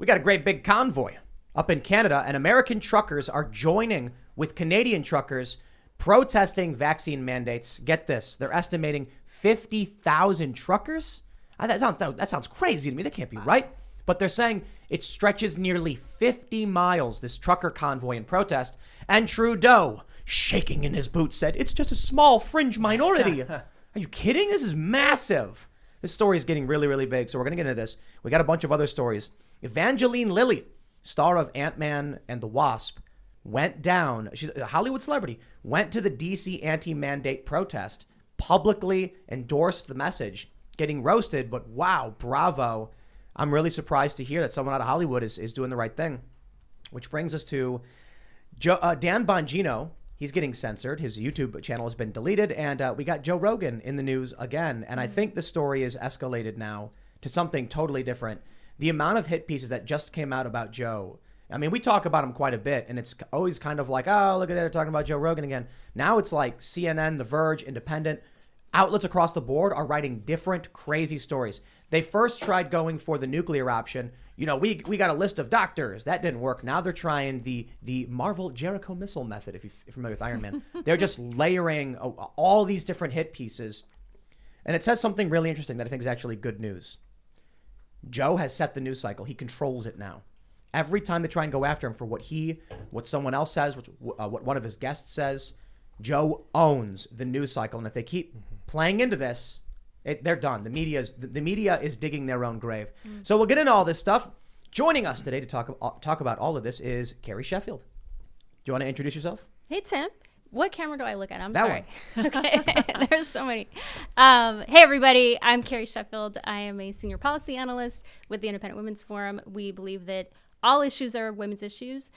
We got a great big convoy up in Canada, and American truckers are joining with Canadian truckers protesting vaccine mandates. Get this, they're estimating 50,000 truckers. That sounds crazy to me. That can't be right. But they're saying it stretches nearly 50 miles, this trucker convoy in protest. And Trudeau, shaking in his boots, said, it's just a small fringe minority. Are you kidding? This is massive. This story is getting really, really big. So we're going to get into this. We got a bunch of other stories. Evangeline Lilly, star of Ant-Man and the Wasp, went down. She's a Hollywood celebrity, went to the DC anti-mandate protest, publicly endorsed the message, getting roasted. But wow, bravo. I'm really surprised to hear that someone out of Hollywood is doing the right thing. Which brings us to Dan Bongino. He's getting censored. His YouTube channel has been deleted. And we got Joe Rogan in the news again. And I think the story is escalated now to something totally different. The amount of hit pieces that just came out about Joe. I mean, we talk about him quite a bit. And it's always kind of like, oh, look at that. They're talking about Joe Rogan again. Now it's like CNN, The Verge, Independent. Outlets across the board are writing different crazy stories. They first tried going for the nuclear option. You know, we got a list of doctors. That didn't work. Now they're trying the Marvel Jericho missile method, if you're familiar with Iron Man. They're just layering all these different hit pieces. And it says something really interesting that I think is actually good news. Joe has set the news cycle. He controls it now. Every time they try and go after him for what someone else says, what one of his guests says, Joe owns the news cycle. And if they keep playing into this, they're done. The media is digging their own grave. So we'll get into all this stuff. Joining us today to talk about all of this is Kerry Sheffield. Do you want to introduce yourself? Hey, Tim. What camera do I look at? I'm that sorry. Okay. There's so many. Hey, everybody. I'm Kerry Sheffield. I am a senior policy analyst with the Independent Women's Forum. We believe that all issues are women's issues.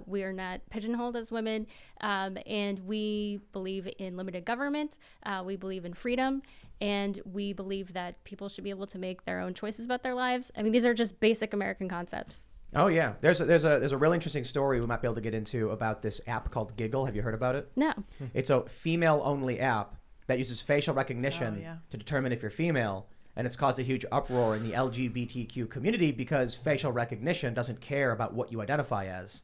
We are not pigeonholed as women. And we believe in limited government. We believe in freedom. And we believe that people should be able to make their own choices about their lives. I mean, these are just basic American concepts. Oh, yeah. There's a really interesting story we might be able to get into about this app called Giggle. Have you heard about it? No. It's a female-only app that uses facial recognition to determine if you're female. And it's caused a huge uproar in the LGBTQ community because facial recognition doesn't care about what you identify as.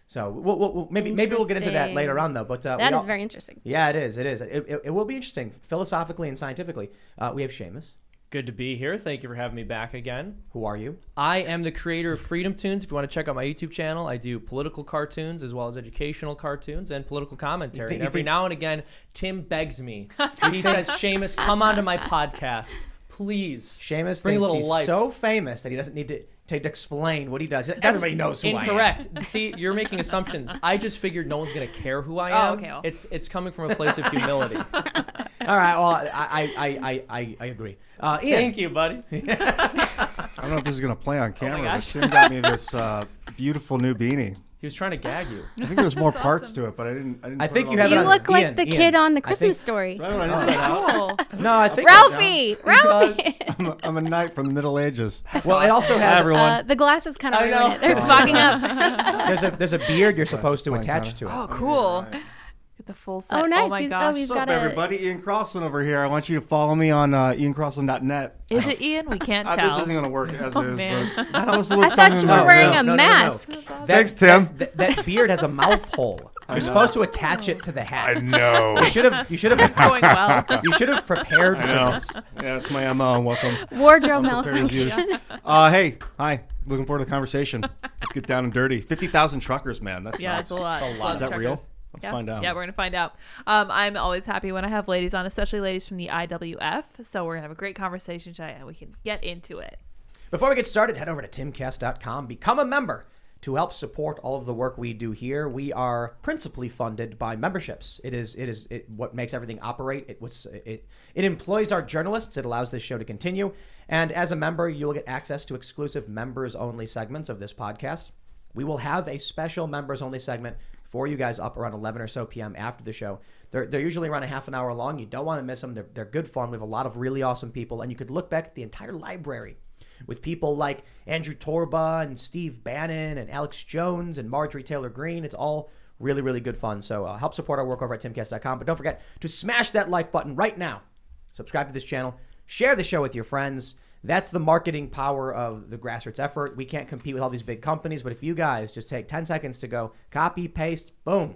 So maybe we'll get into that later on, though. But that is very interesting. Yeah, it is. It will be interesting philosophically and scientifically. We have Seamus. Good to be here. Thank you for having me back again. Who are you? I am the creator of Freedom Tunes. If you want to check out my YouTube channel, I do political cartoons as well as educational cartoons and political commentary. And every now and again, Tim begs me. He says, Seamus, come onto my podcast. Please. Seamus bring a thinks little he's life. So famous that he doesn't need to explain what he does. Everybody knows who incorrect. I am. See, you're making assumptions. I just figured no one's going to care who I am. Okay. It's coming from a place of humility. All right. Well, I agree. Ian. Thank you, buddy. I don't know if this is going to play on camera, but gosh. Tim got me this beautiful new beanie. He was trying to gag you. I think there's more parts to it, but I didn't I put think it you on have the- it You on look like Ian, the Ian. kid on the I Christmas think- story. Right on inside out. Cool. No, I think Ralphie! I'm a knight from the Middle Ages. Well, it also has Everyone. The glasses kind of I know. ruin it. They're fogging up. there's a beard you're supposed to Fine, attach kinda. to it. Oh, cool. Right. Get the full set. Oh, nice. Oh, my He's gosh. he's What's up, got a. everybody? Ian Crossland over here. I want you to follow me on iancrossland.net. Is it Ian? We can't This tell. isn't going to work as Oh, is. man. But I I thought you were wearing a mask. Thanks, Tim. That beard has a mouth hole. You're supposed to attach it to the hat. know. You should have. It's going well. You should have prepared for this. Yeah, that's my MO. Welcome. Wardrobe I'm prepared as malfunction. Hey, hi. Looking forward to the conversation. Let's get down and dirty. 50,000 truckers, man. That's Yeah, nuts. it's a lot. It's a It's lot. Is that of real? truckers. Let's Yeah. find out. Yeah, we're going to find out. I'm always happy when I have ladies on, especially ladies from the IWF. So we're going to have a great conversation today and we can get into it. Before we get started, head over to timcast.com. Become a member to help support all of the work we do here. We are principally funded by memberships. It is what makes everything operate. It employs our journalists. It allows this show to continue. And as a member, you'll get access to exclusive members-only segments of this podcast. We will have a special members-only segment for you guys up around 11 or so p.m. after the show. They're usually around a half an hour long. You don't want to miss them. They're good fun. We have a lot of really awesome people. And you could look back at the entire library with people like Andrew Torba and Steve Bannon and Alex Jones and Marjorie Taylor Greene. It's all really, really good fun. So help support our work over at timcast.com. But don't forget to smash that like button right now. Subscribe to this channel. Share the show with your friends. That's the marketing power of the grassroots effort. We can't compete with all these big companies, but if you guys just take 10 seconds to go copy, paste, boom.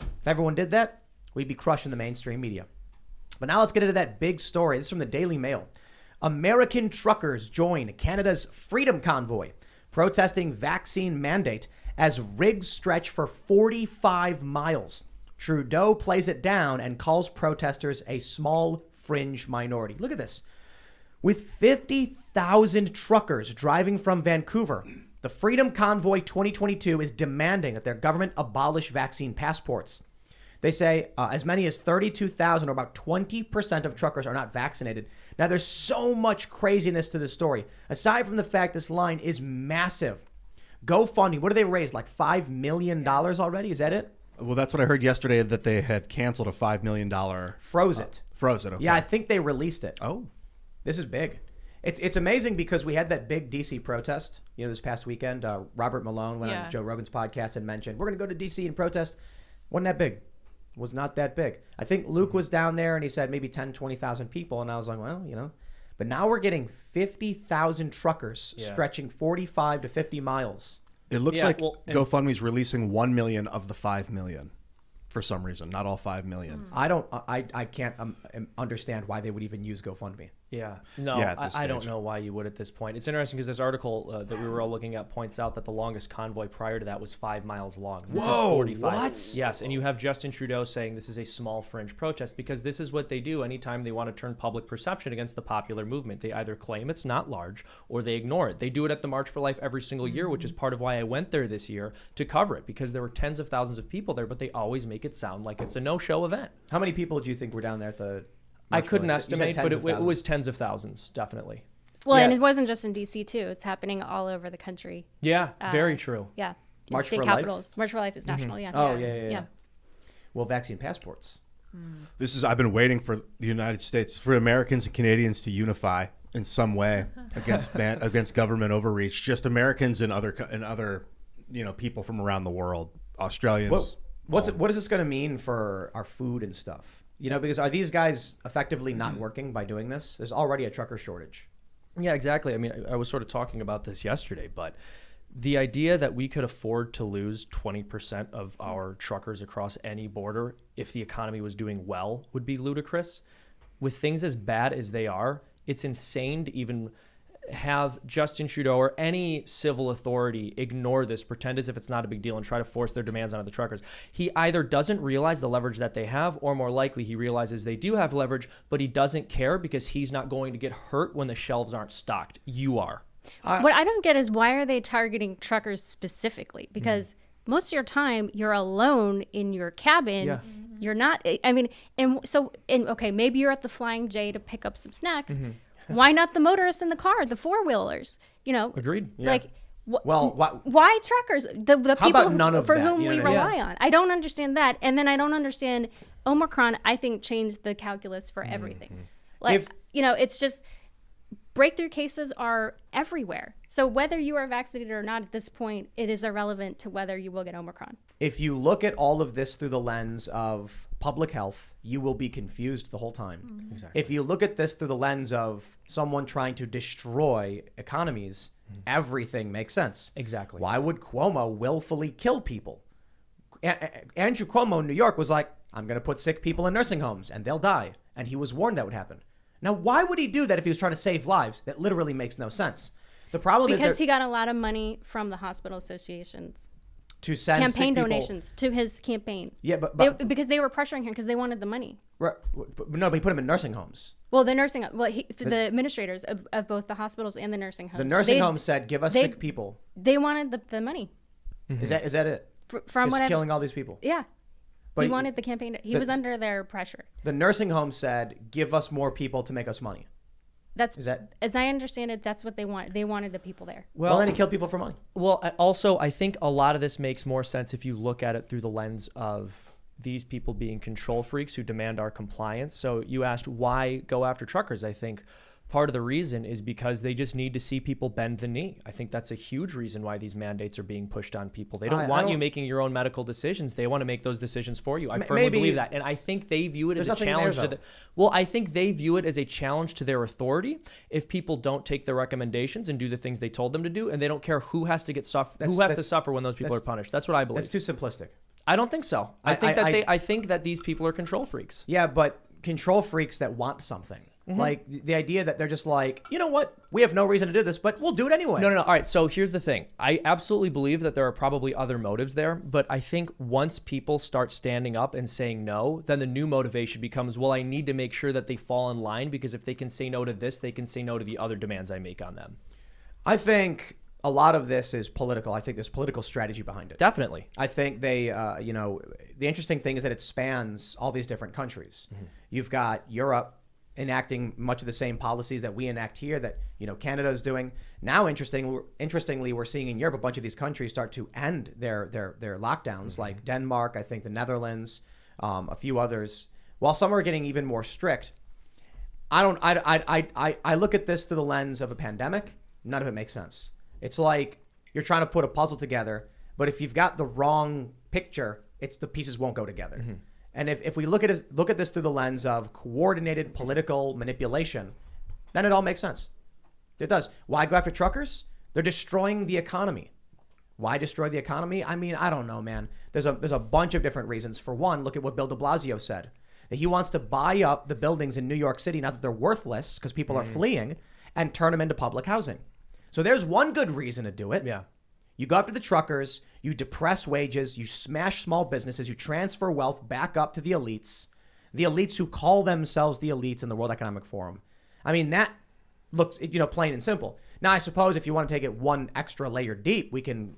If everyone did that, we'd be crushing the mainstream media. But now let's get into that big story. This is from the Daily Mail. American truckers join Canada's Freedom Convoy, protesting vaccine mandate as rigs stretch for 45 miles. Trudeau plays it down and calls protesters a small fringe minority. Look at this. With 50,000 truckers driving from Vancouver, the Freedom Convoy 2022 is demanding that their government abolish vaccine passports. They say as many as 32,000, or about 20% of truckers, are not vaccinated. Now, there's so much craziness to this story. Aside from the fact this line is massive. GoFundMe, what do they raise? Like $5 million already? Is that it? Well, that's what I heard yesterday, that they had canceled a $5 million. Froze it. Froze it, okay. Yeah, I think they released it. Oh. This is big. It's amazing because we had that big DC protest, this past weekend. Robert Malone went on Joe Rogan's podcast and mentioned, we're going to go to DC and protest. Wasn't that big. Was not that big. I think Luke was down there and he said maybe 10, 20,000 people. And I was like, well, But now we're getting 50,000 truckers stretching 45 to 50 miles. It looks like GoFundMe's releasing 1 million of the 5 million for some reason, not all 5 million. I can't understand why they would even use GoFundMe. Yeah. No, I don't know why you would at this point. It's interesting because this article that we were all looking at points out that the longest convoy prior to that was 5 miles long. This is 45. What? Yes, and you have Justin Trudeau saying this is a small fringe protest because this is what they do anytime they want to turn public perception against the popular movement. They either claim it's not large or they ignore it. They do it at the March for Life every single year, which is part of why I went there this year to cover it, because there were tens of thousands of people there, but they always make it sound like it's a no-show event. How many people do you think were down there at the I couldn't estimate, but it was tens of thousands, definitely. Well, and it wasn't just in D.C. too. It's happening all over the country. Yeah, very true. Yeah. March state for capitals. Life? March for Life is national, yeah. Oh, yeah. Well, vaccine passports. I've been waiting for the United States, for Americans and Canadians to unify in some way against government overreach. Just Americans and other people from around the world, Australians. What is this going to mean for our food and stuff? Because are these guys effectively not working by doing this? There's already a trucker shortage. Yeah, exactly. I mean, I was sort of talking about this yesterday, but the idea that we could afford to lose 20% of our truckers across any border if the economy was doing well would be ludicrous. With things as bad as they are, it's insane to even have Justin Trudeau or any civil authority ignore this, pretend as if it's not a big deal, and try to force their demands onto the truckers. He either doesn't realize the leverage that they have, or more likely he realizes they do have leverage, but he doesn't care because he's not going to get hurt when the shelves aren't stocked. You are. What I don't get is, why are they targeting truckers specifically? Because most of your time you're alone in your cabin. Yeah. You're not, okay, maybe you're at the Flying J to pick up some snacks. Why not the motorists in the car, the four-wheelers? Agreed. Like, why truckers? The How people about none of for that? whom You know we what I mean? rely on. I don't understand that. And then I don't understand Omicron, I think, changed the calculus for everything. Like, it's just breakthrough cases are everywhere. So whether you are vaccinated or not at this point, it is irrelevant to whether you will get Omicron. If you look at all of this through the lens of public health, you will be confused the whole time. Exactly. If you look at this through the lens of someone trying to destroy economies, everything makes sense. Exactly. Why would Cuomo willfully kill people? Andrew Cuomo in New York was like, I'm going to put sick people in nursing homes and they'll die. And he was warned that would happen. Now, why would he do that if he was trying to save lives? That literally makes no sense. The problem is because he got a lot of money from the hospital associations. To send campaign sick people, donations to his campaign. Yeah, but because they were pressuring him because they wanted the money. Right, no, but he put him in nursing homes. Well, the administrators of both the hospitals and the nursing homes. The nursing homes said, "Give us sick people." They wanted the money. Is that it? From just killing all these people. Yeah, but he wanted the campaign. He was under their pressure. The nursing home said, "Give us more people to make us money." As I understand it, that's what they want. They wanted the people there. Well, then he killed people for money. Well, also, I think a lot of this makes more sense if you look at it through the lens of these people being control freaks who demand our compliance. So you asked why go after truckers. I think part of the reason is because they just need to see people bend the knee. I think that's a huge reason why these mandates are being pushed on people. They don't want you making your own medical decisions. They want to make those decisions for you. I firmly believe that. And I think they view it as a challenge to I think they view it as a challenge to their authority if people don't take their recommendations and do the things they told them to do, and they don't care who has to to suffer when those people are punished. That's what I believe. That's too simplistic. I don't think so. I think that these people are control freaks. Yeah, but control freaks that want something. Like the idea that they're just like, you know what? We have no reason to do this, but we'll do it anyway. No. All right. So here's the thing. I absolutely believe that there are probably other motives there, but I think once people start standing up and saying no, then the new motivation becomes, well, I need to make sure that they fall in line, because if they can say no to this, they can say no to the other demands I make on them. I think a lot of this is political. I think there's political strategy behind it. Definitely. I think they, the interesting thing is that it spans all these different countries. You've got Europe enacting much of the same policies that we enact here, that Canada is doing now. Interestingly, we're seeing in Europe a bunch of these countries start to end their lockdowns, like Denmark, I think the Netherlands, a few others. While some are getting even more strict, I look at this through the lens of a pandemic. None of it makes sense. It's like you're trying to put a puzzle together, but if you've got the wrong picture, the pieces won't go together. And if we look at this through the lens of coordinated political manipulation, then it all makes sense. It does. Why go after truckers? They're destroying the economy. Why destroy the economy? I mean, I don't know, man. There's a bunch of different reasons. For one, look at what Bill de Blasio said. That he wants to buy up the buildings in New York City, now that they're worthless because people are fleeing, and turn them into public housing. So there's one good reason to do it. Yeah. You go after the truckers, you depress wages, you smash small businesses, you transfer wealth back up to the elites who call themselves the elites in the World Economic Forum. I mean, that looks, plain and simple. Now, I suppose if you want to take it one extra layer deep, we can,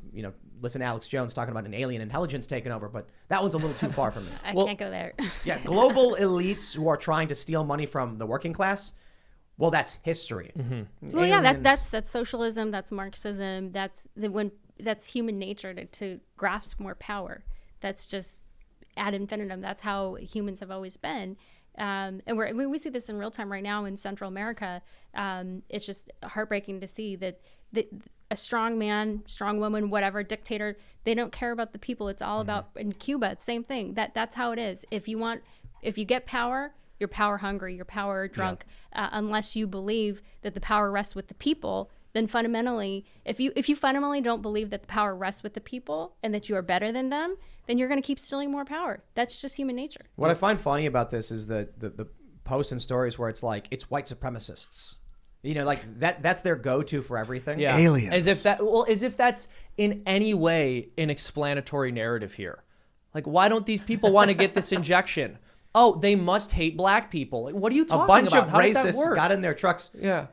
listen to Alex Jones talking about an alien intelligence taking over, but that one's a little too far from me. I can't go there. Yeah, global elites who are trying to steal money from the working class. Well, that's history. Well, yeah, that's socialism, that's Marxism, that's human nature to grasp more power. That's just ad infinitum. That's how humans have always been. And we see this in real time right now in Central America. It's just heartbreaking to see that a strong man, strong woman, whatever, dictator, they don't care about the people. It's all about, in Cuba, it's the same thing. That's how it is. If you get power, you're power hungry, you're power drunk, unless you believe that the power rests with the people. Then fundamentally, if you fundamentally don't believe that the power rests with the people and that you are better than them, then you're going to keep stealing more power. That's just human nature. What I find funny about this is the posts and stories where it's like, it's white supremacists. Like that's their go-to for everything. Yeah. Aliens. As if that's in any way an explanatory narrative here. Like, why don't these people want to get this injection? Oh, they must hate black people. Like, what are you talking about? A bunch of racists got in their trucks. Yeah.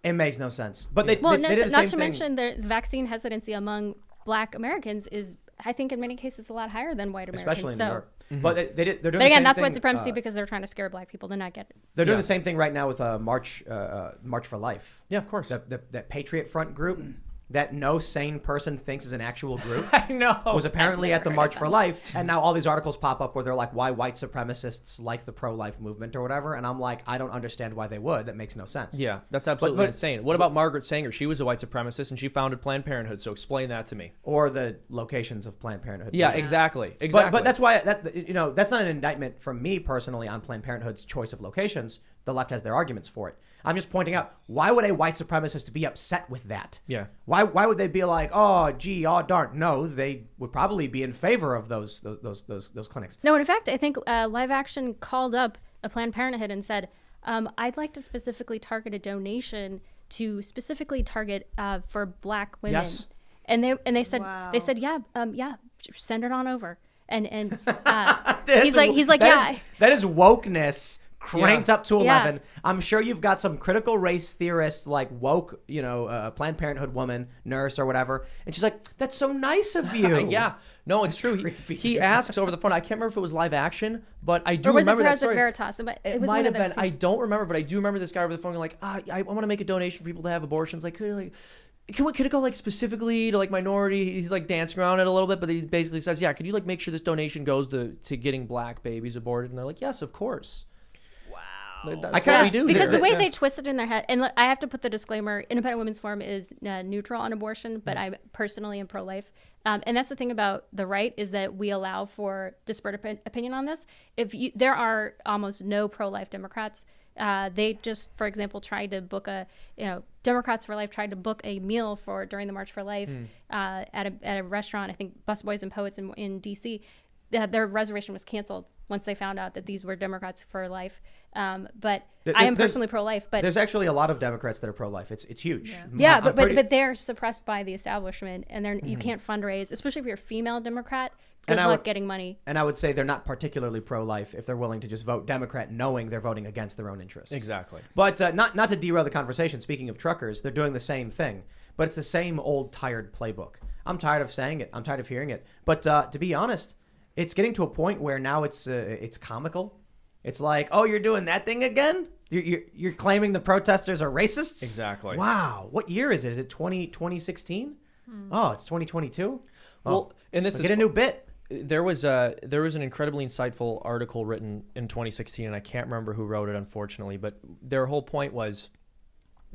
It makes no sense. But they did the same not to thing. mention the vaccine hesitancy among black Americans is, I think, in many cases a lot higher than white Americans. Especially in New York. But they're doing But the again, same that's thing, white supremacy because they're trying to scare black people to not get it. They're doing the same thing right now with March for Life. Yeah, of course. That Patriot Front group that no sane person thinks is an actual group. I know. Was apparently at the March for Life, and now all these articles pop up where they're like, why white supremacists like the pro-life movement or whatever, and I'm like, I don't understand why they would. That makes no sense. Yeah, that's absolutely insane. What about Margaret Sanger? She was a white supremacist, and she founded Planned Parenthood, so explain that to me. Or the locations of Planned Parenthood. Yeah, exactly. But that's why, that's not an indictment from me personally on Planned Parenthood's choice of locations. The left has their arguments for it. I'm just pointing out, why would a white supremacist be upset with that? Yeah. Why would they be like, oh, gee, oh, darn? No, they would probably be in favor of those clinics. No, in fact, I think Live Action called up a Planned Parenthood and said, I'd like to specifically target a donation to specifically target for black women. Yes. And they said, Wow. yeah, send it on over. And That is wokeness cranked up to 11. Yeah. I'm sure you've got some critical race theorist, like woke, Planned Parenthood woman, nurse or whatever. And she's like, that's so nice of you. Yeah. No, it's true. He asks over the phone. I can't remember if it was Live Action, but I do or was remember it that story. Veritas? It was might one have of those been. I two. don't remember, but I do remember this guy over the phone going like, I want to make a donation for people to have abortions. Like, could it go like specifically to like minority? He's like dancing around it a little bit, but he basically says, yeah, could you like make sure this donation goes to getting black babies aborted? And they're like, yes, of course. That's what we do because here. the way they twist it in their head, and I have to put the disclaimer: Independent Women's Forum is neutral on abortion, but I personally am pro-life. And that's the thing about the right, is that we allow for disparate opinion on this. There are almost no pro-life Democrats. They just, for example, tried to book Democrats for Life tried to book a meal during the March for Life at a restaurant, I think Busboys and Poets in D.C. Their reservation was canceled once they found out that these were Democrats for Life. But I am personally pro-life. But there's actually a lot of Democrats that are pro-life. It's huge. Yeah, but they're suppressed by the establishment, and you can't fundraise, especially if you're a female Democrat. Good luck getting money. And I would say they're not particularly pro-life if they're willing to just vote Democrat, knowing they're voting against their own interests. Exactly. But not to derail the conversation. Speaking of truckers, they're doing the same thing, but it's the same old tired playbook. I'm tired of saying it. I'm tired of hearing it. But to be honest, it's getting to a point where now it's comical. It's like, oh, you're doing that thing again? You're claiming the protesters are racists? Exactly. Wow. What year is it? Is it 2016? Oh, it's 2022? Well, and this is get a new bit. There was an incredibly insightful article written in 2016, and I can't remember who wrote it, unfortunately, but their whole point was,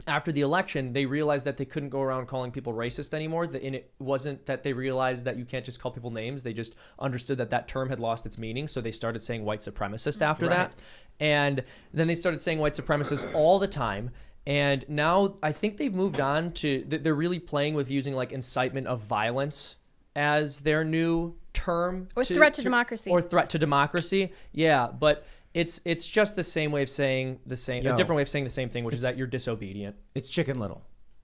after the election, they realized that they couldn't go around calling people racist anymore. And it wasn't that they realized that you can't just call people names. They just understood that term had lost its meaning. So they started saying white supremacist after that. And then they started saying white supremacist all the time. And now I think they've moved on to, they're really playing with using like incitement of violence as their new term. Or threat to democracy. Or threat to democracy. Yeah, but it's just the same way of saying a different way of saying the same thing, which is that you're disobedient. It's Chicken Little.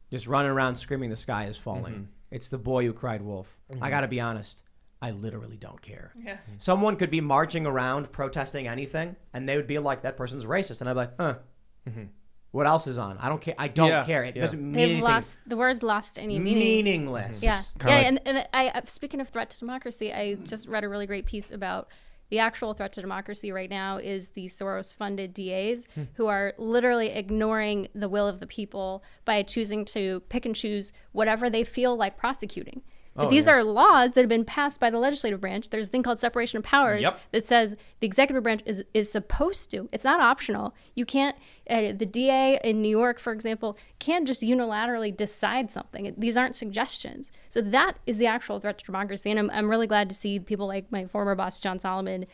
Just running around screaming the sky is falling. It's the boy who cried wolf. I got to be honest. I literally don't care. Yeah. Someone could be marching around protesting anything, and they would be like, that person's racist. And I'd be like, what else is on? I don't care. I don't care. It doesn't mean anything. The word's lost any meaning. Meaningless. Yeah. And I speaking of threat to democracy, I just read a really great piece about the actual threat to democracy right now is the Soros-funded DAs who are literally ignoring the will of the people by choosing to pick and choose whatever they feel like prosecuting. These are laws that have been passed by the legislative branch. There's a thing called separation of powers that says the executive branch is supposed to. It's not optional. You can't, the DA in New York, for example, can't just unilaterally decide something. These aren't suggestions. So that is the actual threat to democracy. And I'm really glad to see people like my former boss, John Solomon.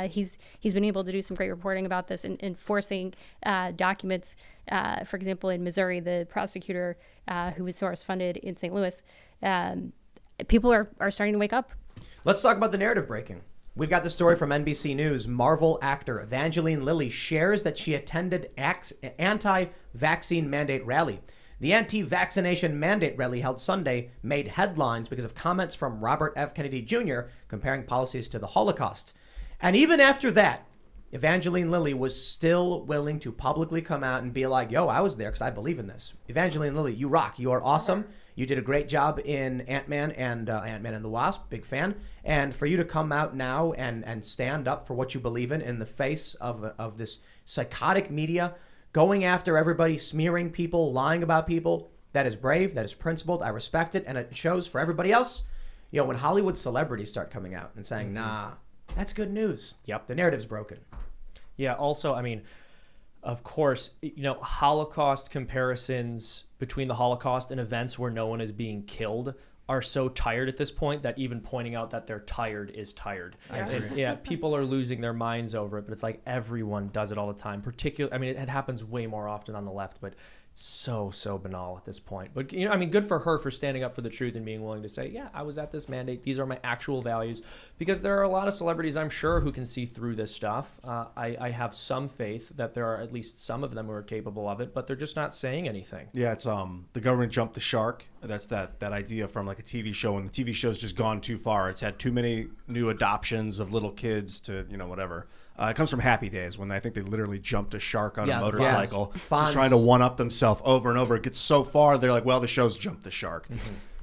He's been able to do some great reporting about this and enforcing documents. For example, in Missouri, the prosecutor who was Soros funded in St. Louis, people are starting to wake up. Let's talk about the narrative breaking. We've got the story from NBC News. Marvel actor Evangeline Lilly shares that she attended anti-vaccine mandate rally. The anti-vaccination mandate rally held Sunday made headlines because of comments from Robert F. Kennedy Jr. comparing policies to the Holocaust. And even after that, Evangeline Lilly was still willing to publicly come out and be like, yo, I was there because I believe in this. Evangeline Lilly, you rock. You are awesome. You did a great job in Ant-Man and Ant-Man and the Wasp. Big fan. And for you to come out now and stand up for what you believe in the face of this psychotic media, going after everybody, smearing people, lying about people, that is brave, that is principled. I respect it. And it shows for everybody else. You know, when Hollywood celebrities start coming out and saying, nah, that's good news. Yep. The narrative's broken. Yeah. Also, I mean, of course, Holocaust comparisons between the Holocaust and events where no one is being killed are so tired at this point that even pointing out that they're tired is tired. Yeah, people are losing their minds over it, but it's like everyone does it all the time. I mean, it happens way more often on the left, but it's so banal at this point. But good for her for standing up for the truth and being willing to say, yeah, I was at this mandate. These are my actual values. Because there are a lot of celebrities, I'm sure, who can see through this stuff. I have some faith that there are at least some of them who are capable of it, but they're just not saying anything. Yeah, it's the government jumped the shark. That's that idea from like a TV show, and the TV show's just gone too far. It's had too many new adoptions of little kids to whatever. It comes from Happy Days when I think they literally jumped a shark on a motorcycle, just trying to one up themselves over and over. It gets so far, they're like, well, the show's jumped the shark.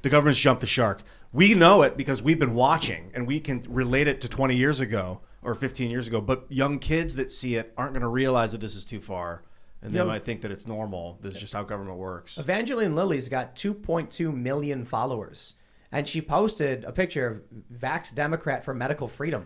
The government's jumped the shark. We know it because we've been watching, and we can relate it to 20 years ago or 15 years ago. But young kids that see it aren't going to realize that this is too far. And they might think that it's normal. This is just how government works. Evangeline Lilly's got 2.2 million followers. And she posted a picture of Vax Democrat for Medical Freedom.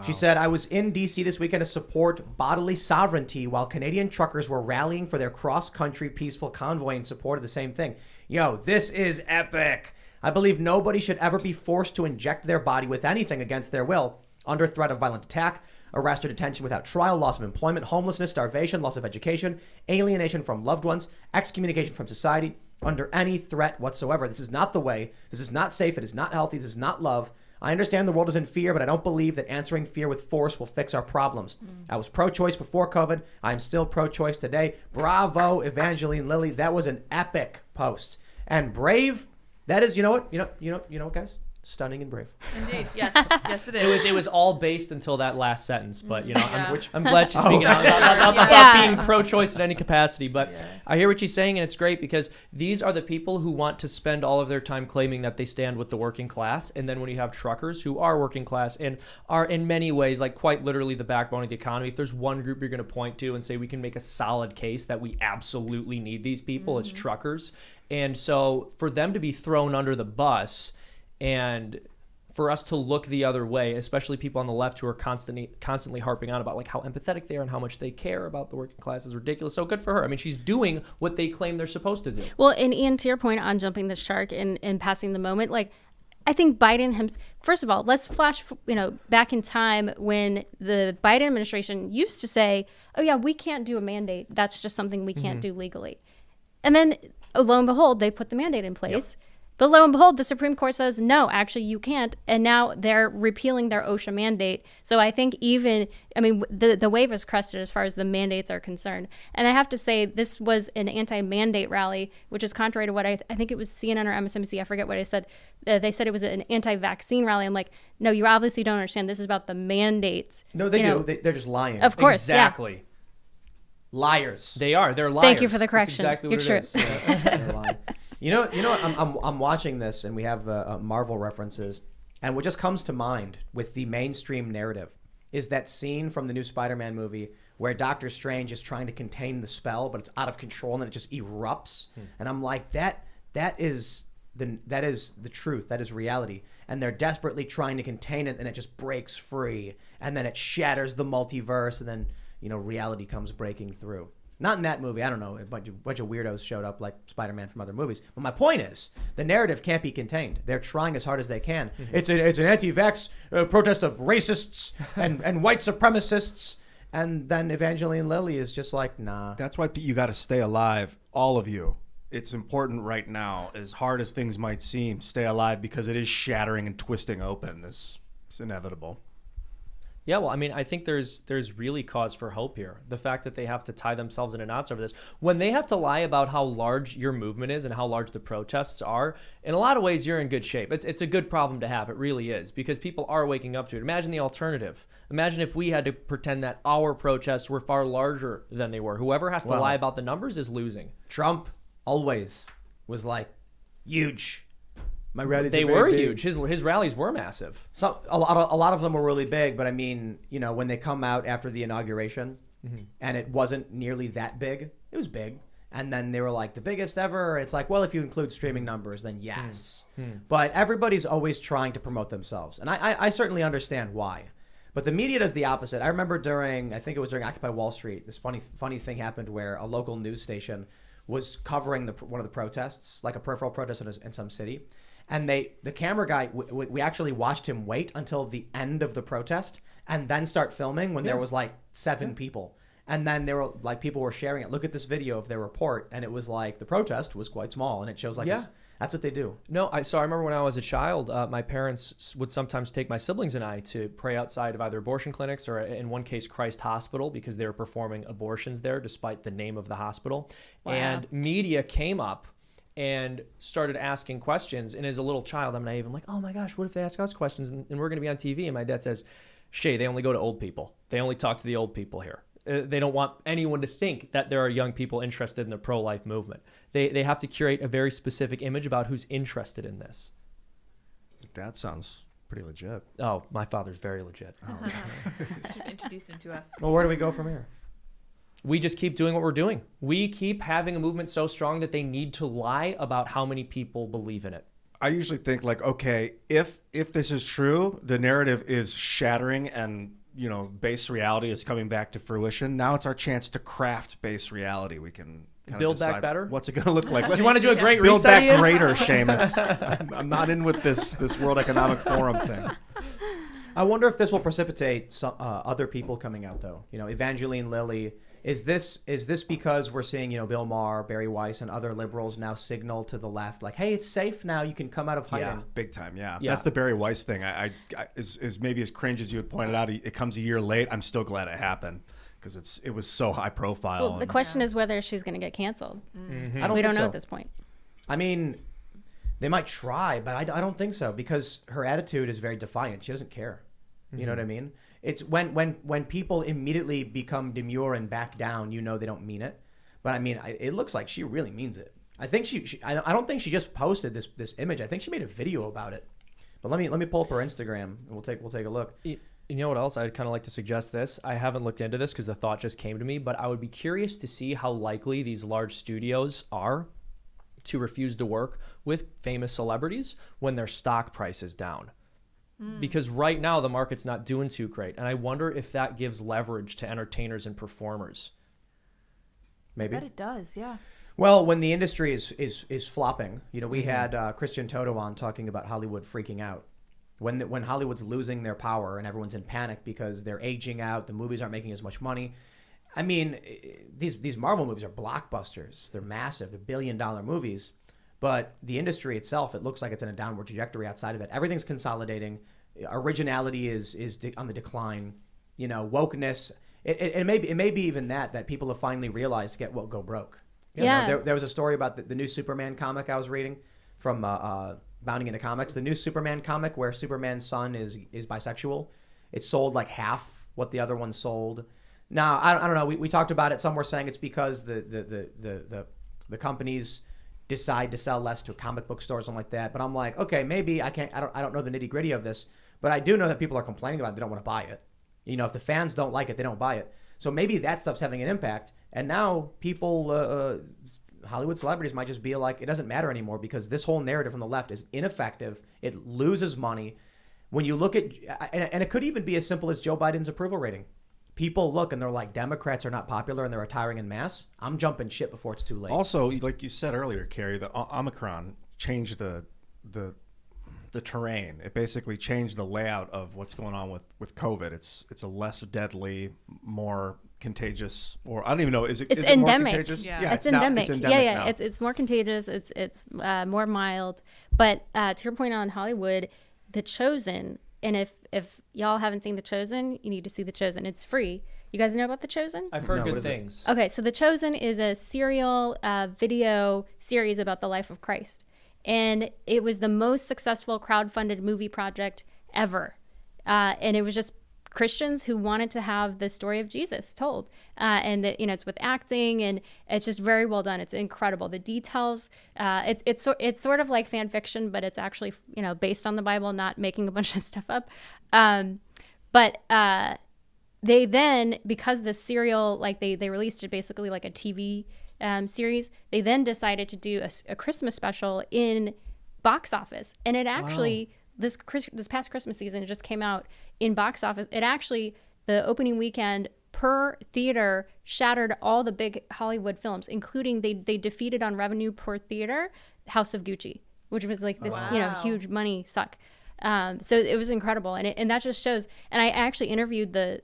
She said, I was in D.C. this weekend to support bodily sovereignty while Canadian truckers were rallying for their cross-country peaceful convoy in support of the same thing. Yo, this is epic. I believe nobody should ever be forced to inject their body with anything against their will, under threat of violent attack, arrest or detention without trial, loss of employment, homelessness, starvation, loss of education, alienation from loved ones, excommunication from society, under any threat whatsoever. This is not the way. This is not safe. It is not healthy. This is not love. I understand the world is in fear, but I don't believe that answering fear with force will fix our problems. I was pro-choice before COVID. I'm still pro-choice today. Bravo, Evangeline Lilly. That was an epic post. And brave, that is, you know what, guys? Stunning and brave. Indeed. Yes, it is. It was all based until that last sentence, but Yeah. I'm glad she's speaking out about Yeah. being pro-choice in any capacity. But I hear what she's saying, and it's great because these are the people who want to spend all of their time claiming that they stand with the working class, and then when you have truckers who are working class and are in many ways like quite literally the backbone of the economy, if there's one group you're going to point to and say we can make a solid case that we absolutely need these people, it's truckers. And so for them to be thrown under the bus and for us to look the other way, especially people on the left who are constantly harping on about like how empathetic they are and how much they care about the working class, is ridiculous. So good for her. I mean, she's doing what they claim they're supposed to do. Well, and Ian, to your point on jumping the shark and passing the moment, like I think Biden first of all, let's flash back in time when the Biden administration used to say, oh yeah, we can't do a mandate. That's just something we can't do legally. And then lo and behold, they put the mandate in place. Yep. But lo and behold, the Supreme Court says, no, actually you can't. And now they're repealing their OSHA mandate. So I think the wave is crested as far as the mandates are concerned. And I have to say, this was an anti-mandate rally, which is contrary to what I think it was CNN or MSNBC. I forget what I said. They said it was an anti-vaccine rally. I'm like, no, you obviously don't understand. This is about the mandates. No, they do. They're just lying. Of course. Exactly. Yeah. Liars. They're liars. Thank you for the correction. That's exactly what You're it is. They're lying. You know what? I'm watching this, and we have Marvel references, and what just comes to mind with the mainstream narrative is that scene from the new Spider-Man movie where Doctor Strange is trying to contain the spell, but it's out of control, and then it just erupts. And I'm like, that is the truth. That is reality. And they're desperately trying to contain it, and it just breaks free, and then it shatters the multiverse, and then reality comes breaking through. Not in that movie. I don't know. A bunch of weirdos showed up like Spider-Man from other movies. But my point is, the narrative can't be contained. They're trying as hard as they can. It's an anti-vax protest of racists and white supremacists. And then Evangeline Lilly is just like, nah. That's why you got to stay alive, all of you. It's important right now, as hard as things might seem, stay alive because it is shattering and twisting open. It's inevitable. Yeah, well, I mean, I think there's really cause for hope here. The fact that they have to tie themselves into knots over this. When they have to lie about how large your movement is and how large the protests are, in a lot of ways, you're in good shape. It's a good problem to have. It really is, because people are waking up to it. Imagine the alternative. Imagine if we had to pretend that our protests were far larger than they were. Whoever has to lie about the numbers is losing. Trump always was like, huge. My rallies they are very were big. huge. His rallies were massive. A lot of them were really big, but I mean, when they come out after the inauguration and it wasn't nearly that big, it was big. And then they were like the biggest ever. It's like, well, if you include streaming numbers, then yes. But everybody's always trying to promote themselves. And I certainly understand why. But the media does the opposite. I remember I think it was during Occupy Wall Street, this funny thing happened where a local news station was covering one of the protests, like a peripheral protest in some city. And the camera guy, we actually watched him wait until the end of the protest and then start filming when there was like 7 people. And then there were like people were sharing it. Look at this video of their report, and it was like the protest was quite small, and it shows like that's what they do. No, I remember when I was a child, my parents would sometimes take my siblings and I to pray outside of either abortion clinics or, in one case, Christ Hospital, because they were performing abortions there, despite the name of the hospital. Wow. And media came up and started asking questions. And as a little child, I'm naive. I'm like, oh my gosh, what if they ask us questions and we're going to be on TV? And my dad says, Shay, they only go to old people. They only talk to the old people here. They don't want anyone to think that there are young people interested in the pro-life movement. They have to curate a very specific image about who's interested in this. That sounds pretty legit. Oh, my father's very legit. Introduce him to us. Well, where do we go from here? We just keep doing what we're doing. We keep having a movement so strong that they need to lie about how many people believe in it. I usually think like, okay, if this is true, the narrative is shattering and, you know, base reality is coming back to fruition. Now it's our chance to craft base reality. We can kind Build of back decide better? what's it going to look like. Do you want to do a great build reset, back Ian? greater, Seamus. I'm not in with this World Economic Forum thing. I wonder if this will precipitate some other people coming out, though. You know, Evangeline Lilly. Is this because we're seeing, you know, Bill Maher, Barry Weiss, and other liberals now signal to the left, like, hey, it's safe now. You can come out of hiding. Yeah, big time. Yeah. Yeah. That's the Barry Weiss thing. I is maybe as cringe as you had pointed out. It comes a year late. I'm still glad it happened because it was so high profile. Well, the question is whether she's going to get canceled. I We don't think know so. at this point. I mean, they might try, but I don't think so because her attitude is very defiant. She doesn't care. You know what I mean? It's when people immediately become demure and back down, you know they don't mean it. But I mean, it looks like she really means it. I think I don't think she just posted this image. I think she made a video about it. But let me pull up her Instagram and we'll take a look. You know what else? I'd kind of like to suggest this. I haven't looked into this because the thought just came to me, but I would be curious to see how likely these large studios are to refuse to work with famous celebrities when their stock price is down. Because right now the market's not doing too great. And I wonder if that gives leverage to entertainers and performers. Maybe. I bet it does, yeah. Well, when the industry is flopping, you know, we had Christian Toto on talking about Hollywood freaking out. When Hollywood's losing their power and everyone's in panic because they're aging out, the movies aren't making as much money. I mean, these Marvel movies are blockbusters. They're massive. They're billion-dollar movies. But the industry itself, it looks like it's in a downward trajectory outside of that. Everything's consolidating. Originality is on the decline. You know, wokeness. It may be even that people have finally realized get woke, go broke. You know, there was a story about the new Superman comic I was reading from Bounding into Comics. The new Superman comic where Superman's son is bisexual. It sold like half what the other one sold. Now, I don't know. We talked about it. Some were saying it's because the companies decide to sell less to comic book stores, something like that. But I'm like, okay, maybe I don't know the nitty gritty of this, but I do know that people are complaining about it. They don't want to buy it. You know, if the fans don't like it, they don't buy it. So maybe that stuff's having an impact. And now people, Hollywood celebrities might just be like, it doesn't matter anymore because this whole narrative from the left is ineffective. It loses money. When you look at, and it could even be as simple as Joe Biden's approval rating. People look and they're like, Democrats are not popular and they're retiring en masse. I'm jumping ship before it's too late. Also, like you said earlier, Kerry, the Omicron changed the terrain. It basically changed the layout of what's going on with COVID. It's a less deadly, more contagious, or I don't even know. Is it endemic. more contagious? Yeah. It's endemic. It's endemic Yeah. now. It's more contagious. It's more mild. But to your point on Hollywood, The Chosen, and if y'all haven't seen The Chosen, you need to see The Chosen. It's free. You guys know about The Chosen? I've heard No, what good is it? things. Okay, so The Chosen is a serial video series about the life of Christ. And it was the most successful crowdfunded movie project ever. And it was just Christians who wanted to have the story of Jesus told. And that, you know, it's with acting and it's just very well done. It's incredible. The details, it's sort of like fan fiction, but it's actually, you know, based on the Bible, not making a bunch of stuff up. But they then, because the serial, like they released it basically like a TV series, they then decided to do a Christmas special in box office. And it actually, this past Christmas season, it just came out in box office. It actually, the opening weekend per theater shattered all the big Hollywood films, including they defeated on revenue per theater House of Gucci, which was like this, you know, huge money suck. So it was incredible, and that just shows. And I actually interviewed the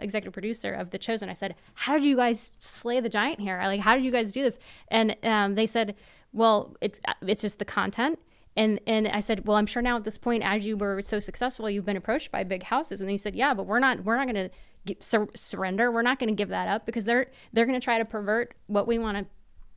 executive producer of The Chosen. I said, "How did you guys slay the giant here? Like, how did you guys do this?" And they said, "Well, it's just the content." And I said, "Well, I'm sure now at this point, as you were so successful, you've been approached by big houses." And he said, "Yeah, but we're not going to surrender. We're not going to give that up because they're going to try to pervert what we want to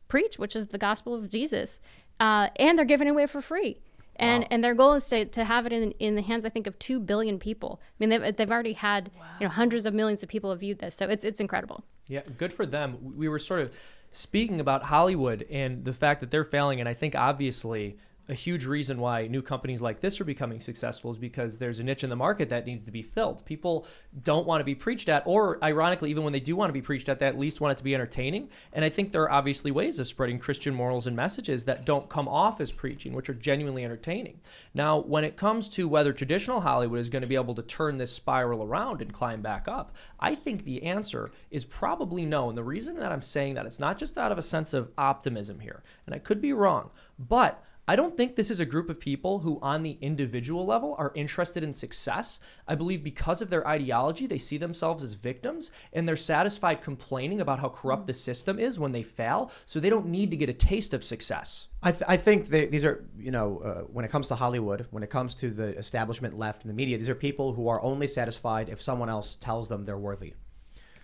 preach, which is the gospel of Jesus, and they're giving it away for free." And their goal is to have it in the hands, I think, of 2 billion people. I mean, they've already had hundreds of millions of people have viewed this, so it's incredible. Yeah, good for them. We were sort of speaking about Hollywood and the fact that they're failing, and I think obviously a huge reason why new companies like this are becoming successful is because there's a niche in the market that needs to be filled. People don't want to be preached at, or ironically, even when they do want to be preached at, they at least want it to be entertaining. And I think there are obviously ways of spreading Christian morals and messages that don't come off as preaching, which are genuinely entertaining. Now, when it comes to whether traditional Hollywood is going to be able to turn this spiral around and climb back up, I think the answer is probably no. And the reason that I'm saying that, it's not just out of a sense of optimism here, and I could be wrong, but I don't think this is a group of people who on the individual level are interested in success. I believe because of their ideology, they see themselves as victims, and they're satisfied complaining about how corrupt the system is when they fail, so they don't need to get a taste of success. I think these are, when it comes to Hollywood, when it comes to the establishment left and the media, these are people who are only satisfied if someone else tells them they're worthy.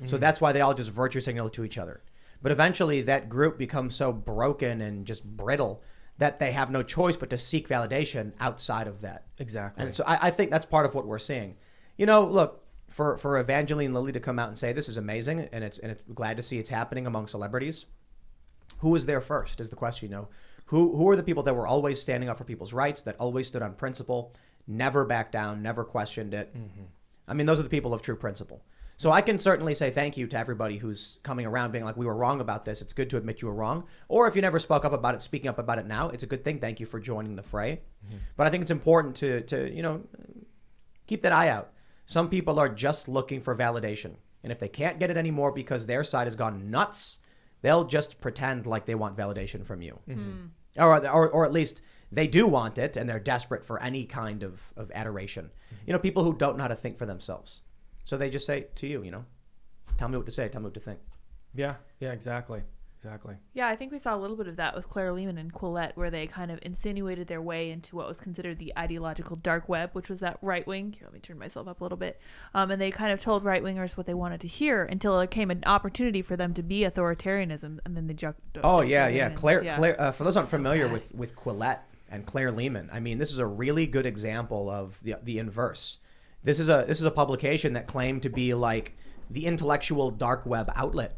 So that's why they all just virtue signal to each other. But eventually that group becomes so broken and just brittle that they have no choice but to seek validation outside of that. Exactly. And so I think that's part of what we're seeing. Look, for Evangeline Lilly to come out and say this is amazing and it's glad to see it's happening among celebrities, who was there first is the question, Who are the people that were always standing up for people's rights, that always stood on principle, never backed down, never questioned it? Mm-hmm. I mean, those are the people of true principle. So I can certainly say thank you to everybody who's coming around being like, we were wrong about this. It's good to admit you were wrong. Or if you never spoke up about it, speaking up about it now, it's a good thing. Thank you for joining the fray. Mm-hmm. But I think it's important to keep that eye out. Some people are just looking for validation. And if they can't get it anymore because their side has gone nuts, they'll just pretend like they want validation from you. Mm-hmm. Or at least they do want it and they're desperate for any kind of adoration. Mm-hmm. People who don't know how to think for themselves. So they just say to you, tell me what to say, tell me what to think. Yeah, exactly. Yeah, I think we saw a little bit of that with Claire Lehman and Quillette, where they kind of insinuated their way into what was considered the ideological dark web, which was that right wing. Here, let me turn myself up a little bit. And they kind of told right wingers what they wanted to hear until there came an opportunity for them to be authoritarianism, and then they jumped. Oh yeah. Claire. For those unfamiliar with Quillette and Claire Lehman, I mean, this is a really good example of the inverse. This is a publication that claimed to be like the intellectual dark web outlet.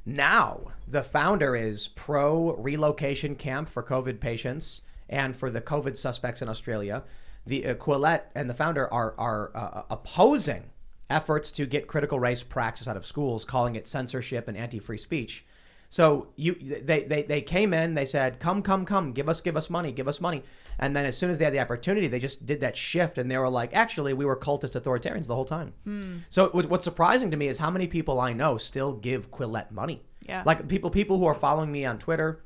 Now, the founder is pro relocation camp for COVID patients and for the COVID suspects in Australia. The Quillette and the founder are opposing efforts to get critical race praxis out of schools, calling it censorship and anti-free speech. So they came in, they said, come, give us money. And then as soon as they had the opportunity, they just did that shift and they were like, actually, we were cultist authoritarians the whole time. So what's surprising to me is how many people I know still give Quillette money. Yeah. Like people who are following me on Twitter,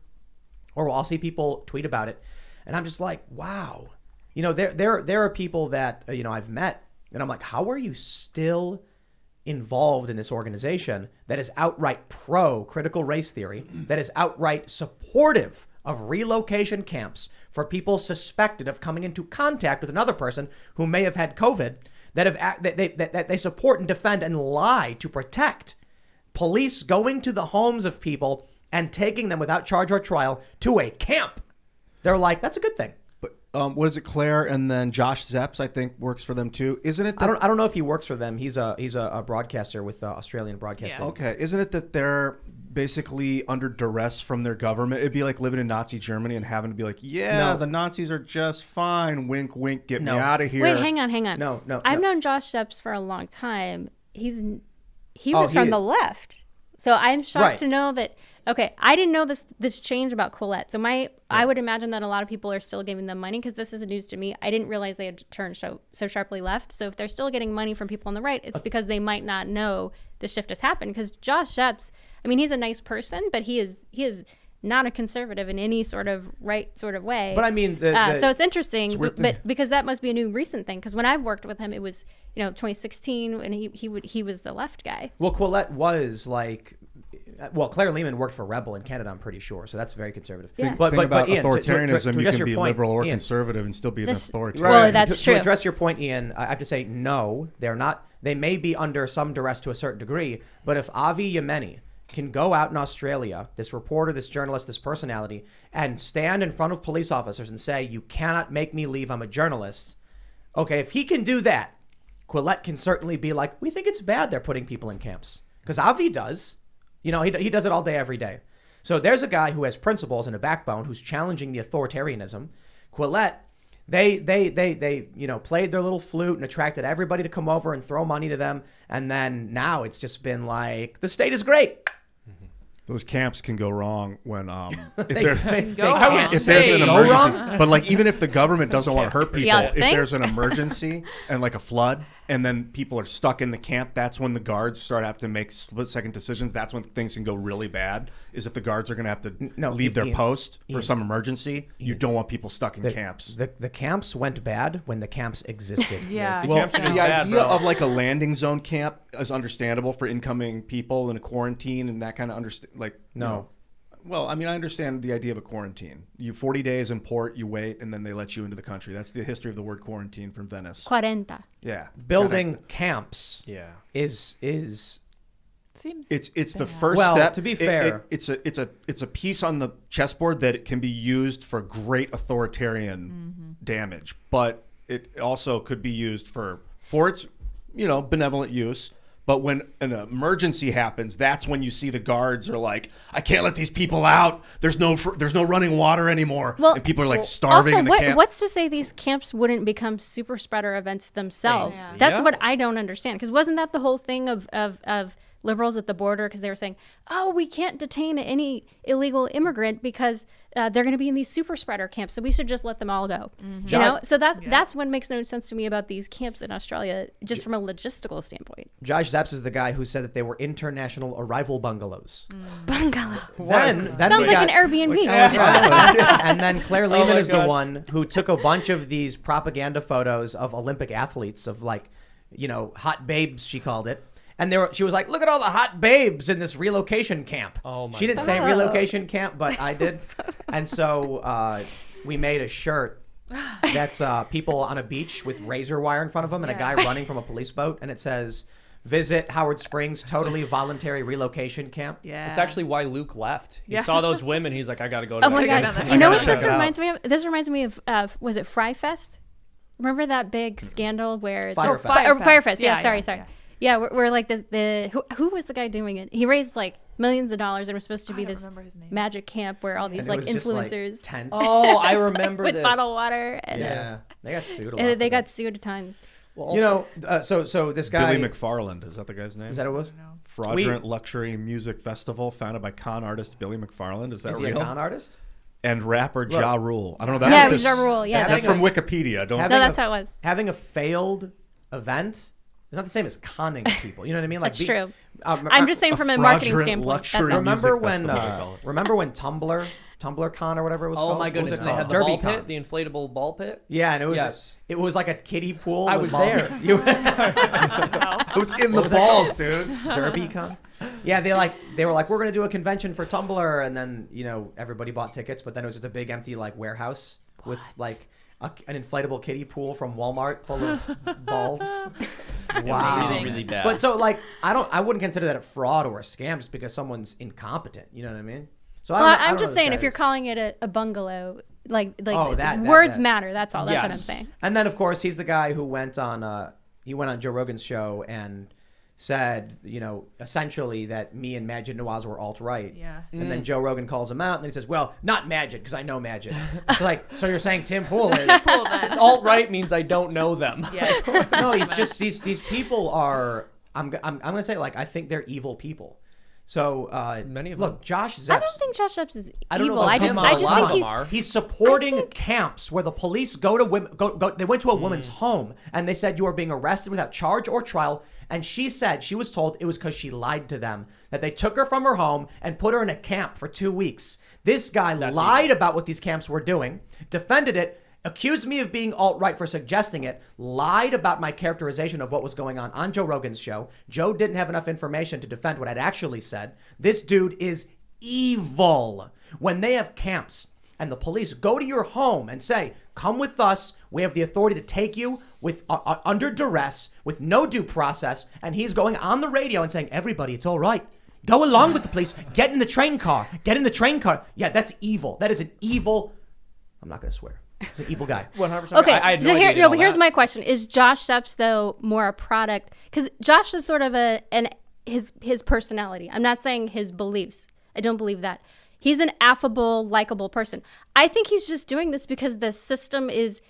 or I'll see people tweet about it. And I'm just like, wow. There are people that, I've met and I'm like, how are you still involved in this organization that is outright pro critical race theory, that is outright supportive of relocation camps for people suspected of coming into contact with another person who may have had COVID, that they support and defend and lie to protect, police going to the homes of people and taking them without charge or trial to a camp? They're like, that's a good thing. What is it, Claire? And then Josh Zepps, I think, works for them too. Isn't it? I don't know if he works for them. He's a broadcaster with Australian Broadcasting. Yeah. Okay. Isn't it that they're basically under duress from their government? It'd be like living in Nazi Germany and having to be like, the Nazis are just fine. Wink, wink. Get me out of here. Wait, hang on. No. I've known Josh Zepps for a long time. He was from the left. So I'm shocked to know that. Okay, I didn't know this change about Quillette. So I would imagine that a lot of people are still giving them money because this is news to me. I didn't realize they had turned so sharply left. So if they're still getting money from people on the right, it's because they might not know the shift has happened. Because Josh Zepps, I mean, he's a nice person, but he is not a conservative in any sort of right sort of way. But I mean, so it's interesting, but because that must be a new recent thing. Because when I've worked with him, it was 2016, and he was the left guy. Well, Quillette was like. Well, Claire Lehman worked for Rebel in Canada, I'm pretty sure, so that's very conservative. Yeah. But about Ian, authoritarianism, to you can be point, liberal or Ian, conservative and still be an authoritarian. Well, that's true. To address your point, Ian, I have to say no, they're not. They may be under some duress to a certain degree, but if Avi Yemeni can go out in Australia, this reporter, this journalist, this personality, and stand in front of police officers and say, you cannot make me leave, I'm a journalist. Okay, if he can do that, Quillette can certainly be like, we think it's bad they're putting people in camps. Because Avi does. He does it all day, every day. So there's a guy who has principles and a backbone who's challenging the authoritarianism. Quillette, they played their little flute and attracted everybody to come over and throw money to them. And then now it's just been like, the state is great. Those camps can go wrong when if They there's can't an go emergency. wrong. But like even if the government doesn't want to hurt people, Yeah, if think? there's an emergency and like a flood, and then people are stuck in the camp, that's when the guards start having to make split-second decisions. That's when things can go really bad. Is if the guards are going to have to leave their post for some emergency. You don't want people stuck in camps. The camps went bad when the camps existed. Yeah. Well, camps are just the bad, idea bro. of like a landing zone camp is understandable for incoming people in a quarantine and that kind of No. Well, I mean, I understand the idea of a quarantine. You 40 days in port, you wait, and then they let you into the country. That's the history of the word quarantine from Venice. 40. Yeah, Building camps Yeah. is Seems it's the bad. first Well, step. to be fair- it's a piece on the chessboard that it can be used for great authoritarian damage, but it also could be used for its benevolent use. But when an emergency happens, that's when you see the guards are like, I can't let these people out. There's no running water anymore. Well, and people are like starving also, in the camp. what's to say these camps wouldn't become super spreader events themselves? Yeah. That's Yeah. what I don't understand. Because wasn't that the whole thing of liberals at the border? Because they were saying, oh, we can't detain any illegal immigrant because they're going to be in these super spreader camps, so we should just let them all go. You know, so that's what makes no sense to me about these camps in Australia, just from a logistical standpoint. Josh Zepps is the guy who said that they were international arrival bungalows. Bungalow Then sounds we like got- an Airbnb. and then Claire Lehman my is the gosh. one who took a bunch of these propaganda photos of Olympic athletes of hot babes, she called it. And she was like, look at all the hot babes in this relocation camp. Oh, my She didn't say God. relocation camp, but I did. And so we made a shirt that's people on a beach with razor wire in front of them and a guy running from a police boat. And it says, visit Howard Springs totally voluntary relocation camp. Yeah. It's actually why Luke left. He Yeah. saw those women. He's like, I got to go to Oh my that. gosh! that. You know gotta what check this it out. reminds me of? This reminds me of was it Fry Fest? Remember that big scandal where Fyre this- Fest. or Fyre Fest? Yeah, Sorry. yeah. Yeah, we're like who was the guy doing it? He raised like millions of dollars and was supposed to be I don't this remember his name. magic camp where all these And it like was just, like, influencers tents. Oh, I remember with this. bottled water and Yeah. They got sued a lot. and they for got that. sued a ton. Well, You know, so this guy. Billy McFarland, is that the guy's name? Is that who it was? Fraudulent Luxury Music Festival founded by con artist Billy McFarland. Is that Is he a real? con artist? And rapper Look. Ja Rule. I don't know. That's Yeah, what it was this- Ja Rule. Yeah, That's Having from a- Wikipedia. Don't. having No, that's a- how it was. Having a failed event is not the same as conning people. You know what I mean? That's true. I'm I'm just saying from a marketing fraudulent standpoint. luxury That's all. Remember music when? festival, they call it. Remember when Tumblr Con or whatever it was oh called? my What was goodness, it and they had called? the ball Derby Con. pit, the inflatable ball pit. Yeah, and it was Yes. it was like a kiddie pool. I with was balls. there. You It was in the balls, dude. Derby Con. Yeah, they were like, we're gonna do a convention for Tumblr, and then everybody bought tickets, but then it was just a big empty like warehouse with like an inflatable kiddie pool from Walmart full of balls. Wow. Really, really bad. But so like I wouldn't consider that a fraud or a scam just because someone's incompetent. You know what I mean? So Well, I don't I'm know just this saying, guy if you're is- calling it a bungalow, like Oh, that- words that. matter. That's all. That's what I'm Yes. saying. And then of course he's the guy who went on Joe Rogan's show and said, essentially that me and Majid Nawaz were alt-right. Yeah. And then Joe Rogan calls him out and then he says, well, not Majid because I know Majid. It's like, so you're saying Tim Pool is... Cool then. Alt right means I don't know them. Yes. No, it's just these people are... I'm gonna say like I think they're evil people. So Many of look, Josh Zepps. I don't think Josh Epps is I don't know evil. about I just him, I a just lot think of he's them are. He's supporting camps where the police go to women. They went to a woman's home and they said you are being arrested without charge or trial. And she said she was told it was because she lied to them that they took her from her home and put her in a camp for 2 weeks. This guy lied about what these camps were doing, defended it. Accused me of being alt-right for suggesting it, lied about my characterization of what was going on Joe Rogan's show. Joe didn't have enough information to defend what I'd actually said. This dude is evil. When they have camps and the police go to your home and say, come with us, we have the authority to take you with under duress, with no due process, and he's going on the radio and saying, everybody, it's all right. Go along with the police. Get in the train car. Get in the train car. Yeah, that's evil. That is an evil... I'm not going to swear. He's an evil guy. 100%. Okay, I had no so idea he did all but here's that. my question: is Josh Epps though more a product? Because Josh is sort of his personality. I'm not saying his beliefs. I don't believe that. He's an affable, likable person. I think he's just doing this because the system is,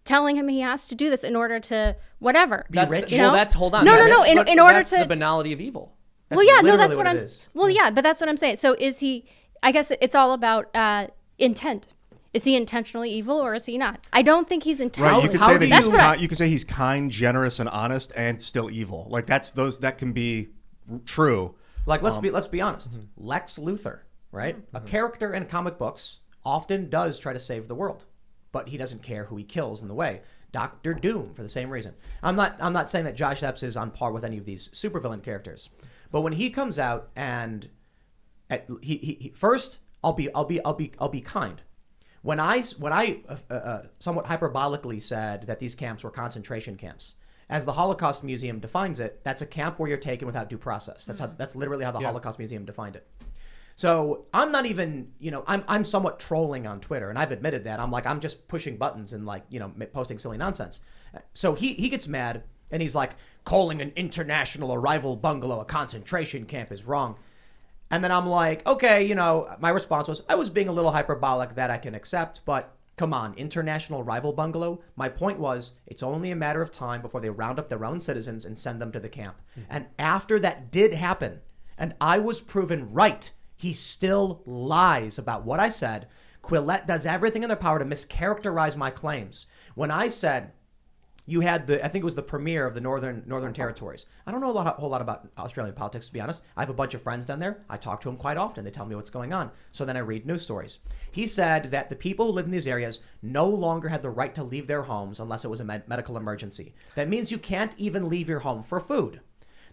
telling him he has to do this in order to whatever. That's rich? hold on. No. That's In order that's to the banality of evil. well, yeah, no, literally that's what it I'm. is. Well, yeah, but that's what I'm saying. So is he? I guess it's all about intent. Is he intentionally evil or is he not? I don't think he's intentionally. Right, you could how say do that you- he's That's right. you could say he's kind, generous, and honest, and still evil. Like that can be true. Like let's be honest. Lex Luthor, right? A character in comic books often does try to save the world, but he doesn't care who he kills in the way. Doctor Doom for the same reason. I'm not saying that Josh Epps is on par with any of these supervillain characters, but when he comes out and he first, I'll be kind. When I somewhat hyperbolically said that these camps were concentration camps, as the Holocaust Museum defines it, that's a camp where you're taken without due process. That's literally how the Holocaust Museum defined it. So I'm not even, I'm somewhat trolling on Twitter, and I've admitted that. I'm just pushing buttons and posting silly nonsense. So he gets mad, and he's like, calling an international arrival bungalow a concentration camp is wrong. And then I'm like, okay, my response was, I was being a little hyperbolic, that I can accept, but come on, international rival bungalow? My point was, it's only a matter of time before they round up their own citizens and send them to the camp. And after that did happen, and I was proven right, he still lies about what I said. Quillette does everything in their power to mischaracterize my claims. When I said you had I think it was the premier of the Northern Territories. I don't know a whole lot about Australian politics, to be honest. I have a bunch of friends down there. I talk to them quite often. They tell me what's going on. So then I read news stories. He said that the people who live in these areas no longer had the right to leave their homes unless it was a medical emergency. That means you can't even leave your home for food.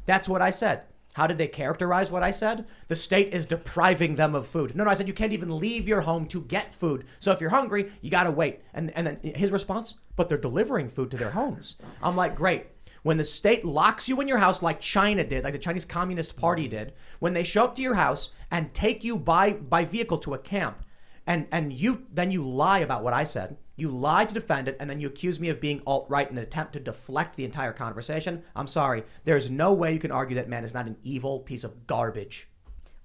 That's what I said. How did they characterize what I said? The state is depriving them of food. No, I said you can't even leave your home to get food. So if you're hungry, you got to wait. And then his response, but they're delivering food to their homes. I'm like, great. When the state locks you in your house like China did, like the Chinese Communist Party did, when they show up to your house and take you by vehicle to a camp, and you lie about what I said, you lie to defend it, and then you accuse me of being alt-right in an attempt to deflect the entire conversation. I'm sorry. There's no way you can argue that man is not an evil piece of garbage.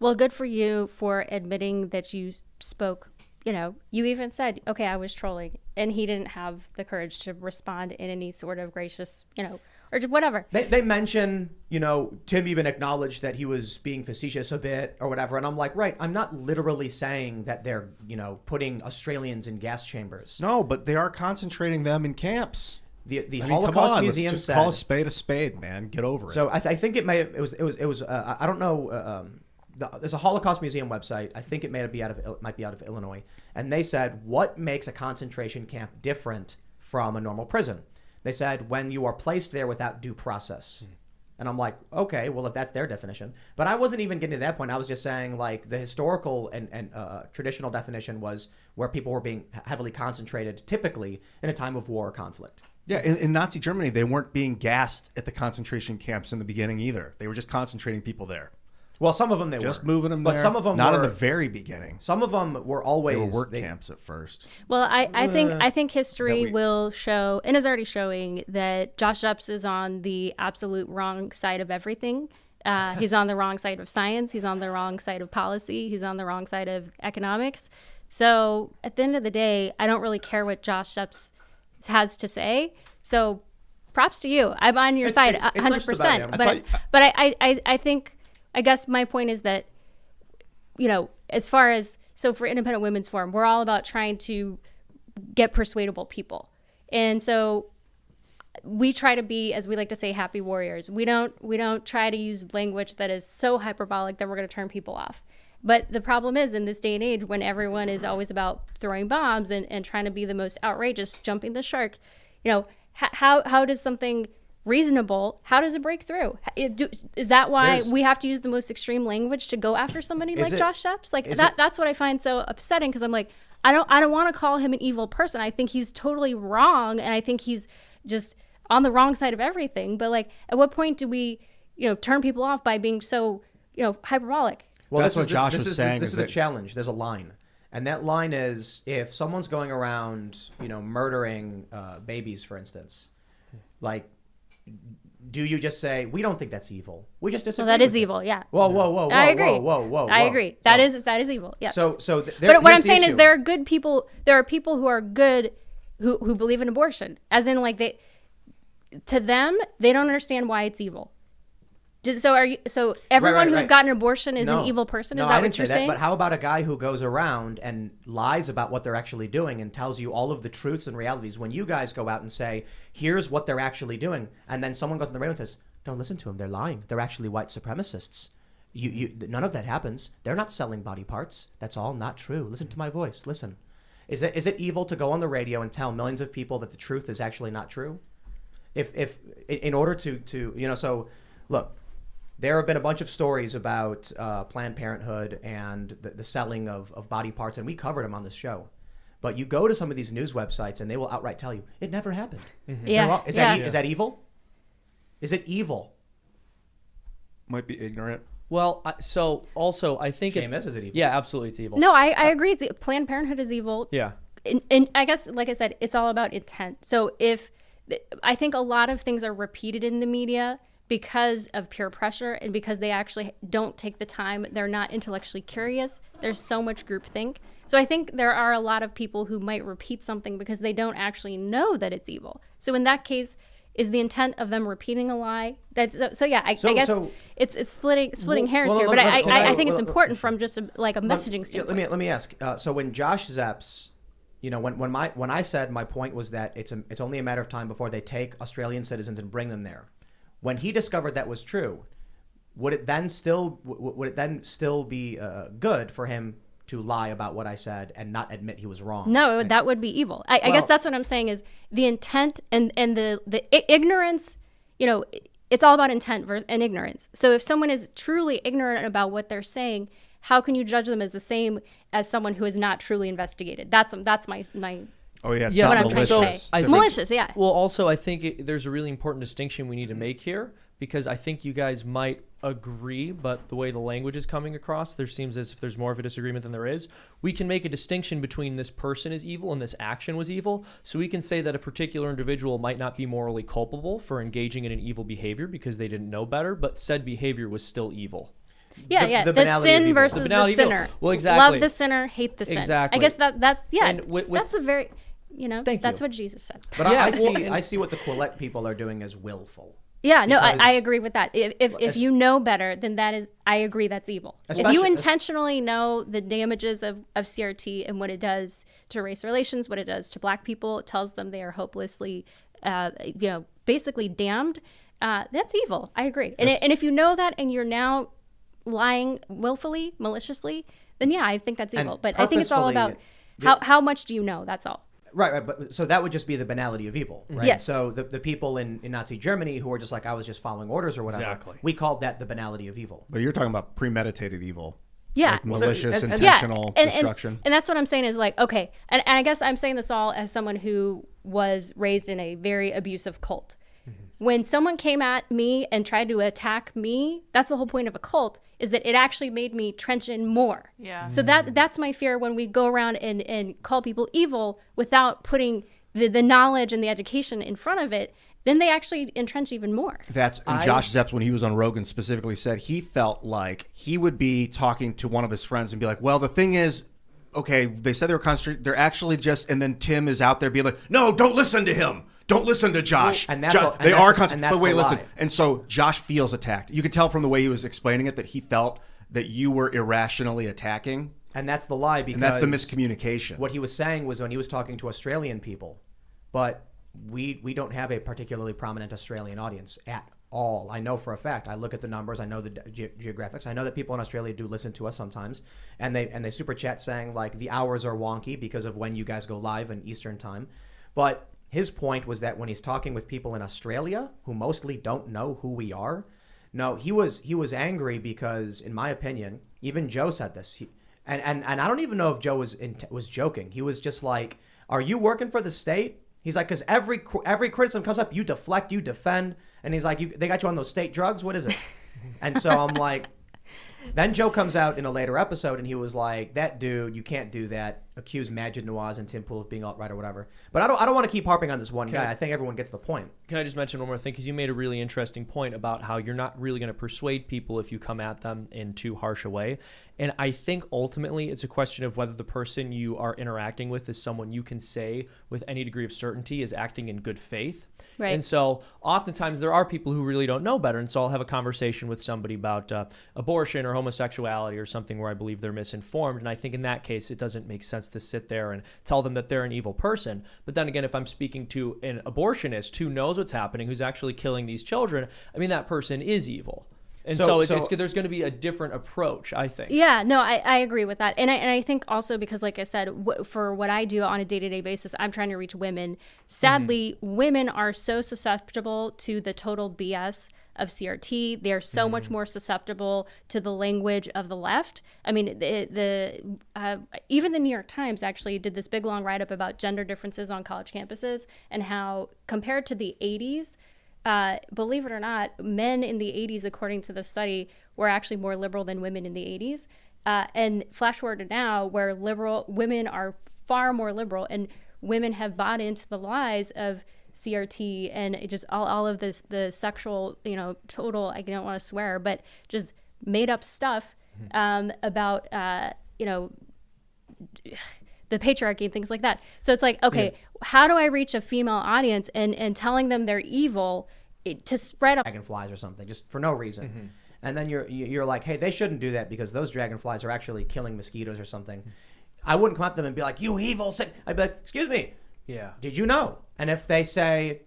Well, good for you for admitting that you spoke. You even said, okay, I was trolling, and he didn't have the courage to respond in any sort of gracious, or whatever. They mention, Tim even acknowledged that he was being facetious a bit or whatever. And I'm like, right, I'm not literally saying that they're, putting Australians in gas chambers. No, but they are concentrating them in camps. The Come Holocaust on, Museum let's just said. call a spade, man. Get over it. So I think it was I don't know. There's a Holocaust Museum website. I think it might be out of Illinois, and they said what makes a concentration camp different from a normal prison. They said when you are placed there without due process. And I'm like, okay, well, if that's their definition. But I wasn't even getting to that point. I was just saying, like, the historical and traditional definition was where people were being heavily concentrated, typically in a time of war or conflict. Yeah, in Nazi Germany, they weren't being gassed at the concentration camps in the beginning either. They were just concentrating people there. Well, some of them Just were. moving them but there. some of them not were, in the very beginning. Some of them were always They were work camps at first. Well, I think history we- will show, and is already showing, that Josh Epps is on the absolute wrong side of everything. He's on the wrong side of science. He's on the wrong side of policy. He's on the wrong side of economics. So at the end of the day, I don't really care what Josh Epps has to say. So props to you. I'm on your side it's not just about 100%. him. But I think, I guess my point is that, as far as, so for Independent Women's Forum, we're all about trying to get persuadable people. And so we try to be, as we like to say, happy warriors. We don't try to use language that is so hyperbolic that we're going to turn people off. But the problem is, in this day and age, when everyone is always about throwing bombs and trying to be the most outrageous, jumping the shark, how does something reasonable, how does it break through? Is that why we have to use the most extreme language to go after somebody like Josh Epps? Like that's what I find so upsetting, because I'm like, I don't want to call him an evil person. I think he's totally wrong, and I think he's just on the wrong side of everything. But like, at what point do we, turn people off by being so, hyperbolic? Well, That's what Josh was saying. This is the challenge. There's a line. And that line is, if someone's going around, murdering babies, for instance, like, do you just say, we don't think that's evil? We just disagree. Well, that is with it. evil. Yeah. Whoa. I agree. Whoa. I agree. That is evil. Yes. So But what I'm saying is there are good people. There are people who are good who believe in abortion, as in like to them, they don't understand why it's evil. So everyone who's gotten an abortion is an evil person? No, is that I what didn't you're say that, saying? But how about a guy who goes around and lies about what they're actually doing and tells you all of the truths and realities when you guys go out and say, here's what they're actually doing, and then someone goes on the radio and says, don't listen to them, they're lying, they're actually white supremacists. None of that happens. They're not selling body parts. That's all not true. Listen to my voice. Listen. Is it evil to go on the radio and tell millions of people that the truth is actually not true? If in order to so look, there have been a bunch of stories about Planned Parenthood and the selling of body parts, and we covered them on this show. But you go to some of these news websites, and they will outright tell you it never happened. Mm-hmm. Yeah. Is that evil? Is it evil? Might be ignorant. Well, so also I think Seamus, is it evil? Yeah, absolutely, it's evil. No, I agree. Planned Parenthood is evil. Yeah. And I guess, like I said, it's all about intent. So I think a lot of things are repeated in the media because of peer pressure and because they actually don't take the time. They're not intellectually curious. There's so much groupthink. So I think there are a lot of people who might repeat something because they don't actually know that it's evil. So in that case, is the intent of them repeating a lie? I guess it's splitting hairs here, but I think it's important from just a messaging standpoint. Let me ask. So when Josh Zepps, when I said my point was that it's only a matter of time before they take Australian citizens and bring them there. When he discovered that was true, would it then still be good for him to lie about what I said and not admit he was wrong? No, that would be evil. I guess that's what I'm saying is the intent and the ignorance, it's all about intent and ignorance. So if someone is truly ignorant about what they're saying, how can you judge them as the same as someone who is not truly investigated? That's my Oh yeah, it's what not I'm malicious. trying to say. Malicious, yeah. Well, also I think there's a really important distinction we need to make here, because I think you guys might agree, but the way the language is coming across, there seems as if there's more of a disagreement than there is. We can make a distinction between this person is evil and this action was evil. So we can say that a particular individual might not be morally culpable for engaging in an evil behavior because they didn't know better, but said behavior was still evil. Yeah, the sin versus the sinner. Well, exactly. Love the sinner, hate the sin. Exactly. I guess that's And that's a very, that's you. what Jesus said. But Yeah, I see what the Quillette people are doing as willful. Yeah, no, Because- I agree with that. If you know better, then I agree that's evil. If you Especially- intentionally know the damages of CRT and what it does to race relations, what it does to Black people, it tells them they are hopelessly, basically damned, that's evil. I agree. And if you know that and you're now lying willfully, maliciously, then yeah, I think that's evil. But I think it's all about how much do you know, that's all. Right. But so that would just be the banality of evil, right? Yes. So the people in Nazi Germany who were just like, I was just following orders or whatever. Exactly. We called that the banality of evil. But you're talking about premeditated evil. Yeah. Like malicious, and- intentional and destruction. And that's what I'm saying is like, okay. And I guess I'm saying this all as someone who was raised in a very abusive cult. When someone came at me and tried to attack me, that's the whole point of a cult, is that it actually made me trench in more. Yeah. So that's my fear when we go around and call people evil without putting the knowledge and the education in front of it, then they actually entrench even more. Josh Zepps, when he was on Rogan, specifically said he felt like he would be talking to one of his friends and be like, well, the thing is, okay, they said they were concentrating. They're actually just, and then Tim is out there being like, no, don't listen to him. Don't listen to Josh. Well, and that's all- and they that's- are concentrating. and that's But wait, the listen. lie. And so Josh feels attacked. You could tell from the way he was explaining it that he felt that you were irrationally attacking. And that's the lie, because And that's the miscommunication. What he was saying was when he was talking to Australian people, but we don't have a particularly prominent Australian audience at all. I know for a fact. I look at the numbers. I know the geographics. I know that people in Australia do listen to us sometimes, and they super chat saying like the hours are wonky because of when you guys go live in Eastern time. But his point was that when he's talking with people in Australia who mostly don't know who we are, no, he was angry because, in my opinion, even Joe said this. And I don't even know if Joe was joking. He was just like, "Are you working for the state?" He's like, "Because every criticism comes up, you deflect, you defend." And he's like, "They got you on those state drugs? What is it?" And so I'm like, then Joe comes out in a later episode and he was like, "That dude, you can't do that. accuse Majid Nawaz and Tim Pool of being alt-right or whatever. But I don't want to keep harping on this one guy. I think everyone gets the point. Can I just mention one more thing? Because you made a really interesting point about how you're not really going to persuade people if you come at them in too harsh a way. And I think ultimately it's a question of whether the person you are interacting with is someone you can say with any degree of certainty is acting in good faith. Right. And so oftentimes there are people who really don't know better. And so I'll have a conversation with somebody about abortion or homosexuality or something where I believe they're misinformed. And I think in that case, it doesn't make sense to sit there and tell them that they're an evil person. But then again, if I'm speaking to an abortionist who knows what's happening, who's actually killing these children, I mean, that person is evil. And so there's going to be a different approach, I think. Yeah, no, I agree with that. And I think also because, like I said, for what I do on a day-to-day basis, I'm trying to reach women. Sadly, women are so susceptible to the total BS of CRT. They're so much more susceptible to the language of the left. I mean, even the New York Times actually did this big, long write-up about gender differences on college campuses and how, compared to the 80s, believe it or not, men in the 80s, according to the study, were actually more liberal than women in the 80s. And flash forward to now, where women are far more liberal, and women have bought into the lies of CRT and just all of this, the sexual, total, I don't want to swear, but just made up stuff about, the patriarchy and things like that. So it's like, okay, how do I reach a female audience and telling them they're evil to spread up dragonflies or something just for no reason. And then you're like, hey, they shouldn't do that because those dragonflies are actually killing mosquitoes or something. I wouldn't come at them and be like, you evil sick. I'd be like, excuse me. Yeah. Did you know? And if they say,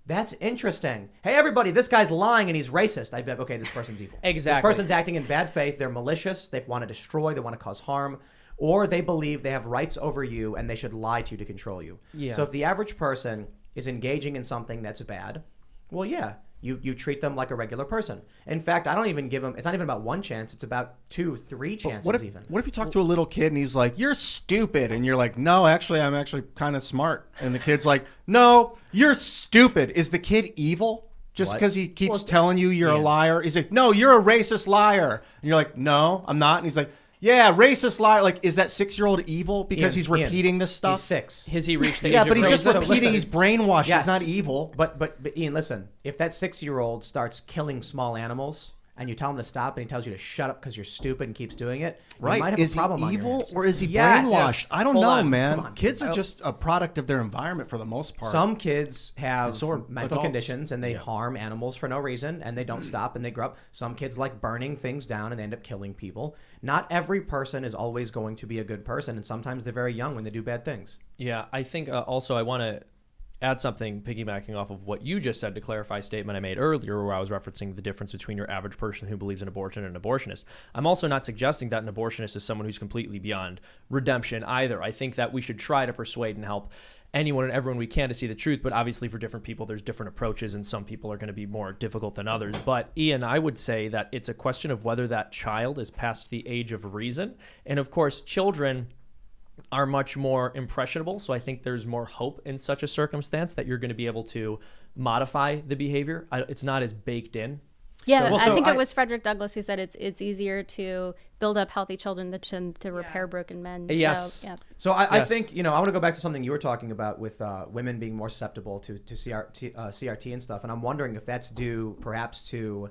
that's interesting. Hey, everybody, this guy's lying and he's racist. I'd be like, okay, this person's evil. Exactly. This person's acting in bad faith. They're malicious. They want to destroy. They want to cause harm. Or they believe they have rights over you and they should lie to you to control you. Yeah. So if the average person is engaging in something that's bad, well, yeah, you treat them like a regular person. In fact, I don't even give them, it's not even about one chance, it's about 2, 3 chances What if you talk to a little kid and he's like, you're stupid, and you're like, no, actually, I'm actually kind of smart. And the kid's like, no, you're stupid. Is the kid evil? Just because he keeps telling you you're a liar? He's like, no, you're a racist liar. And you're like, no, I'm not. And he's like, yeah, racist liar. Like, is that 6-year-old evil because he's repeating this stuff? He's 6. Has he reached the age Yeah, of but he's just reason? repeating. He's brainwashed. Yes. He's not evil. But Ian, listen, if that 6-year-old starts killing small animals and you tell him to stop and he tells you to shut up because you're stupid and keeps doing it, you might have is a problem he on your evil hands. or is he Yes. brainwashed? I don't Hold know, on. man. Come on. Kids are just a product of their environment for the most part. Some kids have so are mental adults. conditions and they harm animals for no reason and they don't stop and they grow up. Some kids like burning things down and they end up killing people. Not every person is always going to be a good person, and sometimes they're very young when they do bad things. Yeah, I think also I want to add something piggybacking off of what you just said to clarify a statement I made earlier where I was referencing the difference between your average person who believes in abortion and an abortionist. I'm also not suggesting that an abortionist is someone who's completely beyond redemption either. I think that we should try to persuade and help anyone and everyone we can to see the truth, but obviously for different people there's different approaches and some people are going to be more difficult than others. But Ian, I would say that it's a question of whether that child is past the age of reason. And of course, children are much more impressionable, so I think there's more hope in such a circumstance that you're going to be able to modify the behavior. It's not as baked in. Yeah, I think it was Frederick Douglass who said it's easier to build up healthy children than to repair broken men. Yes. So, yeah. So I think, I want to go back to something you were talking about with women being more susceptible to CRT and stuff, and I'm wondering if that's due perhaps to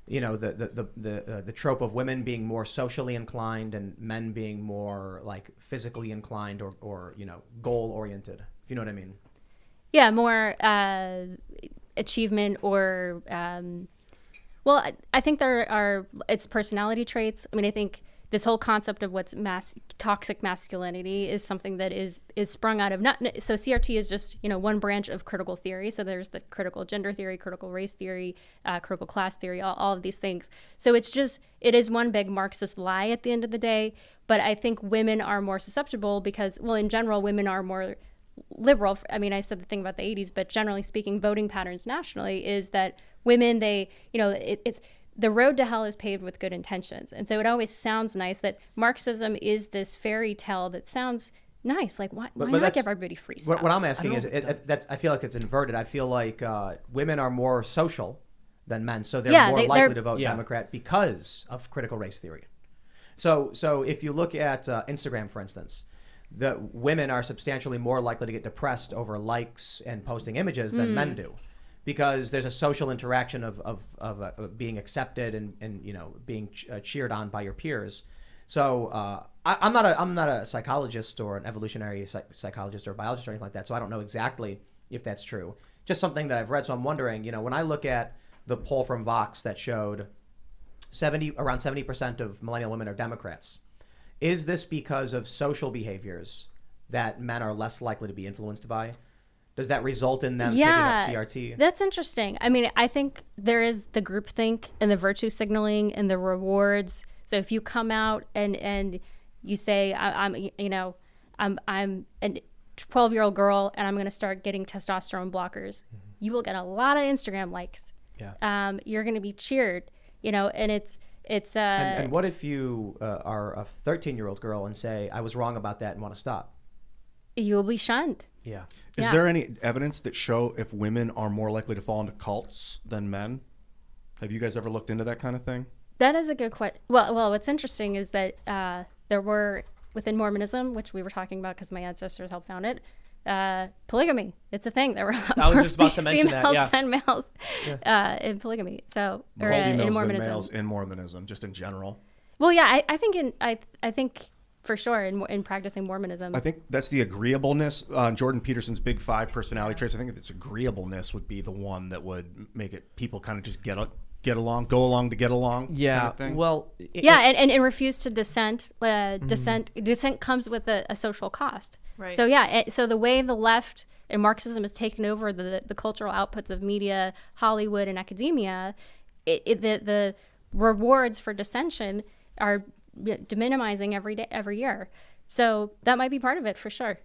the trope of women being more socially inclined and men being more like physically inclined or goal oriented, if you know what I mean. Yeah, more achievement or well, I think it's personality traits. I mean, I think this whole concept of what's toxic masculinity is something that is sprung out of so CRT is just one branch of critical theory. So there's the critical gender theory, critical race theory, critical class theory, all of these things. So it is one big Marxist lie at the end of the day. But I think women are more susceptible because, well, in general, women are more liberal. I mean, I said the thing about the 80s, but generally speaking, voting patterns nationally is that women, it's the road to hell is paved with good intentions. And so it always sounds nice that Marxism is this fairy tale that sounds nice. Like, why not give everybody free stuff? What I'm asking is, I feel like it's inverted. I feel like women are more social than men, so they're more likely to vote Democrat because of critical race theory. So if you look at Instagram, for instance, the women are substantially more likely to get depressed over likes and posting images than men do, because there's a social interaction of being accepted and being cheered on by your peers. So I'm not a psychologist or an evolutionary psychologist or biologist or anything like that, so I don't know exactly if that's true. Just something that I've read. So I'm wondering, when I look at the poll from Vox that showed around 70% of millennial women are Democrats, is this because of social behaviors that men are less likely to be influenced by? Does that result in them picking up CRT? That's interesting. I mean, I think there is the groupthink and the virtue signaling and the rewards. So if you come out and you say, I'm a 12-year-old girl and I'm going to start getting testosterone blockers, you will get a lot of Instagram likes. Yeah. You're going to be cheered, and it's and what if you are a 13-year-old girl and say, I was wrong about that and want to stop? You will be shunned. Yeah. Is there any evidence that show if women are more likely to fall into cults than men? Have you guys ever looked into that kind of thing? That is a good question. Well, what's interesting is that there were, within Mormonism, which we were talking about because my ancestors helped found it, polygamy. It's a thing. There were a lot I was more just about to mention that, females yeah. than males in polygamy. So, or More in females than Mormonism. males in Mormonism, just in general. Well, yeah, I think for sure in practicing Mormonism. I think that's the agreeableness. Jordan Peterson's big 5 personality traits. I think it's agreeableness would be the one that would make it people kind of just go along to get along. Yeah. Kind of thing. Well. And refuse to dissent. Dissent comes with a social cost. Right. So so the way the left and Marxism has taken over the cultural outputs of media, Hollywood, and academia, the rewards for dissension are minimizing every year. So that might be part of it for sure.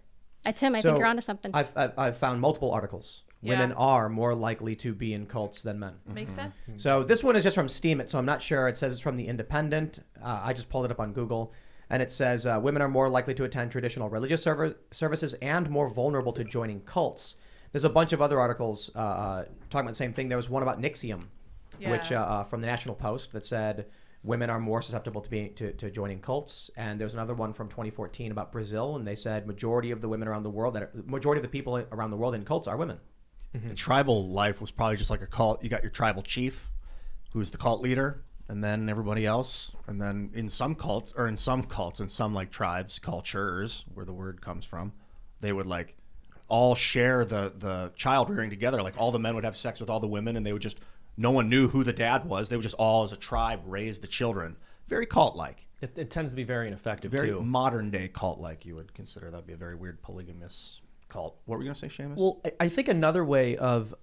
Tim, I think you're onto something. I've found multiple articles. Women are more likely to be in cults than men. Makes sense. So this one is just from Steam It, so I'm not sure. It says it's from The Independent. I just pulled it up on Google. And it says women are more likely to attend traditional religious services and more vulnerable to joining cults. There's a bunch of other articles talking about the same thing. There was one about Nixium, which from the National Post that said women are more susceptible to joining cults. And there's another one from 2014 about Brazil, and they said majority of the people around the world in cults are women. The tribal life was probably just like a cult. You got your tribal chief, who's the cult leader, and then everybody else. And then in some like tribes, cultures, where the word comes from, they would like all share the child rearing together. Like all the men would have sex with all the women, and they would just, no one knew who the dad was. They would just all as a tribe raise the children. Very cult-like. It tends to be very ineffective, Very too. modern day cult-like, you would consider. That'd be a very weird polygamous cult. What were you going to say, Seamus? Well, I think another way of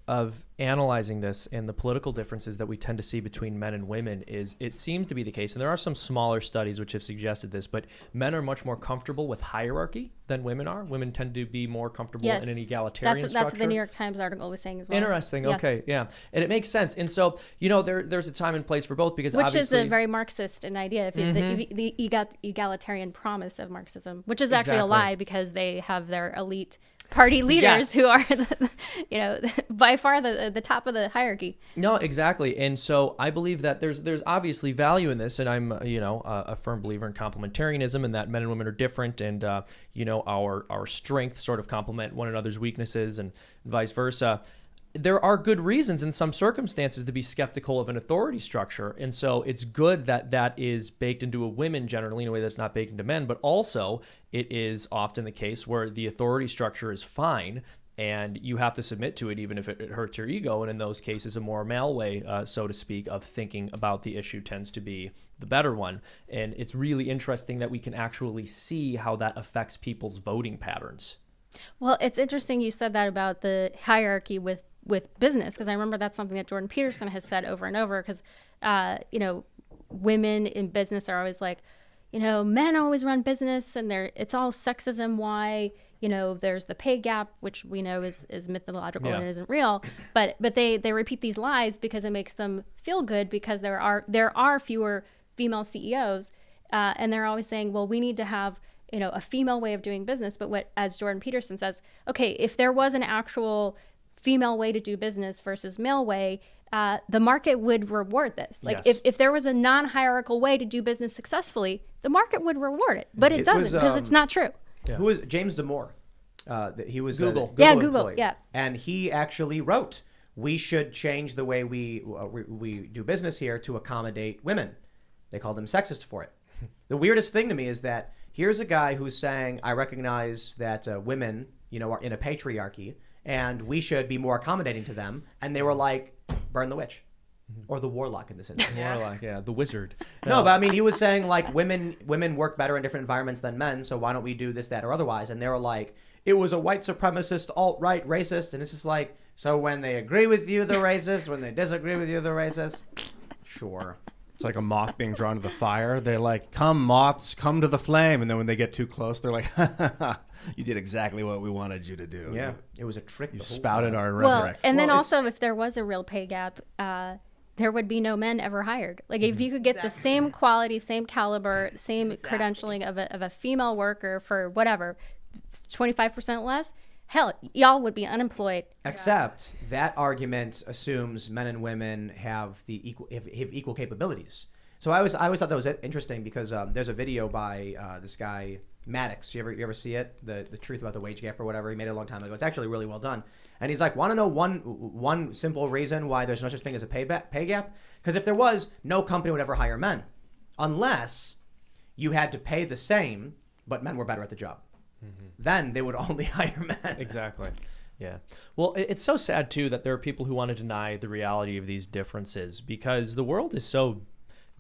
analyzing this and the political differences that we tend to see between men and women is it seems to be the case, and there are some smaller studies which have suggested this, but men are much more comfortable with hierarchy than women are. Women tend to be more comfortable in an egalitarian structure. That's what the New York Times article was saying as well. Interesting. Yeah. Okay. Yeah. And it makes sense. And so, there's a time and place for both because which obviously... is a very Marxist an idea, the egalitarian promise of Marxism, which is actually a lie because they have their elite party leaders who are by far the top of the hierarchy. No, exactly. And so I believe that there's obviously value in this, and I'm a firm believer in complementarianism and that men and women are different, and our strengths sort of complement one another's weaknesses and vice versa. There are good reasons in some circumstances to be skeptical of an authority structure. And so it's good that that is baked into a women generally in a way that's not baked into men, but also it is often the case where the authority structure is fine and you have to submit to it even if it hurts your ego. And in those cases, a more male way, so to speak, of thinking about the issue tends to be the better one. And it's really interesting that we can actually see how that affects people's voting patterns. Well, it's interesting you said that about the hierarchy with business, because I remember that's something that Jordan Peterson has said over and over, because women in business are always like, men always run business and it's all sexism. Why? There's the pay gap, which we know is mythological and it isn't real, but they repeat these lies because it makes them feel good, because there are fewer female CEOs, and they're always saying, well, we need to have a female way of doing business. But as Jordan Peterson says, okay, if there was an actual female way to do business versus male way, the market would reward this. Like if there was a non-hierarchical way to do business successfully, the market would reward it, but it doesn't, because it's not true. Yeah. Who is James Damore? He was Google. Yeah, Google Google, employee. yeah. And he actually wrote, we should change the way we do business here to accommodate women. They called him sexist for it. The weirdest thing to me is that here's a guy who's saying, I recognize that women, are in a patriarchy and we should be more accommodating to them. And they were like, burn the witch. Or the warlock in this instance. Warlock, yeah, the wizard. No, but I mean, he was saying like women work better in different environments than men, so why don't we do this, that, or otherwise? And they were like, it was a white supremacist, alt-right racist, and it's just like, so when they agree with you, they're racist. When they disagree with you, they're racist. Sure. It's like a moth being drawn to the fire. They're like, come moths, come to the flame. And then when they get too close, they're like, you did exactly what we wanted you to do. Yeah, it was a trick. You the whole spouted time. our Well, rhetoric. and then Well, also, if there was a real pay gap, there would be no men ever hired. Like, if you could get the same quality, same caliber, same credentialing of a female worker for whatever, 25% less, hell, y'all would be unemployed. Except that argument assumes men and women have equal capabilities. So I always thought that was interesting because there's a video by this guy Maddox. You ever see it? The truth about the wage gap or whatever. He made it a long time ago. It's actually really well done. And he's like, want to know one simple reason why there's no such thing as a pay gap? Because if there was, no company would ever hire men, unless you had to pay the same, but men were better at the job. Mm-hmm. Then they would only hire men. Exactly. Yeah. Well, it's so sad, too, that there are people who want to deny the reality of these differences because the world is so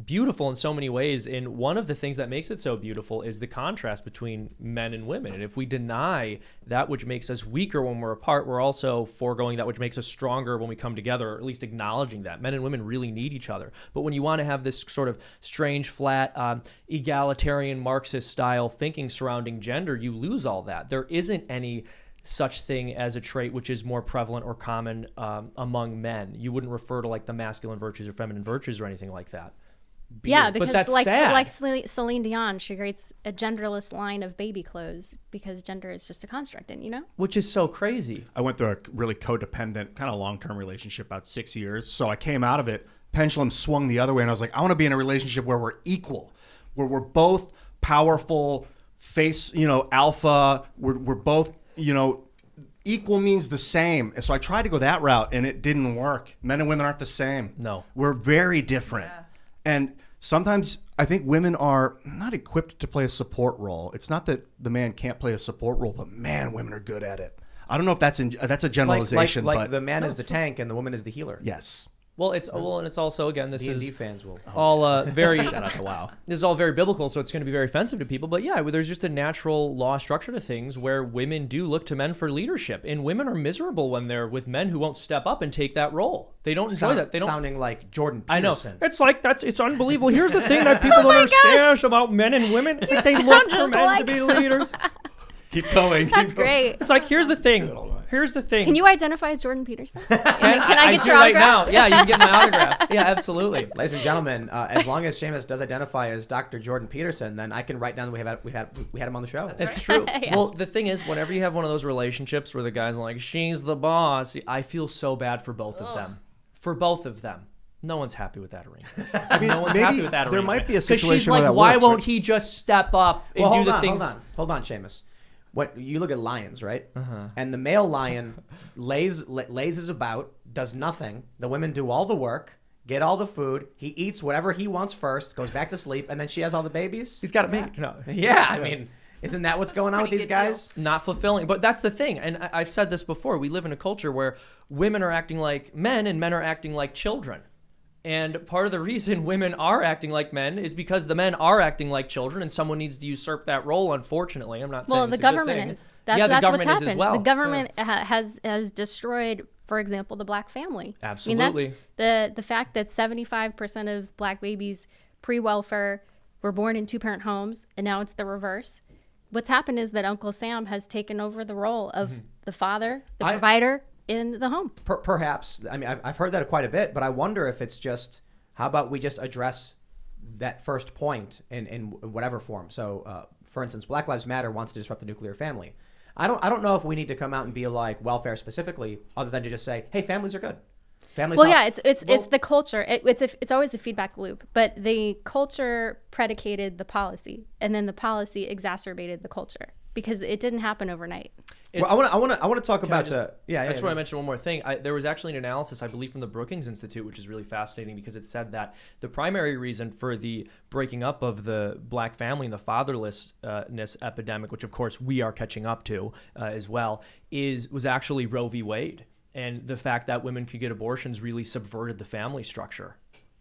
beautiful in so many ways. And one of the things that makes it so beautiful is the contrast between men and women. And if we deny that which makes us weaker when we're apart, we're also foregoing that which makes us stronger when we come together, or at least acknowledging that. Men and women really need each other. But when you want to have this sort of strange, flat, egalitarian Marxist style thinking surrounding gender, you lose all that. There isn't any such thing as a trait which is more prevalent or common among men. You wouldn't refer to like the masculine virtues or feminine virtues or anything like that. Yeah, because that's like sad. Celine Dion, she creates a genderless line of baby clothes because gender is just a construct, and Which is so crazy. I went through a really codependent, kind of long-term relationship, about 6 years. So I came out of it, pendulum swung the other way, and I was like, I want to be in a relationship where we're equal, where we're both powerful, alpha, we're both, equal means the same. And so I tried to go that route, and it didn't work. Men and women aren't the same. No. We're very different. Yeah. And sometimes I think women are not equipped to play a support role. It's not that the man can't play a support role, but man, women are good at it. I don't know if that's a generalization. Like but the man is the tank and the woman is the healer. Yes. Well, and it's also, again, this D&D is fans will. all very shout out to WoW. This is all very biblical, so it's going to be very offensive to people. But yeah, there's just a natural law structure to things where women do look to men for leadership, and women are miserable when they're with men who won't step up and take that role. They don't enjoy that. They don't. Sounding like Jordan Peterson. I know. It's unbelievable. Here's the thing that people don't understand about men and women. It's like they look for men to be leaders. Keep going. that's great. It's like, here's the thing. Here's the thing. Can you identify as Jordan Peterson? Can I get do your right autograph? now. Yeah, you can get my autograph. Yeah, absolutely. Ladies and gentlemen, as long as Seamus does identify as Dr. Jordan Peterson, then I can write down that we had him on the show. It's true. Yeah. Well, the thing is, whenever you have one of those relationships where the guy's like, she's the boss, I feel so bad for both of them. For both of them. No one's happy with that arrangement. No one's happy with that arrangement. There might be a Because situation she's where like, that why works, won't right? he just step up and Well, do the things? Hold on, Seamus. What you look at lions, right? And the male lion lays about, does nothing. The women do all the work, get all the food. He eats whatever he wants first, goes back to sleep, and then she has all the babies. He's got it made. No. Yeah, I mean, isn't that what's going on with these guys? Not fulfilling. But that's the thing. And I've said this before. We live in a culture where women are acting like men and men are acting like children. And part of the reason women are acting like men is because the men are acting like children, and someone needs to usurp that role. Unfortunately, I'm not saying Well, the it's a good government thing. is. That's the what's government is happened. as well. The government has destroyed, for example, the black family. Absolutely. I mean, that's the fact that 75% of black babies pre-welfare were born in two-parent homes, and now it's the reverse. What's happened is that Uncle Sam has taken over the role of the father, the provider in the home. Perhaps. I mean, I've heard that quite a bit, but I wonder if it's just, how about we just address that first point in whatever form? So, for instance, Black Lives Matter wants to disrupt the nuclear family. I don't know if we need to come out and be like welfare specifically, other than to just say, hey, families are good. Families. Well, yeah, it's the culture. It's always a feedback loop, but the culture predicated the policy, and then the policy exacerbated the culture. because it didn't happen overnight. Well, I want to talk about the I just want to mention one more thing. There was actually an analysis, I believe, from the Brookings Institute, which is really fascinating because it said that the primary reason for the breaking up of the black family and the fatherlessness epidemic, which of course we are catching up to as well, was actually Roe v. Wade, and the fact that women could get abortions really subverted the family structure.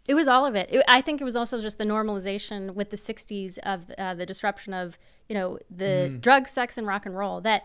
It was all of it. I think it was also just the normalization with the 60s of the disruption of, the drugs, sex, and rock and roll that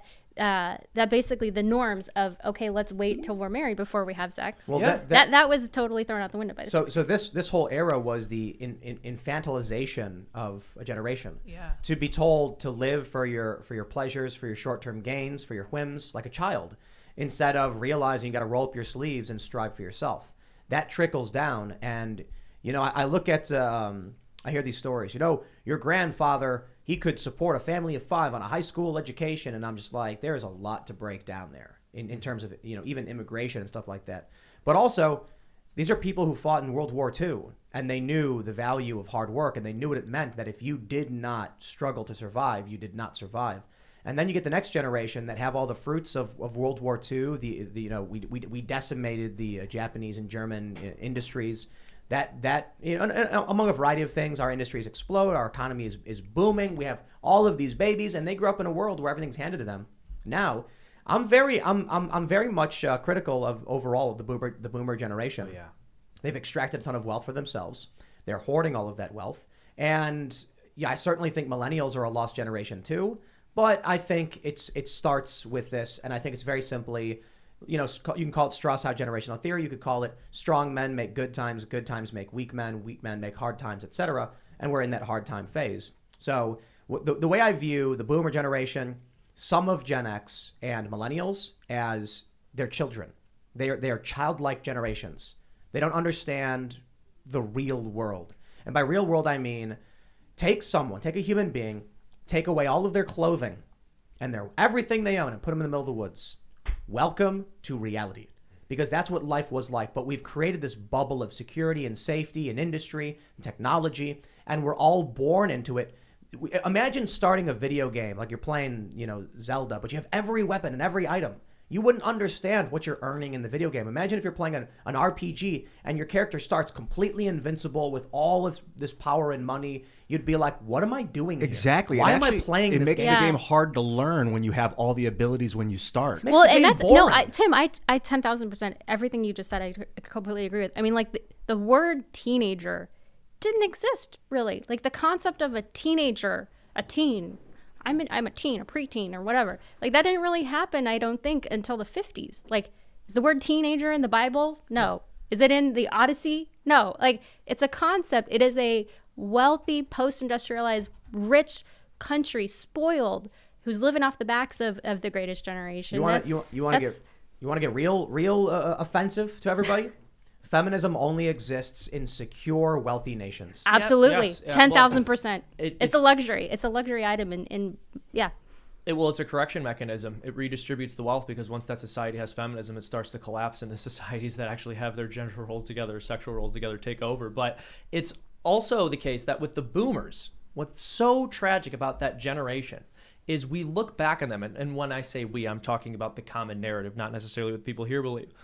basically the norms of, okay, let's wait till we're married before we have sex. Well, that was totally thrown out the window by the 60s. So this whole era was the infantilization of a generation. Yeah. To be told to live for your pleasures, for your short-term gains, for your whims, like a child, instead of realizing you got to roll up your sleeves and strive for yourself. That trickles down, and I look at I hear these stories. Your grandfather, he could support a family of 5 on a high school education, and I'm just like, there's a lot to break down there in terms of even immigration and stuff like that. But also, these are people who fought in World War II, and they knew the value of hard work, and they knew what it meant that if you did not struggle to survive, you did not survive. And then you get the next generation that have all the fruits of World War II. We decimated the Japanese and German industries. That among a variety of things, our industries explode. Our economy is booming. We have all of these babies, and they grew up in a world where everything's handed to them. Now, I'm very much critical of overall the boomer generation. Oh, yeah. They've extracted a ton of wealth for themselves. They're hoarding all of that wealth, and I certainly think millennials are a lost generation too. But I think it starts with this, and I think it's very simply, you can call it Strauss-Howe generational theory. You could call it strong men make good times make weak men make hard times, etc. And we're in that hard time phase. So the way I view the boomer generation, some of Gen X and millennials as their children. They are childlike generations. They don't understand the real world. And by real world, I mean take a human being, take away all of their clothing and everything they own and put them in the middle of the woods. Welcome to reality, because that's what life was like. But we've created this bubble of security and safety and industry and technology, and we're all born into it. Imagine starting a video game like you're playing, Zelda, but you have every weapon and every item. You wouldn't understand what you're earning in the video game. Imagine if you're playing an RPG and your character starts completely invincible with all of this power and money. You'd be like, what am I doing here? Exactly. Why am I playing this game? It makes the game hard to learn when you have all the abilities when you start. Well, and that's boring. Tim, I 10,000% everything you just said, I completely agree with. I mean, like the word teenager didn't exist really. Like the concept of a teenager, a teen. I'm a teen, a preteen, or whatever. Like that didn't really happen, I don't think, until the 50s. Like, is the word teenager in the Bible? No. Is it in the Odyssey? No. Like, it's a concept. It is a wealthy, post-industrialized, rich country, spoiled, who's living off the backs of the greatest generation. You want to get real offensive to everybody? Feminism only exists in secure, wealthy nations. Absolutely. Yes. 10,000%. It's a luxury. It's a luxury item. It's a correction mechanism. It redistributes the wealth because once that society has feminism, it starts to collapse, and the societies that actually have their gender roles together, sexual roles together, take over. But it's also the case that with the boomers, what's so tragic about that generation is we look back on them, and when I say we, I'm talking about the common narrative, not necessarily what people here believe.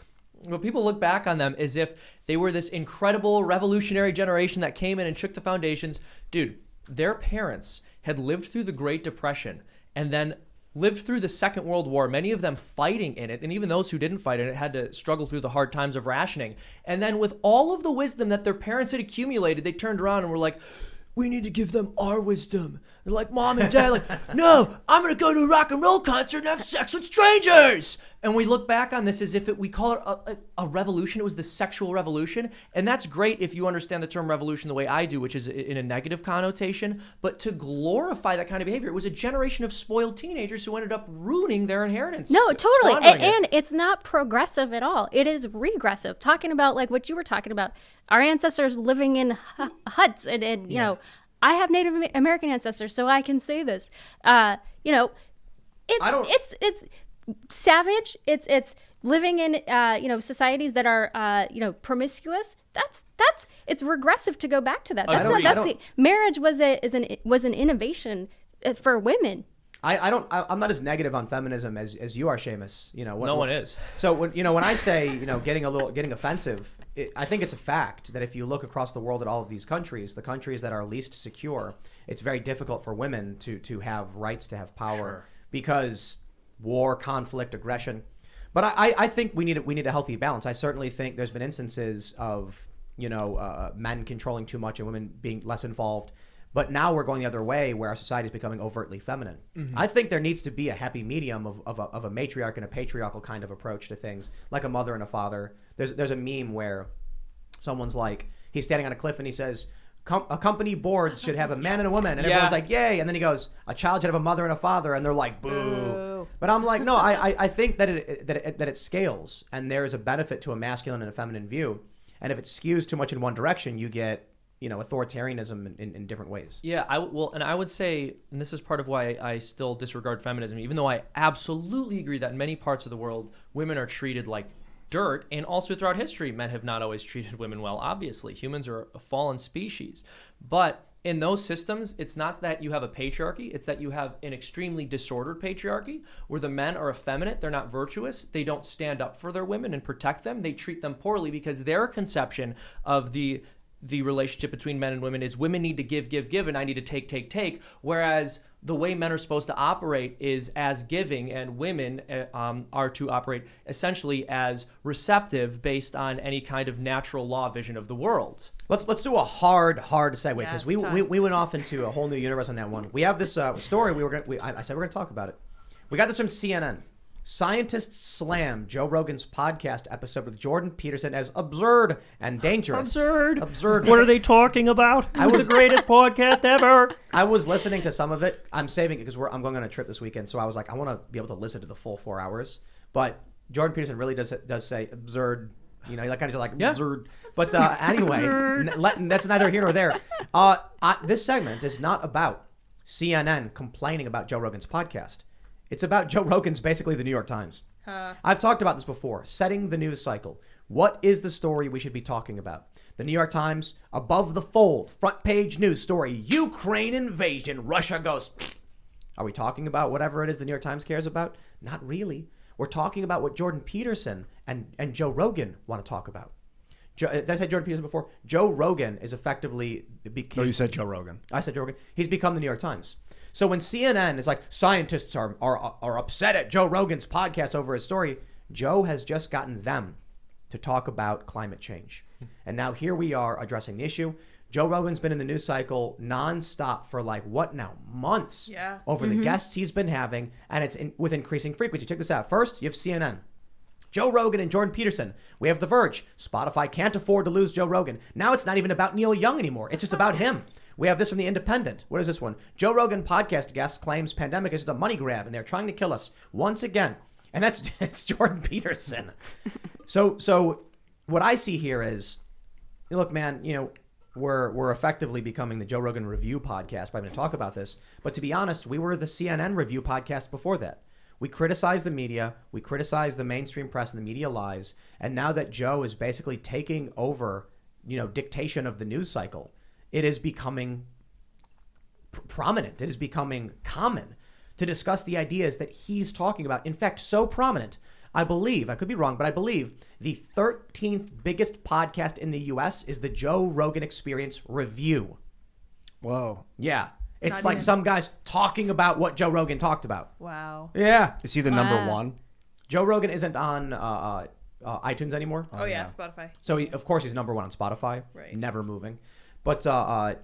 But people look back on them as if they were this incredible revolutionary generation that came in and shook the foundations. Dude, their parents had lived through the Great Depression and then lived through the Second World War, many of them fighting in it. And even those who didn't fight in it had to struggle through the hard times of rationing. And then with all of the wisdom that their parents had accumulated, they turned around and were like, we need to give them our wisdom. They're like, mom and dad, like, no, I'm going to go to a rock and roll concert and have sex with strangers. And we look back on this as if we call it a revolution. It was the sexual revolution. And that's great if you understand the term revolution the way I do, which is in a negative connotation. But to glorify that kind of behavior, it was a generation of spoiled teenagers who ended up ruining their inheritance. No, totally. And it's not progressive at all. It is regressive. Talking about like what you were talking about, our ancestors living in huts and you know, I have Native American ancestors, so I can say this. It's savage. It's living in societies that are promiscuous. It's regressive to go back to that. Marriage was an innovation for women. I'm not as negative on feminism as you are, Seamus. You know, No one is. So when I say, getting offensive, I think it's a fact that if you look across the world at all of these countries, the countries that are least secure, it's very difficult for women to have rights, to have power, because war, conflict, aggression. But I think we need a healthy balance. I certainly think there's been instances of men controlling too much and women being less involved. But now we're going the other way, where our society is becoming overtly feminine. I think there needs to be a happy medium of a matriarch and a patriarchal kind of approach to things, like a mother and a father. There's a meme where someone's like, he's standing on a cliff and he says, a company board should have a man and a woman, and everyone's like, yay. And then he goes, a child should have a mother and a father, and they're like, boo. But I'm like, no, I think that it scales, and there is a benefit to a masculine and a feminine view. And if it skews too much in one direction, you get authoritarianism in different ways. Yeah, I would say, and this is part of why I still disregard feminism, even though I absolutely agree that in many parts of the world, women are treated like dirt, and also throughout history, men have not always treated women well. Obviously, humans are a fallen species. But in those systems, it's not that you have a patriarchy, it's that you have an extremely disordered patriarchy where the men are effeminate, they're not virtuous, they don't stand up for their women and protect them, they treat them poorly because their conception of the relationship between men and women is women need to give, and I need to take, whereas the way men are supposed to operate is as giving, and women are to operate essentially as receptive based on any kind of natural law vision of the world. Let's do a hard segue, because we went off into a whole new universe on that one. We have this story I said we're going to talk about it. We got this from CNN. Scientists slam Joe Rogan's podcast episode with Jordan Peterson as absurd and dangerous. Absurd. What are they talking about? It was the greatest podcast ever. I was listening to some of it. I'm saving it because I'm going on a trip this weekend, so I was like, I want to be able to listen to the full 4 hours. But Jordan Peterson really does say absurd. He kind of just like absurd. But anyway, that's neither here nor there. This segment is not about CNN complaining about Joe Rogan's podcast. It's about Joe Rogan's basically the New York Times. I've talked about this before, setting the news cycle. What is the story we should be talking about? The New York Times, above the fold, front page news story, Ukraine invasion, Russia goes. Are we talking about whatever it is the New York Times cares about? Not really. We're talking about what Jordan Peterson and Joe Rogan want to talk about. Did I say Jordan Peterson before? Joe Rogan is effectively... No, you said Joe Rogan. I said Joe Rogan. He's become the New York Times. So when CNN is like, scientists are upset at Joe Rogan's podcast over his story, Joe has just gotten them to talk about climate change. And now here we are addressing the issue. Joe Rogan's been in the news cycle nonstop for months over the guests he's been having, and it's with increasing frequency. Check this out. First, you have CNN. Joe Rogan and Jordan Peterson. We have The Verge. Spotify can't afford to lose Joe Rogan. Now it's not even about Neil Young anymore. It's just about him. We have this from The Independent. What is this one? Joe Rogan podcast guest claims pandemic is just a money grab and they're trying to kill us once again. And it's Jordan Peterson. So what I see here is, look, man, we're effectively becoming the Joe Rogan Review podcast by going to talk about this. But to be honest, we were the CNN Review podcast before that. We criticize the media, we criticize the mainstream press and the media lies, and now that Joe is basically taking over, dictation of the news cycle, it is becoming prominent. It is becoming common to discuss the ideas that he's talking about. In fact, so prominent, I believe, I could be wrong, but I believe the 13th biggest podcast in the U.S. is the Joe Rogan Experience Review. Whoa. Yeah. It's like some guys talking about what Joe Rogan talked about. Wow. Yeah. Is he the number one? Joe Rogan isn't on iTunes anymore. Oh yeah, Spotify. So of course he's number one on Spotify. Right. Never moving. But on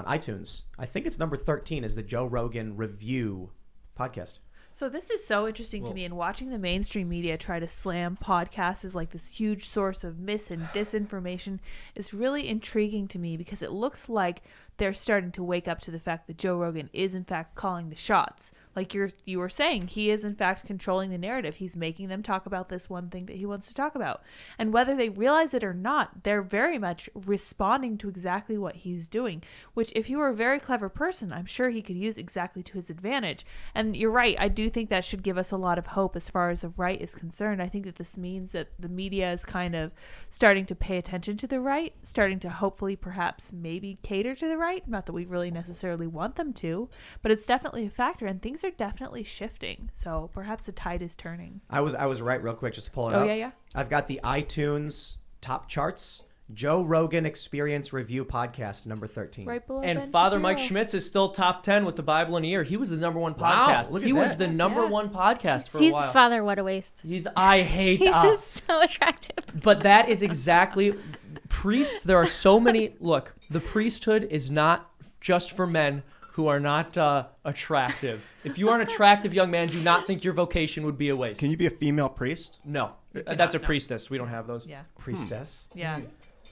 iTunes, I think it's number 13 is the Joe Rogan Review podcast. So this is so interesting to me, and watching the mainstream media try to slam podcasts as like this huge source of mis and disinformation is really intriguing to me, because it looks like they're starting to wake up to the fact that Joe Rogan is in fact calling the shots. Like you were saying, he is in fact controlling the narrative. He's making them talk about this one thing that he wants to talk about. And whether they realize it or not, they're very much responding to exactly what he's doing, which if he were a very clever person, I'm sure he could use exactly to his advantage. And you're right, I do think that should give us a lot of hope as far as the right is concerned. I think that this means that the media is kind of starting to pay attention to the right, starting to hopefully perhaps maybe cater to the right. right. Not that we really necessarily want them to, but it's definitely a factor, and things are definitely shifting. So perhaps the tide is turning. I was right real quick just to pull it Oh, up. yeah. I've got the iTunes top charts. Joe Rogan Experience Review Podcast, number 13. Right below And Ben Father Mike Shapiro. Schmitz is still top 10 with the Bible in a year. He was the number one Wow, podcast. look at He was that. the number Yeah. one podcast for a He's while. father. What a waste. I hate He is so attractive. But that is exactly priests. There are so many. Look, the priesthood is not just for men who are not attractive. If you are an attractive young man, do not think your vocation would be a waste. Can you be a female priest? No, that's a priestess. We don't have those. Yeah. Priestess. Yeah.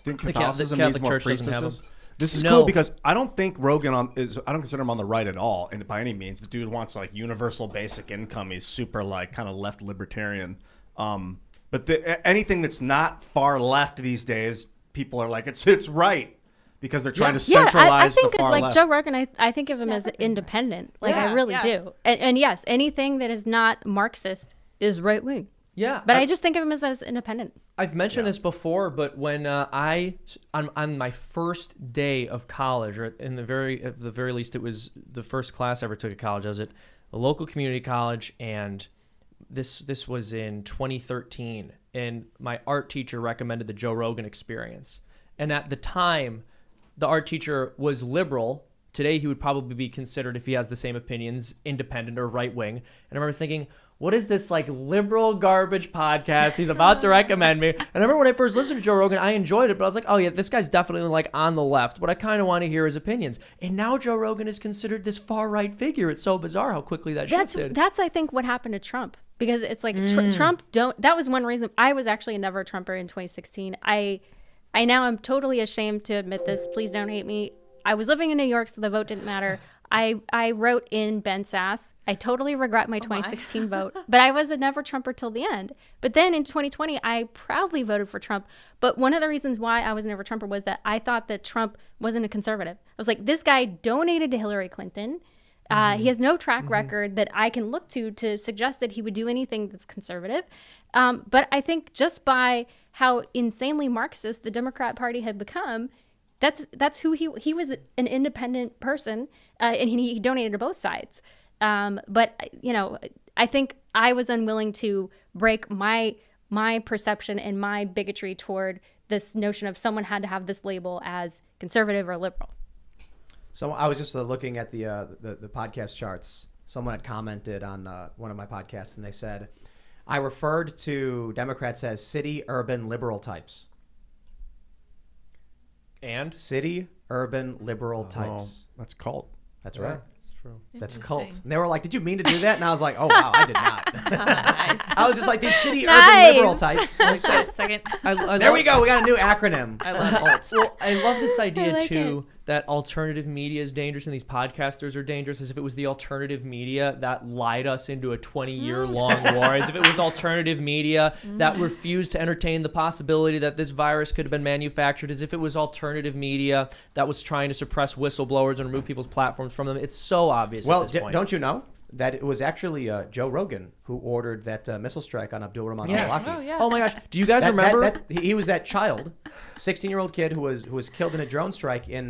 Think The Catholicism Catholic needs more Church doesn't have priestesses? This is No. cool because I don't think Rogan I don't consider him on the right at all, and by any means, the dude wants like universal basic income. He's super like kind of left libertarian. But anything that's not far left these days, people are like it's right because they're trying to Yeah, centralize I think the far like left. Joe Rogan, I think of him as independent. Like I Yeah, really yeah. do. And yes, anything that is not Marxist is right wing. Yeah, But I just think of him as independent. I've mentioned this before, but when on my first day of college, or at the very least, it was the first class I ever took at college. I was at a local community college, and this was in 2013, and my art teacher recommended the Joe Rogan Experience. And at the time, the art teacher was liberal. Today, he would probably be considered, if he has the same opinions, independent or right wing. And I remember thinking, what is this like liberal garbage podcast he's about to recommend me? And I remember when I first listened to Joe Rogan, I enjoyed it, but I was like, oh yeah, this guy's definitely like on the left, but I kind of want to hear his opinions. And now Joe Rogan is considered this far right figure. It's so bizarre how quickly that shifted. That's I think what happened to Trump, because it's like Trump that was one reason I was actually a never a Trumper in 2016. I now am totally ashamed to admit this. Please don't hate me. I was living in New York, so the vote didn't matter. I wrote in Ben Sass. I totally regret my 2016 vote, but I was a never Trumper till the end. But then in 2020, I proudly voted for Trump. But one of the reasons why I was a never Trumper was that I thought that Trump wasn't a conservative. I was like, this guy donated to Hillary Clinton. He has no track record that I can look to suggest that he would do anything that's conservative. But I think just by how insanely Marxist the Democrat Party had become, that's who he was, an independent person, and he donated to both sides. But I think I was unwilling to break my perception and my bigotry toward this notion of someone had to have this label as conservative or liberal. So I was just looking at the podcast charts. Someone had commented on one of my podcasts, and they said, I referred to Democrats as city, urban, liberal types. And City, urban, liberal types. That's cult. That's right. That's true. That's cult. Interesting. And they were like, did you mean to do that? And I was like, oh, wow, I did not. Nice. I was just like, these city, Nice. urban, liberal types. Wait a second. There we go. We got a new acronym. I love it. Cult. Well, I love this idea like too that alternative media is dangerous and these podcasters are dangerous, as if it was the alternative media that lied us into a 20-year long war, as if it was alternative media that refused to entertain the possibility that this virus could have been manufactured, as if it was alternative media that was trying to suppress whistleblowers and remove people's platforms from them. It's so obvious Well, at this point. don't you know that it was actually Joe Rogan who ordered that missile strike on Abdul Rahman al-Awlaki? Oh yeah. Oh my gosh. Do you guys remember? He was that child, 16-year-old kid who was killed in a drone strike in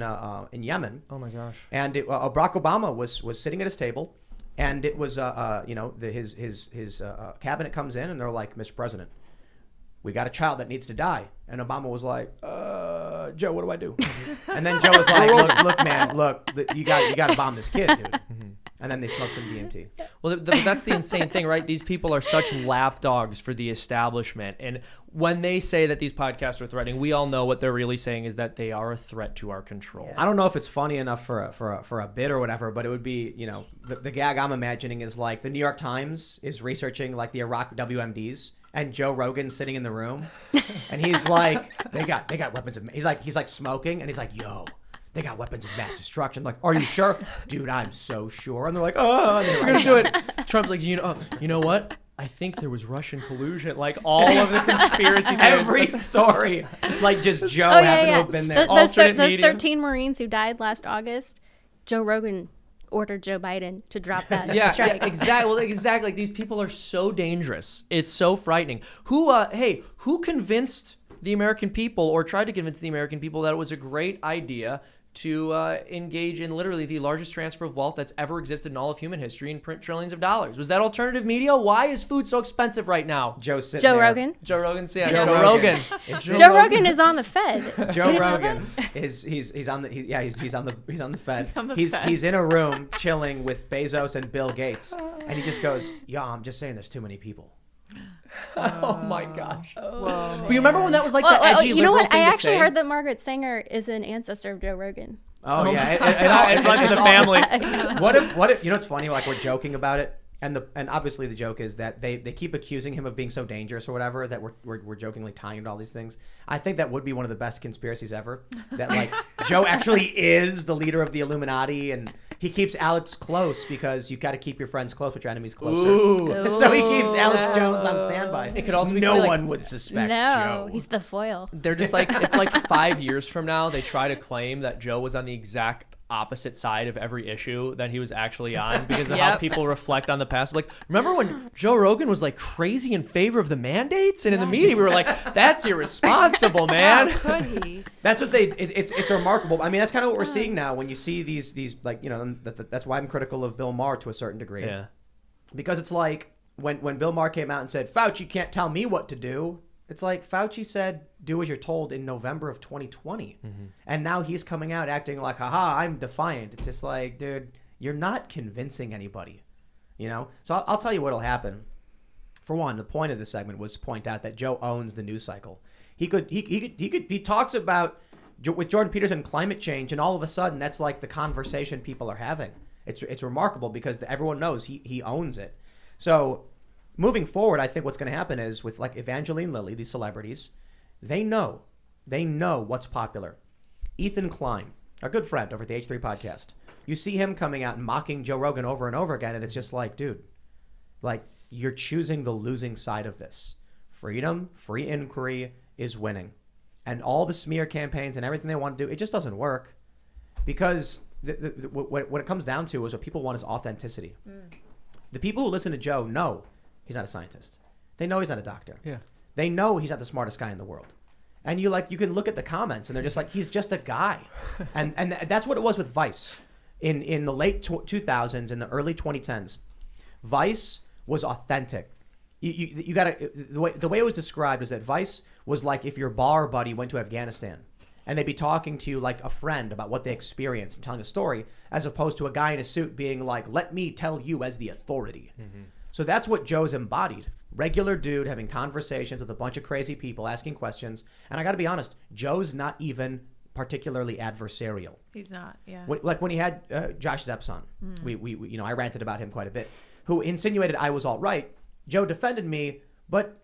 Yemen. Oh my gosh. And Barack Obama was sitting at his table, and it was his cabinet comes in, and they're like, Mr. President, we got a child that needs to die. And Obama was like, Joe, what do I do? And then Joe was like, look, man, you got to bomb this kid, dude. And then they smoked some DMT. Well, that's the insane thing, right? These people are such lapdogs for the establishment. And when they say that these podcasts are threatening, we all know what they're really saying is that they are a threat to our control. I don't know if it's funny enough for a bit or whatever, but it would be, the gag I'm imagining is like the New York Times is researching like the Iraq WMDs, and Joe Rogan's sitting in the room, and he's like, they got weapons of, he's like smoking, and he's like, yo, they got weapons of mass destruction. Like, are you sure? Dude, I'm so sure. And they're like, oh, and We're gonna do it. Trump's like, you know what? I think there was Russian collusion. Like all of the conspiracy theories. every story, like just Joe having to have been there. Those Alternate 13 Marines who died last August, Joe Rogan ordered Joe Biden to drop that strike. Yeah, exactly. Well, exactly. Like these people are so dangerous. It's so frightening. Who convinced the American people, or tried to convince the American people, that it was a great idea to engage in literally the largest transfer of wealth that's ever existed in all of human history and print trillions of dollars. Was that alternative media? Why is food so expensive right now? Joe there. Rogan. Joe Rogan's, yeah. Joe Joe Rogan. Rogan. Joe Rogan is on the Fed. Joe Rogan he's on the Fed. He's in a room chilling with Bezos and Bill Gates, and he just goes, "Yeah, I'm just saying, there's too many people." Oh my gosh. Whoa, But you remember when that was like Well, the edgy you know liberal what? thing I to actually say? heard that Margaret Sanger is an ancestor of Joe Rogan. Oh yeah, It runs in the family. What if you know? It's funny. Like, we're joking about it, and obviously the joke is that they keep accusing him of being so dangerous or whatever, that we're jokingly tying to all these things. I think that would be one of the best conspiracies ever. That like Joe actually is the leader of the Illuminati, and he keeps Alex close because you got to keep your friends close, but your enemies closer. Ooh. So he keeps Alex Jones on standby. It could also be no funny, like- one would suspect No, Joe. he's the foil. They're just like, if like 5 years from now they try to claim that Joe was on the exact opposite side of every issue that he was actually on because of how Yep. people reflect on the past. Like, remember when Joe Rogan was like crazy in favor of the mandates? And in the media, we were like, that's irresponsible, man. How could he? That's what it's remarkable. I mean, that's kind of what we're seeing now when you see these like, you know, that's why I'm critical of Bill Maher to a certain degree. Yeah. Because it's like when Bill Maher came out and said, Fauci can't tell me what to do. It's like Fauci said, do as you're told in November of 2020. Mm-hmm. And now he's coming out acting like, haha, I'm defiant. It's just like, dude, you're not convincing anybody, you know? So I'll tell you what'll happen. For one, the point of this segment was to point out that Joe owns the news cycle. He talks about, with Jordan Peterson, climate change, and all of a sudden that's like the conversation people are having. It's remarkable because everyone knows he owns it. So moving forward, I think what's going to happen is with like Evangeline Lilly, these celebrities, they know what's popular. Ethan Klein, our good friend over at the H3 podcast, you see him coming out and mocking Joe Rogan over and over again, and it's just like, dude, like, you're choosing the losing side of this. Freedom, free inquiry is winning. And all the smear campaigns and everything they want to do, it just doesn't work. Because what it comes down to is what people want is authenticity. The people who listen to Joe know he's not a scientist. They know he's not a doctor. Yeah. They know he's not the smartest guy in the world. And you can look at the comments and they're just like, he's just a guy. and that's what it was with Vice. In the late 2000s, in the early 2010s, Vice was authentic. You gotta, the way it was described is that Vice was like if your bar buddy went to Afghanistan and they'd be talking to you like a friend about what they experienced and telling a story, as opposed to a guy in a suit being like, let me tell you as the authority. Mm-hmm. So that's what Joe's embodied. Regular dude having conversations with a bunch of crazy people, asking questions. And I got to be honest, Joe's not even particularly adversarial. He's not, yeah. Like when he had Josh Zeps on, we I ranted about him quite a bit, who insinuated I was all right. Joe defended me, but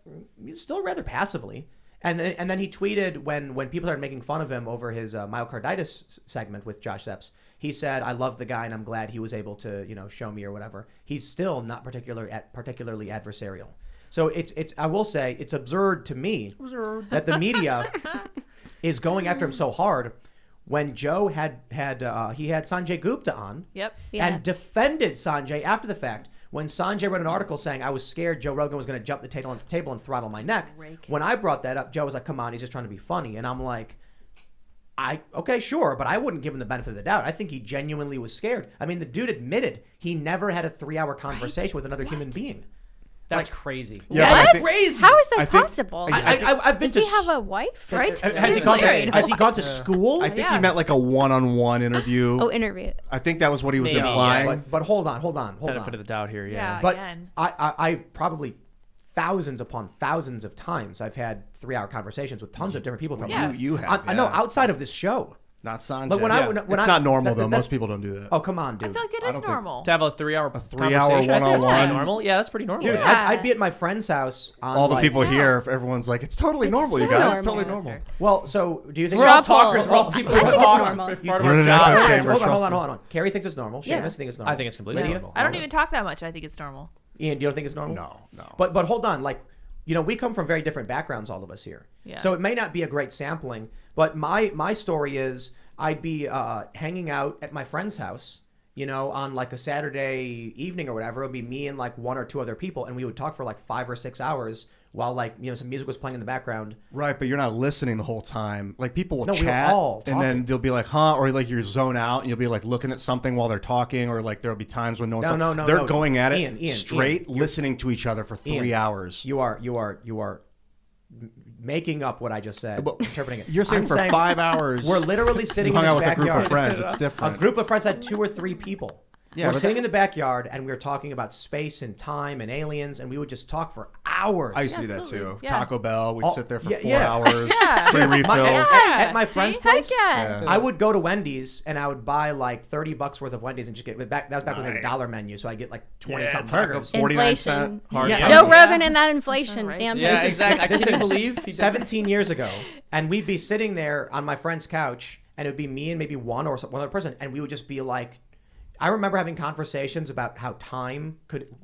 still rather passively. And then he tweeted when people started making fun of him over his myocarditis segment with Josh Zeps. He said, "I love the guy and I'm glad he was able to show me," or whatever. He's still not particularly adversarial. So it's I will say it's absurd to me that the media is going after him so hard when Joe had Sanjay Gupta on and defended Sanjay after the fact. When Sanjay wrote an article saying I was scared Joe Rogan was going to jump the table and throttle my neck, when I brought that up, Joe was like, "Come on, he's just trying to be funny." And I'm like, okay, sure, but I wouldn't give him the benefit of the doubt. I think he genuinely was scared. I mean, the dude admitted he never had a 3-hour conversation with another human being. That's crazy. Yeah, That's crazy. How is that I think- possible? I've been Does to. he have a wife? Right? Has He's he gone married. has he gone to school? I think he meant like a one-on-one interview. Oh, interview. I think that was what he was Maybe, yeah. implying. But hold on. Benefit of the doubt here, yeah. But again. I've probably thousands upon thousands of times I've had 3-hour conversations with tons of different people. From You have. I know yeah. outside of this show. Not Sanjay. Like when it's not normal though. Most people don't do that. Oh, come on, I dude. feel like it is normal. To have a 3-hour three-hour conversation, I think that's pretty one-on-one. normal. Yeah, that's pretty normal. Dude, yeah. I'd be at my friend's house on All the like, people here, if everyone's like, it's totally normal, you so guys. It's normal. totally normal. Well, so do you think We're all Straw poll. talkers. We're all people I who think it's talk. normal. It's part of We're our in an job. echo chamber. Hold on. Carrie thinks it's normal. Seamus Yes. thinks it's normal. I think it's completely Lydia? normal. I don't even talk that much. I think it's normal. Ian, do you don't think it's normal? No. But hold on, like, we come from very different backgrounds, all of us here. Yeah. So it may not be a great sampling, but my story is I'd be hanging out at my friend's house, you know, on like a Saturday evening or whatever, it would be me and like one or two other people, and we would talk for like 5 or 6 hours while like, you know, some music was playing in the background. Right, but you're not listening the whole time. Like people will No, we were chat, all and then talking. they'll be like, "Huh," or like you zone out, and you'll be like looking at something while they're talking, or like there'll be times when no one's. No, they're no. going at it Ian, straight, listening to each other for 3 hours. You are making up what I just said, Well, interpreting it. You're saying I'm for 5 hours. We're literally sitting you in hung this out with a group backyard. of friends. It's A different. group of friends had 2 or 3 people. Yeah, we're but sitting in the backyard and we were talking about space and time and aliens, and we would just talk for hours. I used to do that absolutely. too. Yeah. Taco Bell. We'd Oh, sit there for yeah, 4 yeah. hours. Yeah. Free refills. At my friend's Heck place, yeah. I would go to Wendy's and I would buy like $30 worth of Wendy's and just get back. That was back when they had a dollar menu, so I get like 20 something burgers. 49-cent Inflation. hard Yeah. taco. Joe Yeah. Rogan and that inflation. Right. Damn. Yeah, This is- exactly. I This couldn't is believe he did 17 years ago, and we'd be sitting there on my friend's couch, and it would be me and maybe one other person, and we would just be like, I remember having conversations about how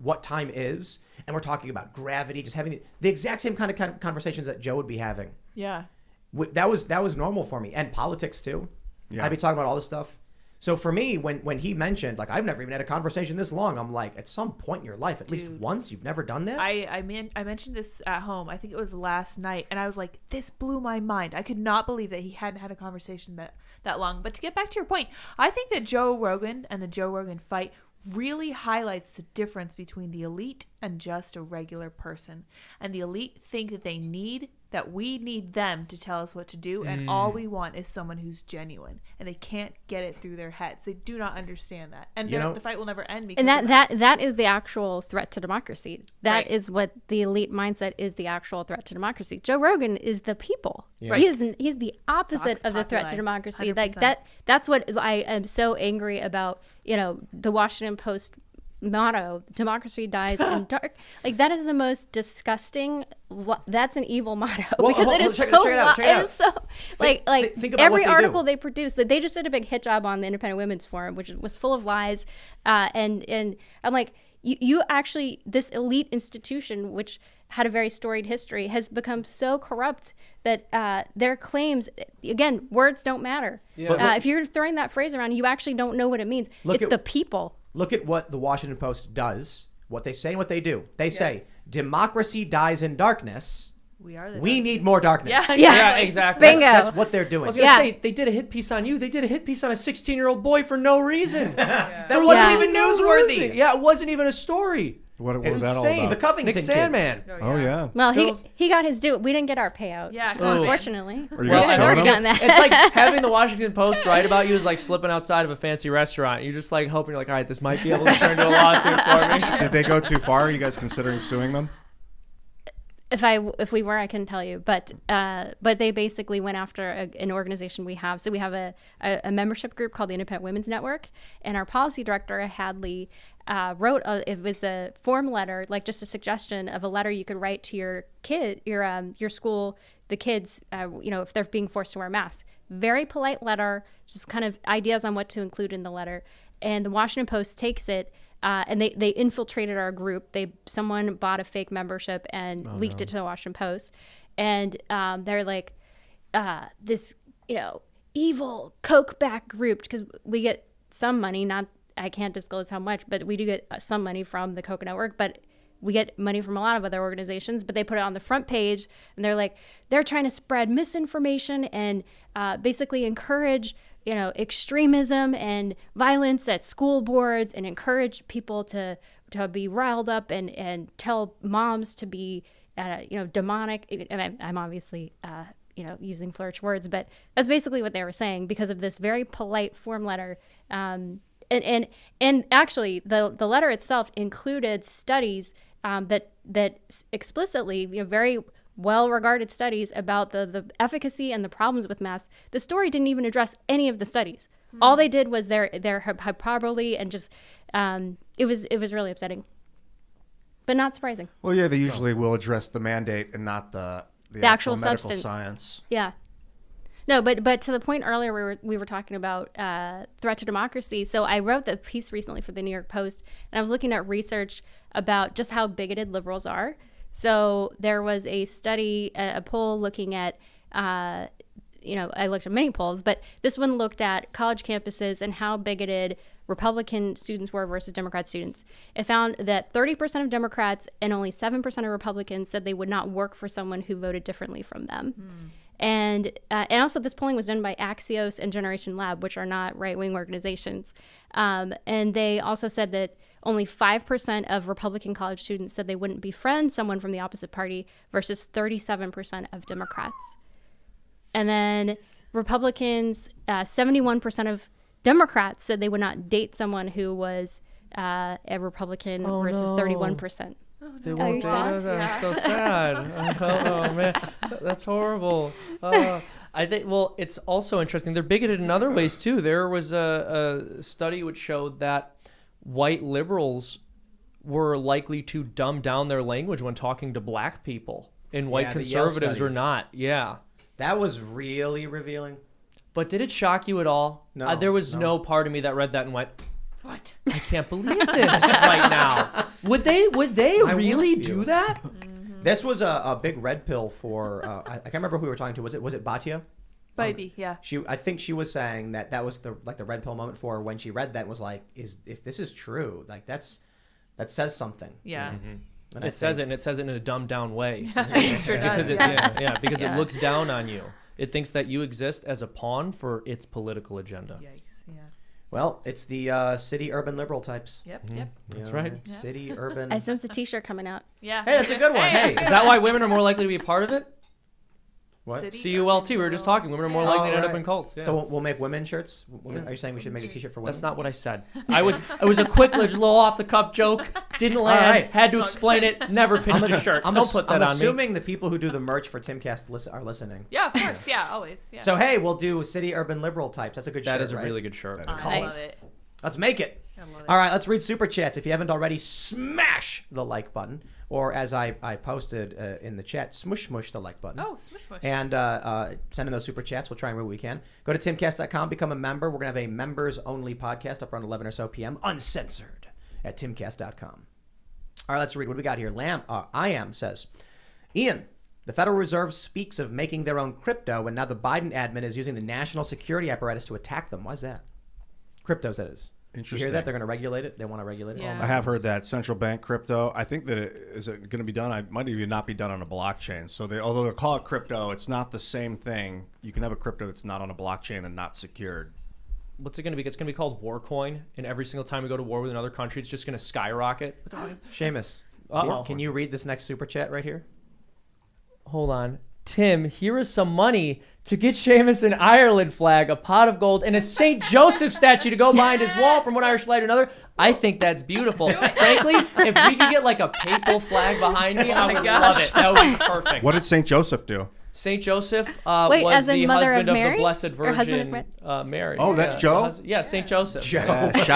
what time is, and we're talking about gravity, just having the exact same kind of conversations that Joe would be having. Yeah. That was normal for me, and politics too. Yeah. I'd be talking about all this stuff. So for me, when he mentioned, like, I've never even had a conversation this long, I'm like, at some point in your life, at least once, you've never done that? I mentioned this at home. I think it was last night, and I was like, this blew my mind. I could not believe that he hadn't had a conversation that long. But to get back to your point, I think that Joe Rogan and the Joe Rogan fight really highlights the difference between the elite and just a regular person. And the elite think that we need them to tell us what to do, and all we want is someone who's genuine, and they can't get it through their heads. They do not understand that, and the fight will never end. Because And that is the actual threat to democracy. That is Right. what the elite mindset is, the actual threat to democracy. Joe Rogan is the people. Yeah. He's the opposite Vox of the threat to populi, democracy. 100%. Like that's what I am so angry about, you know, the Washington Post motto, democracy dies in dark. Like that is the most disgusting, that's an evil motto, Well, because hold- it is check it so out, check it it out. is so like think about every what they article do. they produced, that they just did a big hit job on the Independent Women's Forum, which was full of lies, and I'm like, you actually, this elite institution, which had a very storied history, has become so corrupt that their claims, again, words don't matter. Yeah. If you're throwing that phrase around, you actually don't know what it means. Look It's at- the people. Look at what the Washington Post does, what they say and what they do. They say, democracy dies in darkness. We need more darkness. Yeah. Yeah, exactly. Bingo. That's what they're I doing. was gonna Yeah. say they did a hit piece on you. They did a hit piece on a 16-year-old boy for no reason. That wasn't even newsworthy. Yeah, it wasn't even a story. What It's was that all insane. about? The Covington Nick kids. Sandman. Oh yeah. Well, Those- he got his due. We didn't get our payout. Yeah, come on, man. Unfortunately. Are you Well, guys I've showing already them? gotten that. It's like having the Washington Post write about you is like slipping outside of a fancy restaurant. You're just like hoping, you're like, all right, this might be able to turn into a lawsuit for me. Did they go too far? Are you guys considering suing them? If we were, I couldn't tell you, but they basically went after an organization we have. So we have a membership group called the Independent Women's Network, and our policy director Hadley wrote it was a form letter, like just a suggestion of a letter you could write to your kid, your school, the kids, if they're being forced to wear masks. Very polite letter, just kind of ideas on what to include in the letter. And the Washington Post takes it. And they infiltrated our group. Someone bought a fake membership and leaked it to the Washington Post, and they're like, this evil Coke back group, because we get some money. I can't disclose how much, but we do get some money from the Coke Network. But we get money from a lot of other organizations. But they put it on the front page, and they're like, they're trying to spread misinformation and basically encourage extremism and violence at school boards, and encourage people to be riled up and tell moms to be, demonic. And I'm obviously, using flourish words, but that's basically what they were saying because of this very polite form letter. And actually the letter itself included studies that explicitly, very well-regarded studies about the efficacy and the problems with masks. The story didn't even address any of the studies. All they did was their hyperbole, and just it was really upsetting, but not surprising. Well, yeah, they usually will address the mandate and not the actual medical substance. science. Yeah. No, but to the point earlier we were talking about threat to democracy. So I wrote the piece recently for the New York Post, and I was looking at research about just how bigoted liberals are. So there was a study, a poll looking at, I looked at many polls, but this one looked at college campuses and how bigoted Republican students were versus Democrat students. It found that 30% of Democrats and only 7% of Republicans said they would not work for someone who voted differently from them. And also this polling was done by Axios and Generation Lab, which are not right-wing organizations. And they also said that only 5% of Republican college students said they wouldn't befriend someone from the opposite party versus 37% of Democrats. And then Republicans, 71% of Democrats said they would not date someone who was a Republican versus 31%. They Oh, won't you're date sad? us. That's so sad. Oh man, that's horrible. I think. Well, it's also interesting. They're bigoted in other ways too. There was a study which showed that white liberals were likely to dumb down their language when talking to black people, and white Yeah, the Yale conservatives were study. not. Yeah. That was really revealing. But did it shock you at all? No, There was no. no part of me that read that and went, "What? I can't believe this right now." Would they really with you. do that? This was a big red pill for I can't remember who we were talking to. Was it Batia? Baby, yeah. I think she was saying that was the red pill moment for her when she read that and was like, if this is true, like that says something. Yeah. And I It says think- it, and it says it in a dumbed down way. It sure because does. it, because Yeah. it looks down on you. It thinks that you exist as a pawn for its political agenda. Yikes. Yeah. Well, it's the city urban liberal types. Yep. You That's know, right. City urban. I sense a T-shirt coming out. Yeah. Hey, that's a good one. Hey. Is that why women are more likely to be a part of it? What? City CULT. We were just talking. Women are more likely to end up right. in cults. Yeah. So we'll make women shirts. Are you saying we should make a T-shirt for women? That's not what I said. It was a quick, little off the cuff joke. Didn't land. right. Had to explain it. Never pitched a shirt. Don't put that I'm on me. assuming the people who do the merch for Timcast are listening. Yeah, of course. Yeah, always. Yeah. So hey, we'll do city urban liberal types. That's a good shirt. That is a right? really good shirt. I love it. Let's make it. I love it. All right, let's read super chats. If you haven't already, smash the like button, or as I posted in the chat, smush the like button. Oh, smush smush. And send in those super chats. We'll try and read what we can. Go to timcast.com, become a member. We're going to have a members-only podcast up around 11 or so p.m., uncensored, at timcast.com. All right, let's read what we got here. I am says, Ian, the Federal Reserve speaks of making their own crypto, and now the Biden admin is using the national security apparatus to attack them. Why is that? Cryptos, that is. You Interesting. hear that? They're going to regulate it? They want to regulate it? Yeah. I have heard that central bank crypto. I think that is it going to be done? It might even not be done on a blockchain. So although they call it crypto, it's not the same thing. You can have a crypto that's not on a blockchain and not secured. What's it going to be? It's going to be called Warcoin, and every single time we go to war with another country, it's just going to skyrocket. Seamus, Uh-oh. can you read this next super chat right here? Hold on. Tim, here is some money to get Seamus an Ireland flag, a pot of gold, and a St. Joseph statue to go behind his wall from one Irish flag to another. I think that's beautiful. Frankly, if we could get like a papal flag behind me, I would love it. That would be perfect. What did St. Joseph do? St. Joseph Wait, was as in the mother husband of of Mary? the Blessed Or husband Virgin of Mary. Oh, that's Yeah, Joe? yeah, St. Joseph. Shout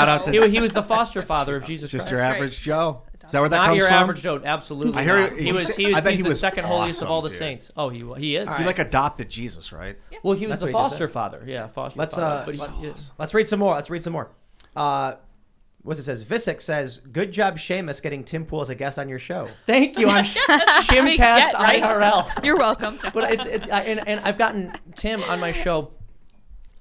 out to He was the foster father of Jesus just Christ. your That's average right. Joe. Is that where that Not comes your from? average Joe, absolutely. I hear not. He was I bet he's he the was second holiest of awesome, all the dude. saints. Oh, he is. He like adopted Jesus, right? Well, he was That's the what he just foster said. father. Yeah, foster Let's father. But let's read some more. What's it says? Visick says, "Good job, Seamus, getting Tim Pool as a guest on your show." thank you. I'm Timcast get, right? IRL. You're welcome. But and I've gotten Tim on my show.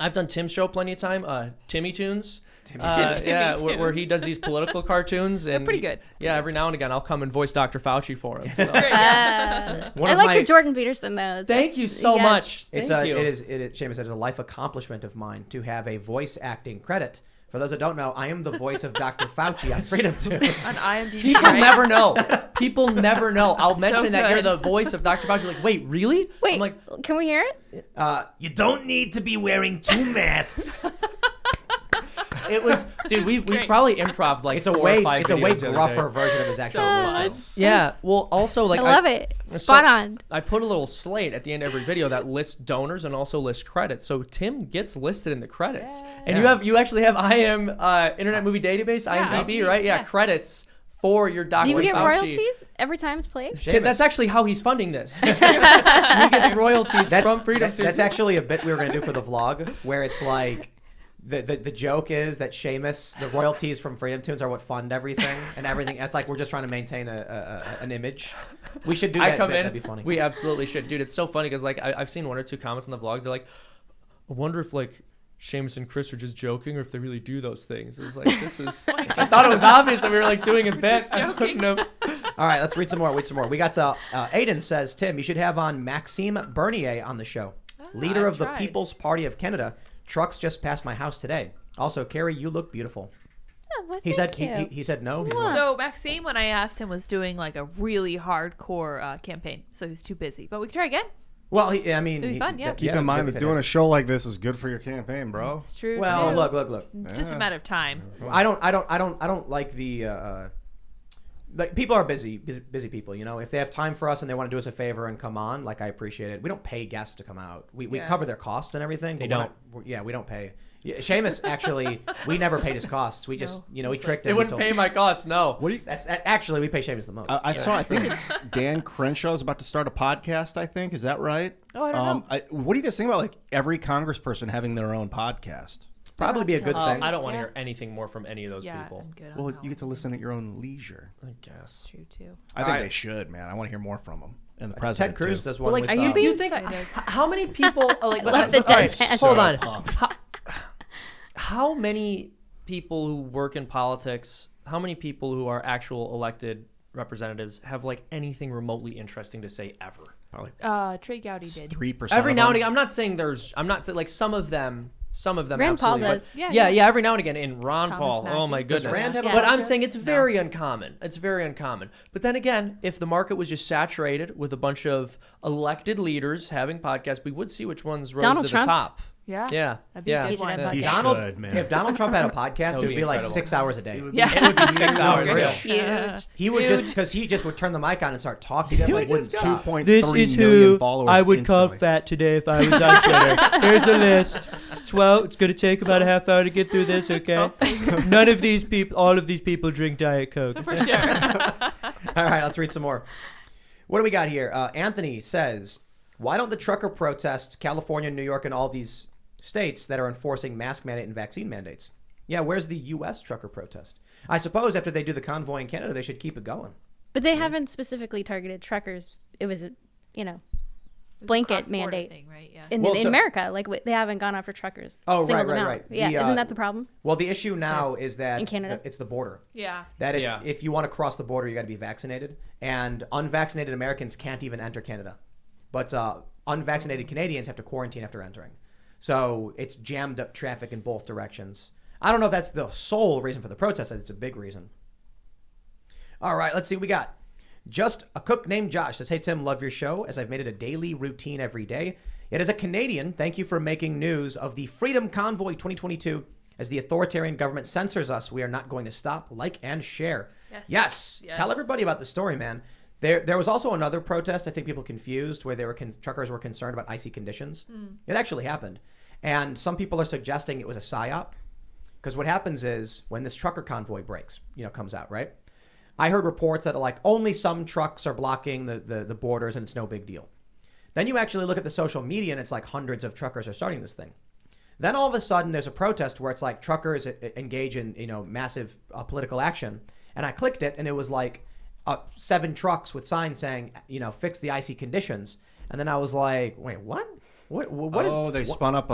I've done Tim's show plenty of time. Timmy Tunes. Yeah, where he does these political cartoons. And pretty good. Yeah, every now and again I'll come and voice Dr. Fauci for him. So. One I of like my- your Jordan Peterson though. Thank you so yes. much. It's Thank you. it is Seamus said, it's a life accomplishment of mine to have a voice acting credit. For those that don't know, I am the voice of Dr. Fauci on Freedom Tunes. On IMDb. People right? never know. People never know. I'll So mention that you're good. the voice of Dr. Fauci. Like, wait, really? Wait, I'm like, can we hear it? You don't need to be wearing two masks. it was, dude. We Great. probably improv like It's a 4 way or 5 it's a way videos the other gruffer day. version of his actual voice. though. Yeah. Well, also like I love it. Spot on. I put a little slate at the end of every video that lists donors and also lists credits. So Tim gets listed in the credits, and you actually have Internet Movie Database IMDb, right? Yeah, credits for your Dr. Do you get Fauci. royalties every time it's played? Seamus. That's actually how he's funding this. He gets royalties from Freedom Tunes. That's actually a bit we were going to do for the vlog, where it's like the joke is that Seamus, the royalties from Freedom Tunes are what fund everything, and everything. It's like we're just trying to maintain an image. We should do that. I come bit. in. That'd be funny. We absolutely should, dude. It's so funny because like I've seen 1 or 2 comments on the vlogs. They're like, I wonder if like Seamus and Chris are just joking, or if they really do those things. It was like, this is. I thought it was obvious that we were like doing a bit. I couldn't have. All right, let's read some more. We got Aiden says, Tim, you should have on Maxime Bernier on the show. Leader I've of the tried. People's Party of Canada. Trucks just passed my house today. Also, Kerry, you look beautiful. Oh, well, He said thank you. he said no. He's What? So Maxime, when I asked him, was doing like a really hardcore campaign, so he's too busy. But we can try again. Well, I mean, It'd be fun, yeah. Keep in mind that doing a show like this is good for your campaign, bro. It's true. Well, too. look. It's just a matter of time. I don't like the like people are busy people. You know, if they have time for us and they want to do us a favor and come on, like I appreciate it. We don't pay guests to come out. We cover their costs and everything. They but we don't pay. Yeah, Seamus actually, we never paid his costs. We just, we tricked him. They wouldn't pay my costs, no. What do you? That's actually we pay Seamus the most. I saw. I think it's Dan Crenshaw is about to start a podcast. I think is that right? Oh, I don't know. What do you guys think about like every congressperson having their own podcast? Probably be a good thing. I don't want to hear anything more from any of those people. I'm good on Well, that you get to one. listen at your own leisure. I guess. True too. I think they should, man. I want to hear more from them and the president. Ted Cruz too. does one. Like, with, do you think? Excited. How many people? Like, Love the all right, deadpan. hold on. How many people who work in politics? How many people who are actual elected representatives have like anything remotely interesting to say ever? Probably Trey Gowdy did. 3%. Every now and again, I'm not saying like some of them. Rand Paul absolutely, but- does. Yeah. Every now and again, in Ron Thomas Paul. Oh Massey. my Does goodness. Rand have a But I'm podcast? saying it's very uncommon. It's very uncommon. But then again, if the market was just saturated with a bunch of elected leaders having podcasts, we would see which ones rose Donald to Trump? the top. Yeah. Yeah. That'd be a yeah. good one. have He Donald, should, man. if Donald Trump had a podcast, it would would be be like incredible. 6 hours a day. Yeah. It would be 6 hours. Real. Huge. He would just he just would turn the mic on and start talking. He wouldn't stop. 2.3 million followers. instantly. fat today if I was on Twitter. Here's a list. It's 12. It's going to take about a half hour to get through this, okay? All of these people drink Diet Coke. For sure. All right, let's read some more. What do we got here? Anthony says, why don't the trucker protests, California, New York, and all these states that are enforcing mask mandate and vaccine mandates? Yeah, where's the U.S. trucker protest? I suppose after they do the convoy in Canada, they should keep it going. But they haven't specifically targeted truckers. It was, blanket Cross-border mandate thing, right? Yeah. in, Well, in so- America. Like they haven't gone after truckers. Oh, singled right, them right, out. right. Yeah, The, isn't that the problem? Well, the issue now is that In Canada? it's the border. Yeah. That Yeah. if you want to cross the border, you got to be vaccinated, and unvaccinated Americans can't even enter Canada, but unvaccinated Canadians have to quarantine after entering. So it's jammed up traffic in both directions. I don't know if that's the sole reason for the protest. It's a big reason. All right, let's see what we got. Just a cook named Josh says, hey, Tim, love your show as I've made it a daily routine every day. Yet as a Canadian, thank you for making news of the Freedom Convoy 2022. As the authoritarian government censors us, we are not going to stop, like, and share. Yes. Tell everybody about the story, man. There was also another protest I think people confused where truckers were concerned about icy conditions. It actually happened. And some people are suggesting it was a psyop. Because what happens is when this trucker convoy comes out, right? I heard reports that like only some trucks are blocking the borders and it's no big deal. Then you actually look at the social media and it's like hundreds of truckers are starting this thing. Then all of a sudden there's a protest where it's like truckers engage in massive political action. And I clicked it and it was like 7 trucks with signs saying, fix the icy conditions. And then I was like, wait, what? What is? Oh, they spun up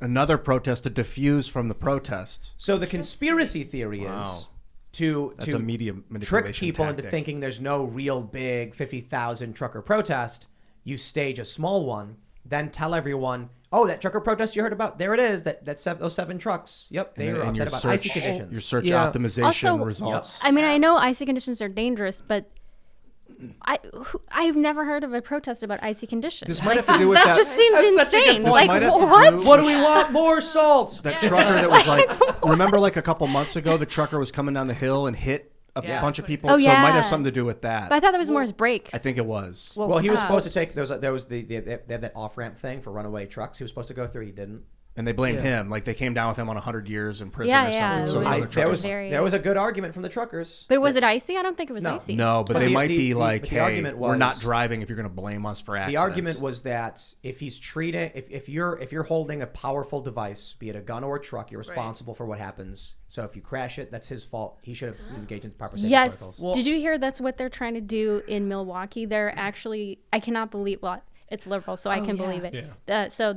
another protest to diffuse from the protest. So the conspiracy theory is That's a media trick manipulation people tactic. into thinking there's no real big 50,000 trucker protest. You stage a small one, then tell everyone, oh, that trucker protest you heard about, there it is, those 7 trucks. Yep, they were And upset your about search- icy conditions. Your search Yeah. optimization Also, results. I mean, I know icy conditions are dangerous, but I've never heard of a protest about icy conditions. This might have to do with that that- just seems That's such a good insane. point. Like might have to what? do- What do we want? More salt. That trucker that was like, remember like a couple months ago, the trucker was coming down the hill and hit a bunch of people. Oh, So it might yeah. have something to do with that. But I thought that was more his brakes. I think it was. Well, he was supposed to take, there was they had that off-ramp thing for runaway trucks he was supposed to go through, he didn't. And they blamed him. Like they came down with him on 100 years in prison Yeah, or yeah, something. it So was- other there truckers- there was a good argument from the truckers. But was it icy? I don't think it was No. icy. No, but But they the- might the- be the- like, but the hey, argument we're not was- driving if you're going to blame us for accidents. The argument was that if he's treating, if you're holding a powerful device, be it a gun or a truck, you're responsible for what happens. So if you crash it, that's his fault. He should have engaged in proper safety Yes. protocols. Did you hear that's what they're trying to do in Milwaukee? They're actually, I cannot believe, well, it's liberal, so I can believe it. So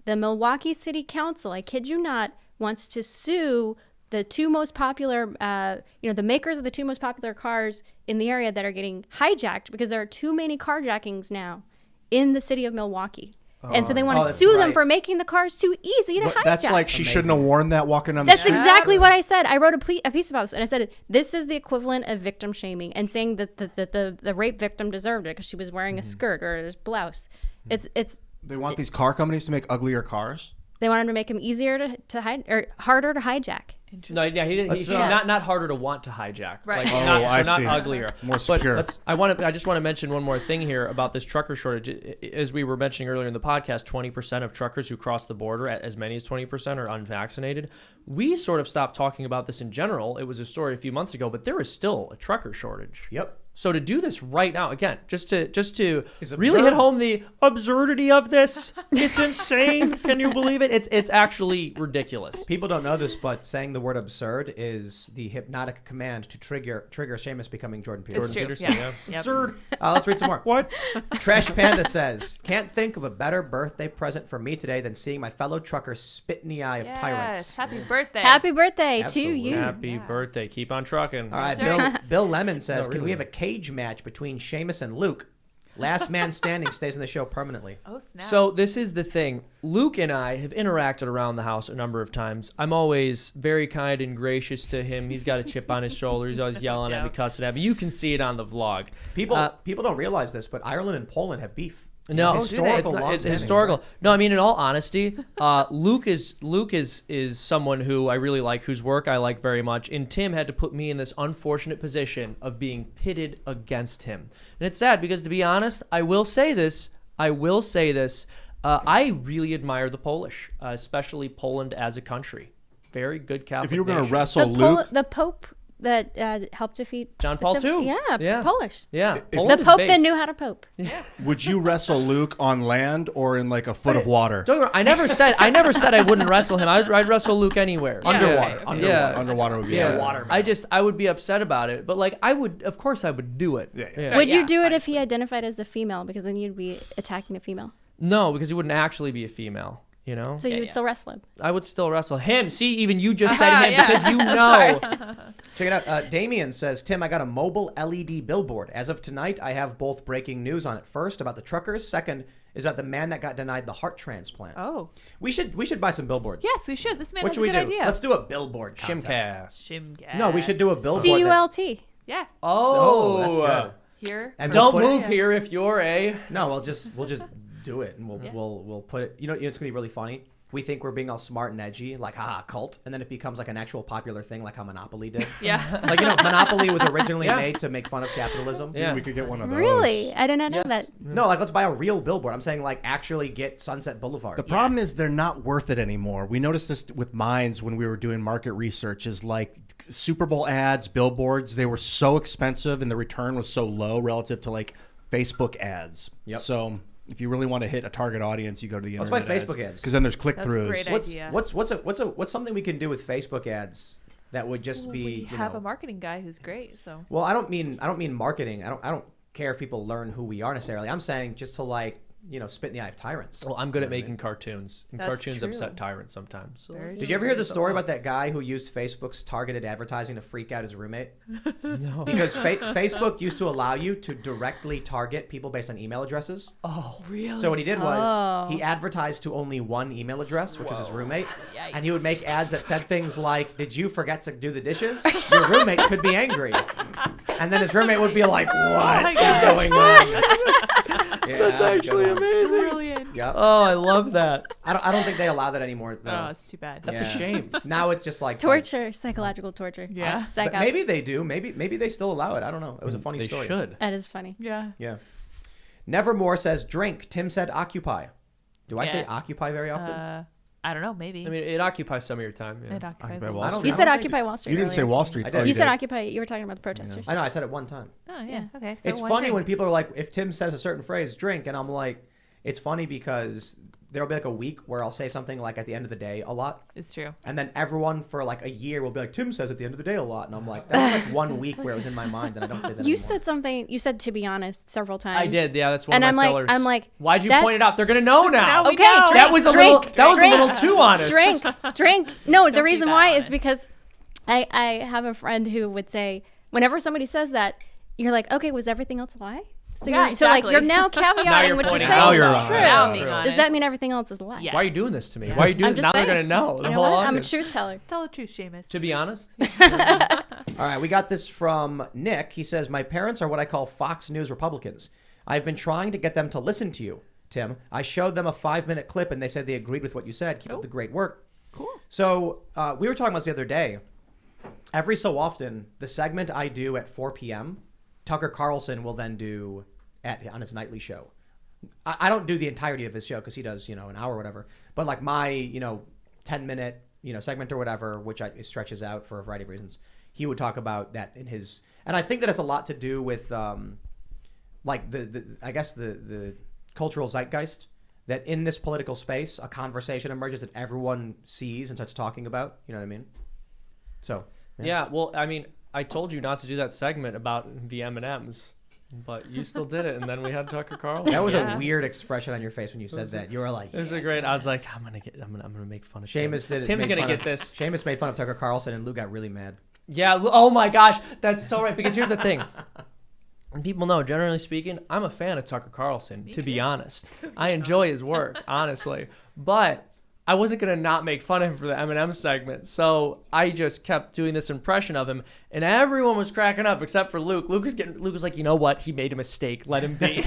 the Milwaukee City Council, I kid you not, wants to sue the two most popular, the makers of the two most popular cars in the area that are getting hijacked because there are too many carjackings now in the city of Milwaukee. And so they want to that's sue them right. for making the cars too easy to hijack. That's like she shouldn't have worn that walking on the That's street. exactly what I said. I wrote a piece about this, and I said this is the equivalent of victim shaming and saying that the rape victim deserved it because she was wearing a skirt or a blouse. It's They want these car companies to make uglier cars. they wanted to make him easier to hide or harder to hijack. No, yeah, he didn't. Not harder to want to hijack. Right. Like, Oh, not, I so not see. uglier. More But secure. I just want to mention one more thing here about this trucker shortage. As we were mentioning earlier in the podcast, 20% of truckers who cross the border, as many as 20%, are unvaccinated. We sort of stopped talking about this in general. It was a story a few months ago, but there is still a trucker shortage. Yep. So to do this right now, again, just to It's really absurd. hit home the absurdity of this, it's insane. Can you believe it? It's actually ridiculous. People don't know this, but saying the word absurd is the hypnotic command to trigger Seamus becoming Jordan Peterson. It's true. Peterson, Yeah. Yep. Absurd. Let's read some more. What? Trash Panda says, can't think of a better birthday present for me today than seeing my fellow trucker spit in the eye of tyrants. Happy birthday. Happy birthday Absolutely. to you. Happy birthday. Keep on trucking. All right, That's Bill Lemon says, No, can we really. have a cage match between Seamus and Luke? Last man standing stays in the show permanently. Oh, snap. So this is the thing. Luke and I have interacted around the house a number of times. I'm always very kind and gracious to him. He's got a chip on his shoulder. He's always yelling at me, cussing at me. You can see it on the vlog. People don't realize this, but Ireland and Poland have beef. No, Historical it's long-standing, historical. right? No, I mean in all honesty, Luke is someone who I really like, whose work I like very much, and Tim had to put me in this unfortunate position of being pitted against him, and it's sad because to be honest, I will say this. I really admire the Polish, especially Poland as a country. Very good Catholic. If you were going to nation. wrestle Luke, The Pope that helped defeat John Paul II. Yeah, Polish. Yeah, The Poland is Pope that based. knew how to pope. would you wrestle Luke on land or in like a foot of water? Don't get me wrong, I never said I wouldn't wrestle him. I'd wrestle Luke anywhere. Underwater. Yeah. Underwater would be Yeah, better. water I would be upset about it, but like of course I would do it. Yeah. Would you yeah, do it if he identified as a female? Because then you'd be attacking a female. No, because he wouldn't actually be a female. You know, So you would still wrestle him. I would still wrestle him. See, even you just said him yeah. because you know. Check it out. Damien says, Tim, I got a mobile LED billboard. As of tonight, I have both breaking news on it. First, about the truckers. Second, is about the man that got denied the heart transplant. Oh. We should buy some billboards. Yes, we should. This man What has should a we good do? idea. Let's do a billboard contest. Shimcast. No, we should do a billboard. CULT. Yeah. Oh, that's good. Here. And we'll Don't put it- move here if you're a. No, we'll just do it, and we'll put it. You know, it's gonna be really funny. We think we're being all smart and edgy, like haha, cult, and then it becomes like an actual popular thing, like how Monopoly did. Yeah. Like Monopoly was originally Yeah. made to make fun of capitalism. Yeah. We could get one of those. Really? I did not know Yes. that. No, like let's buy a real billboard. I'm saying like actually get Sunset Boulevard. The problem is they're not worth it anymore. We noticed this with mines when we were doing market research is like Super Bowl ads, billboards, they were so expensive and the return was so low relative to like Facebook ads. Yep. So if you really want to hit a target audience, you go to the Let's buy internet Facebook ads. because then there's That's a click-throughs. great idea. What's something we can do with Facebook ads that would just be We you have know, a marketing guy who's great, so. Well, I don't mean marketing. I don't care if people learn who we are necessarily. I'm saying just to like spit in the eye of tyrants. Well, I'm good at making cartoons, and That's cartoons true. upset tyrants sometimes. So. Very Did you ever hear the story about that guy who used Facebook's targeted advertising to freak out his roommate? No. Because Facebook used to allow you to directly target people based on email addresses. Oh, Really? So what he did was Oh. he advertised to only one email address, which was his roommate, and he would make ads that said things like, "Did you forget to do the dishes? Your roommate could be angry." And then his roommate would be like, "What my is gosh. going on?" Yeah, That's a good actually one. amazing. Brilliant. Yep. Oh, I love that. I don't think they allow that anymore. Though. Oh, it's too bad. That's Yeah. a shame. Now it's just like Torture, psychological torture. Yeah. But Psych maybe ops. they do. Maybe they still allow it. I don't know. It was a funny They story. should. That is funny. Yeah. Yeah. Nevermore says drink. Tim said occupy. Do I say Yeah. occupy very often? I don't know. Maybe. I mean, it occupies some of your time. Yeah. it occupies Occupy a Wall lot. I don't- You I said don't think- Occupy Wall Street. You didn't say earlier. Wall Street. I did. Oh, You said did. Occupy. You were talking about the protesters. I know. I said it one time. Oh, yeah. Yeah. Okay. So It's one funny drink. when people are like, if Tim says a certain phrase, drink, and I'm like, it's funny because there'll be like a week where I'll say something like at the end of the day a lot. It's true. And then everyone for like a year will be like, Tim says at the end of the day a lot. And I'm like, that's like 1 week where it was in my mind and I don't say that You anymore. said something. You said to be honest several times. I did. Yeah, that's one And of my I'm fillers. like, why'd you that- point it out? They're gonna know now. Now we Okay, know. drink, That was a little too honest. drink. No, Don't the be reason that why is honest. because I have a friend who would say whenever somebody says that, you're like, okay, was everything else a lie? So Yeah, you're so like exactly. you're now caveating Now you're what you're pointing saying out. is Now you're true. honest. Now being Does honest. that mean everything else is a lie? Yeah. Why are you doing this to me? Why are you doing I'm this? just Now they're saying. gonna know. The You know whole what? I'm a audience. truth teller. Tell the truth, Seamus. To be honest, All right, we got this from Nick. He says, my parents are what I call Fox News Republicans. I've been trying to get them to listen to you, Tim. I showed them a 5-minute clip and they said they agreed with what you said. Keep up the great work. Cool. So we were talking about this the other day. Every so often, the segment I do at 4 p.m., Tucker Carlson will then do on his nightly show. I don't do the entirety of his show because he does, an hour or whatever. But like my, 10-minute, segment or whatever, which it stretches out for a variety of reasons, he would talk about that in his. And I think that has a lot to do with, like the cultural zeitgeist. That in this political space, a conversation emerges that everyone sees and starts talking about. You know what I mean? So. yeah. Well, I mean, I told you not to do that segment about the M&Ms, but you still did it, and then we had Tucker Carlson. That was Yeah. a weird expression on your face when you said that. You were like, It was a great. I was like, I'm gonna make fun of Seamus Tim. did it. Tim's made gonna fun get of- this. Seamus made fun of Tucker Carlson, and Lou got really mad. Yeah. Oh my gosh, that's so right. Because here's the thing. And people know, generally speaking, I'm a fan of Tucker Carlson, to be honest. I enjoy his work, honestly. But I wasn't going to not make fun of him for the M&M segment. So I just kept doing this impression of him. And everyone was cracking up except for Luke. Luke was like, you know what? He made a mistake. Let him be.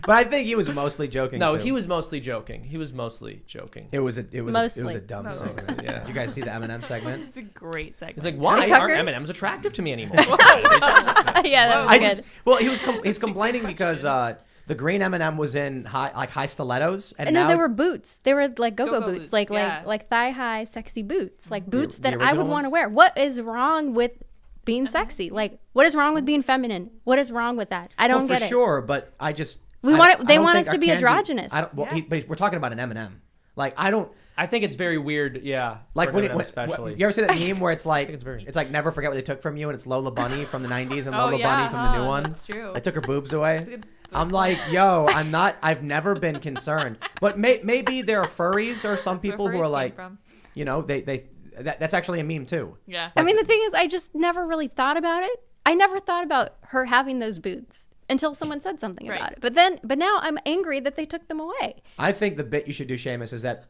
But I think he was mostly joking. No, too. he was mostly joking. It was a Mostly. dumb Mostly. segment. Yeah. Did you guys see the Eminem segment? It's a great segment. He's like, why Tucker's- aren't M&Ms attractive to me anymore? Yeah, that was good. He's complaining because the green M&M was in high stilettos, and And now then there were boots. They were like go-go Go-go boots, boots, like yeah. like thigh-high sexy boots, like boots the that I original would want to ones? wear. What is wrong with being sexy? Like, what is wrong with being feminine? What is wrong with that? I don't for get it. sure, but I just We I want don't- it- they I don't want think us to our be candy- androgynous. I don't, well, Yeah. but we're talking about an M&M. Like I don't. I think it's very weird, yeah. Like for when, M&M when especially. you ever see that meme where it's like it's very- it's like never forget what they took from you, and it's Lola Bunny from the 90s and Oh, Lola yeah, Bunny from the new one. that's true. They took her boobs away. a good I'm like, yo, I've never been concerned, but maybe there are furries or some Where people who furries are came like, from. that's actually a meme too. Yeah. I mean, the thing is, I just never really thought about it. I never thought about her having those boots until someone said something Right. about it. But now I'm angry that they took them away. I think the bit you should do, Seamus, is that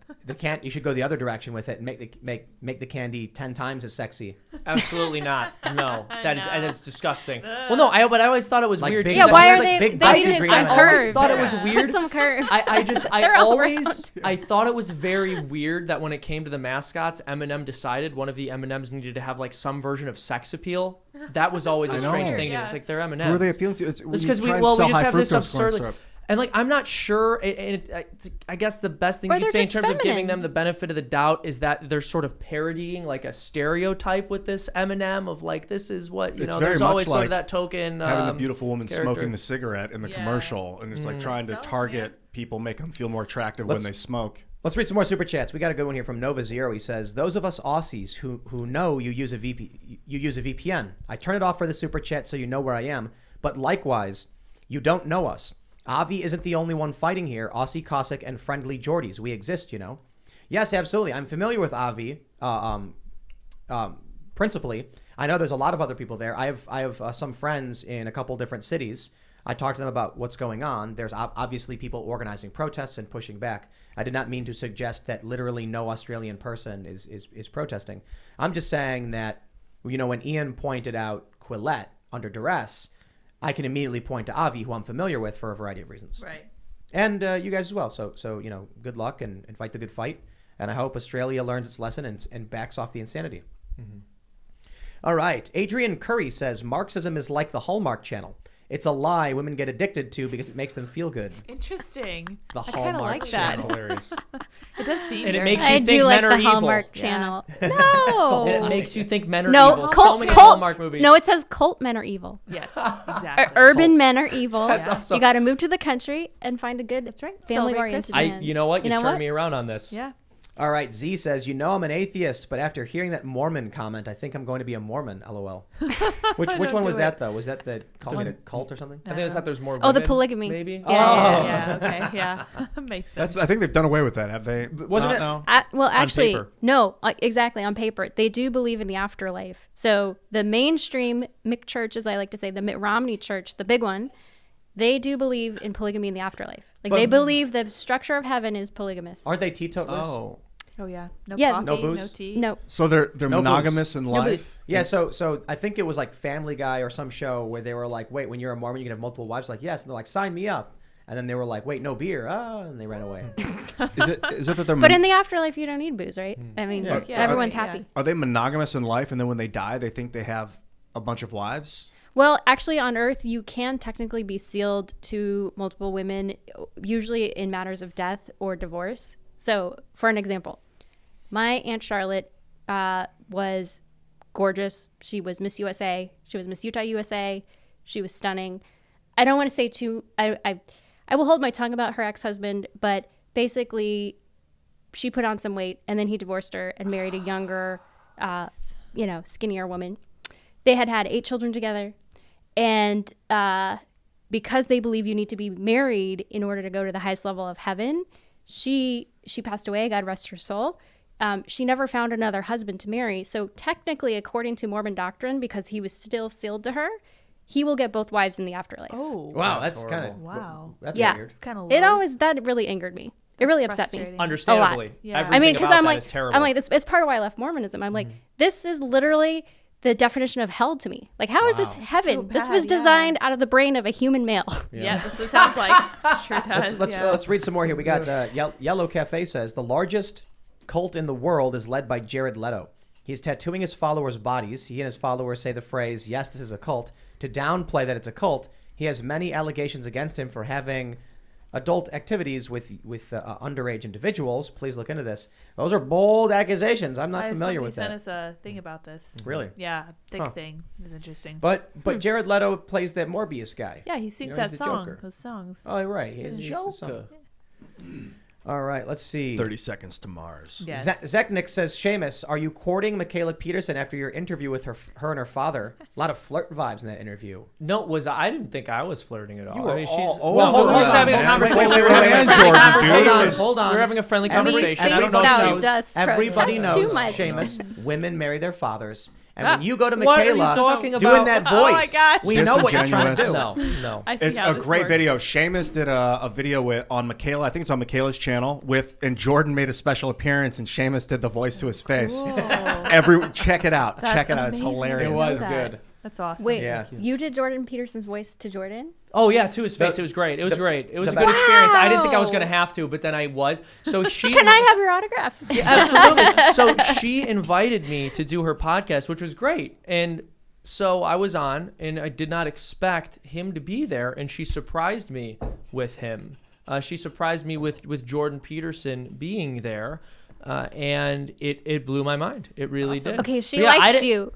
you should go the other direction with it and make the candy 10 times as sexy. Absolutely not. No, that No. is disgusting. Well, no, but I always thought it was Like weird. big- too. Yeah, That's why are like they? big They busty need green some M&Ms. I always curve. thought it was Put weird. some curve. I They're all always I thought it was very weird that when it came to the mascots, M&M decided one of the M&Ms needed to have like some version of sex appeal. That was always a I strange know. thing. Yeah. It's like they're M&Ms. Who are they appealing to? It's because we just have this absurd. And like I'm not sure. I guess the best thing Or you could they're say in just terms of giving feminine. them the benefit of the doubt is that they're sort of parodying like a stereotype with this M&M of like this is what It's very There's much always sort like of that token having the beautiful woman character. smoking the cigarette in the Yeah. commercial, and it's like trying to Sells, target people, make them feel more attractive when Let's- they smoke. Let's read some more super chats. We got a good one here from Nova Zero. He says, "Those of us Aussies who know you use a VPN. I turn it off for the super chat so you know where I am. But likewise, you don't know us. Avi isn't the only one fighting here. Aussie Cossack and friendly Geordies. We exist, you know." Yes, absolutely. I'm familiar with Avi. Principally, I know there's a lot of other people there. I have some friends in a couple different cities. I talked to them about what's going on. There's obviously people organizing protests and pushing back. I did not mean to suggest that literally no Australian person is protesting. I'm just saying that, when Ian pointed out Quillette under duress, I can immediately point to Avi, who I'm familiar with for a variety of reasons. Right. And you guys as well. So good luck and fight the good fight. And I hope Australia learns its lesson and backs off the insanity. Mm-hmm. All right. Adrian Curry says, Marxism is like the Hallmark Channel. it's a lie women get addicted to because it makes them feel good. Interesting. The I kind of Hallmark like Channel. that. Hilarious. It does seem And it very makes I you do think like men the are evil. Hallmark Yeah. Channel. And No. it makes you think men are No, evil. So cult, many cult. Hallmark movies. No, it says cult men are evil. Yes, Or exactly. urban men are evil. That's awesome. You got to move to the country and find a good, That's right. family-oriented Celebrate man. You know what? You, know turned what? me around on this. Yeah. All right, Z says, I'm an atheist, but after hearing that Mormon comment, I think I'm going to be a Mormon, LOL. Which Don't one was do that, it. though? Was that the calling it a cult or something? I think it's that there's more Oh, the women, polygamy. Maybe. Yeah, yeah, Yeah. Okay. Yeah. Makes sense. I think they've done away with that, have they? Wasn't it- No? Well, actually, paper. no, exactly on paper. They do believe in the afterlife. So the mainstream Mick Church, as I like to say, the Mitt Romney Church, the big one, they do believe in polygamy in the afterlife. Like they believe the structure of heaven is polygamous. Aren't they teetotalers? Oh yeah. No Yeah. coffee. No No booze? tea. No, So they're No monogamous in no life. booze. Yeah, so I think it was like Family Guy or some show where they were like, wait, when you're a Mormon, you can have multiple wives? Like, yes. And they're like, sign me up. And then they were like, wait, no beer. And they ran away. Is it that they're But in the afterlife, you don't need booze, right? I mean, Yeah. everyone's Yeah. happy. are they monogamous in life, and then when they die, they think they have a bunch of wives? Well, actually, on Earth, you can technically be sealed to multiple women, usually in matters of death or divorce. So, for an example, my Aunt Charlotte was gorgeous. She was Miss USA. She was Miss Utah USA. She was stunning. I don't want to say too. I will hold my tongue about her ex-husband, but basically, she put on some weight, and then he divorced her and married a younger, skinnier woman. They had 8 children together, and because they believe you need to be married in order to go to the highest level of heaven, she passed away. God rest her soul. She never found another husband to marry. So technically, according to Mormon doctrine, because he was still sealed to her, he will get both wives in the afterlife. Oh. Wow, that's kind of Wow. That's Yeah. weird. It's kind of. That really angered me. It really upset me. frustrating. Understandably. Yeah. Everything I mean, because about I'm that like, is terrible. I'm like, it's part of why I left Mormonism. I'm like, this is literally the definition of hell to me. Like, how is this heaven? So This was bad, yeah. designed out of the brain of a human male. Yeah. That's what it sounds like. Sure does. Let's read some more here. We got Yellow Cafe says the largest cult in the world is led by Jared Leto. He's tattooing his followers' bodies. He and his followers say the phrase, yes, this is a cult, to downplay that it's a cult. He has many allegations against him for having adult activities with underage individuals. Please look into this. Those are bold accusations. I'm not familiar with sent that. us a thing about this. Really? Yeah, thick Huh. thing. It's interesting. But Jared Leto plays that Morbius guy. Yeah, he sings he's that the song. Joker. Those songs. Oh, right. He's the Joker. song. All right, let's see. 30 Seconds to Mars. Yes. Zeknik says, Seamus, are you courting Michaela Peterson after your interview with her and her father? A lot of flirt vibes in that interview. No, I didn't think I was flirting at all. were I mean, all she's, over well, hold it. on, just having a Man. conversation. Wait, We're having a man, friendly Jordan, conversation. dude. Hold on. We're having a friendly conversation. I don't Everybody know if knows. she That's Everybody that's knows, too much. Seamus, women marry their fathers. And when you go to What are you Michaela talking doing about? that voice, Oh my gosh. we know what you're trying to do. Disingenuous. No. I see It's how a this great works. video. Seamus did a video on Michaela. I think it's on Michaela's channel and Jordan made a special appearance, and Seamus did the voice to his face. Check it out. That's Check it out. It's amazing. hilarious. It was that. good. That's awesome. Wait, Yeah. you did Jordan Peterson's voice to Jordan? Oh yeah, to his face. The- It was great. It was the- great. It was a the good best- experience. I didn't think I was Wow. gonna have to, but then I was. So she Can I have your autograph? Yeah, absolutely. So she invited me to do her podcast, which was great. And so I was on, and I did not expect him to be there, and she surprised me with him. She surprised me with Jordan Peterson being there, and it blew my mind. It really did. Okay, she But yeah, I likes didn't- you.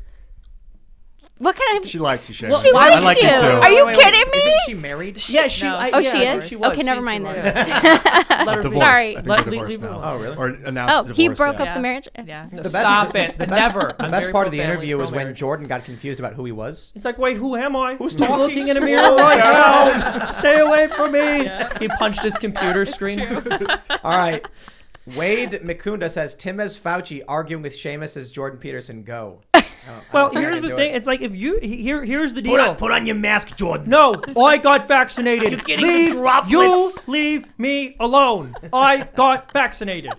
What kind of? She likes you, Seamus. Well, She why likes would like you. you too. Are you kidding me? Isn't she married? Yeah, she. No. I, Oh, yeah, she I- is? She was. Okay, never She's mind divorced. then. Let her be. Divorced. Sorry. I think Let- they're divorced leave her now. alone. Oh, really? Or announced Oh, he divorce, broke yeah. up the marriage? Yeah. Stop it. The Never. I'm best very part of the pro-family, interview was when pro-marriage. Jordan got confused about who he was. He's like, wait, who am I? Who's I'm talking looking in a slow mirror right down? now. Stay away from me. He punched his computer screen. All right. Wade Mikunda says, Tim as Fauci arguing with Seamus as Jordan Peterson. Go. Well, here's the thing. It's like if you here's the deal. Put on your mask, Jordan. No, I got vaccinated. You're getting the droplets. You leave me alone. I got vaccinated.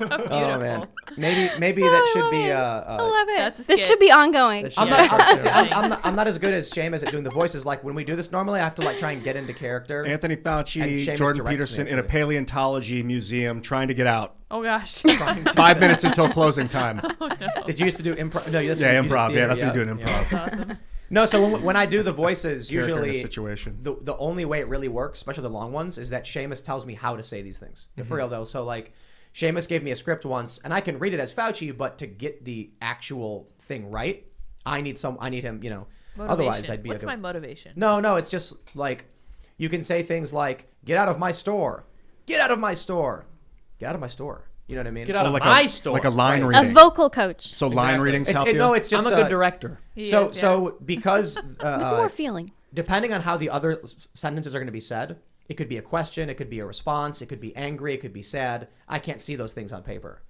Oh man, maybe that should be. I love it. That's a This skit. should be ongoing. That I'm Yeah, not. for sure. I'm not as good as Seamus at doing the voices. Like when we do this normally, I have to like try and get into character. Anthony And Fauci, Seamus Jordan directs me, Peterson in a actually. paleontology museum trying to get out. Oh gosh. 5 minutes until closing time. Did you used to do improv? No, Yeah, improv. Yeah, that's what you do in improv. That's awesome. No, so when I do the voices, Character in a usually situation. the only way it really works, especially the long ones, is that Seamus tells me how to say these things. For real though. So like Seamus gave me a script once, and I can read it as Fauci, but to get the actual thing right, I need him, you know. Otherwise, I'd be. What's my motivation? No, it's just like you can say things like "Get out of my store," "Get out of my store," "Get out of my store." You know what I mean? Get out of like my a, store. like a line Right. A reading. vocal coach. So line Exactly. readings It's, help it, you. no, it's just I'm a good director. He So is, yeah. so because With more feeling. depending on how the other sentences are going to be said, it could be a question, it could be a response, it could be angry, it could be sad. I can't see those things on paper.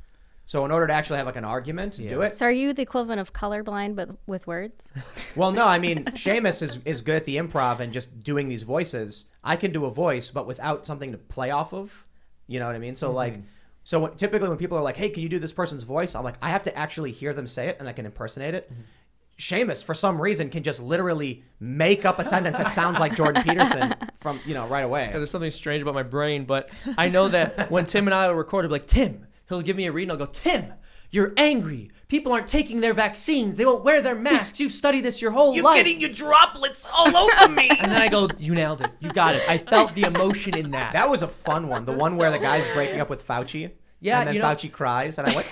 So in order to actually have like an argument, do it. So are you the equivalent of colorblind but with words? Well, no, I mean, Seamus is good at the improv and just doing these voices. I can do a voice, but without something to play off of. You know what I mean? So like, typically when people are like, hey, can you do this person's voice? I'm like, I have to actually hear them say it and I can impersonate it. Seamus, for some reason, can just literally make up a sentence that sounds like Jordan Peterson from, right away. Yeah, there's something strange about my brain, but I know that when Tim and I will record, I'll be like, Tim, he'll give me a read and I'll go, Tim, you're angry. People aren't taking their vaccines. They won't wear their masks. You've studied this your whole life. your droplets all over me. And then I go, you nailed it. You got it. I felt the emotion in that. That was a fun one. The one where the guy's breaking up with Fauci. Yeah, and then Fauci cries, and I went.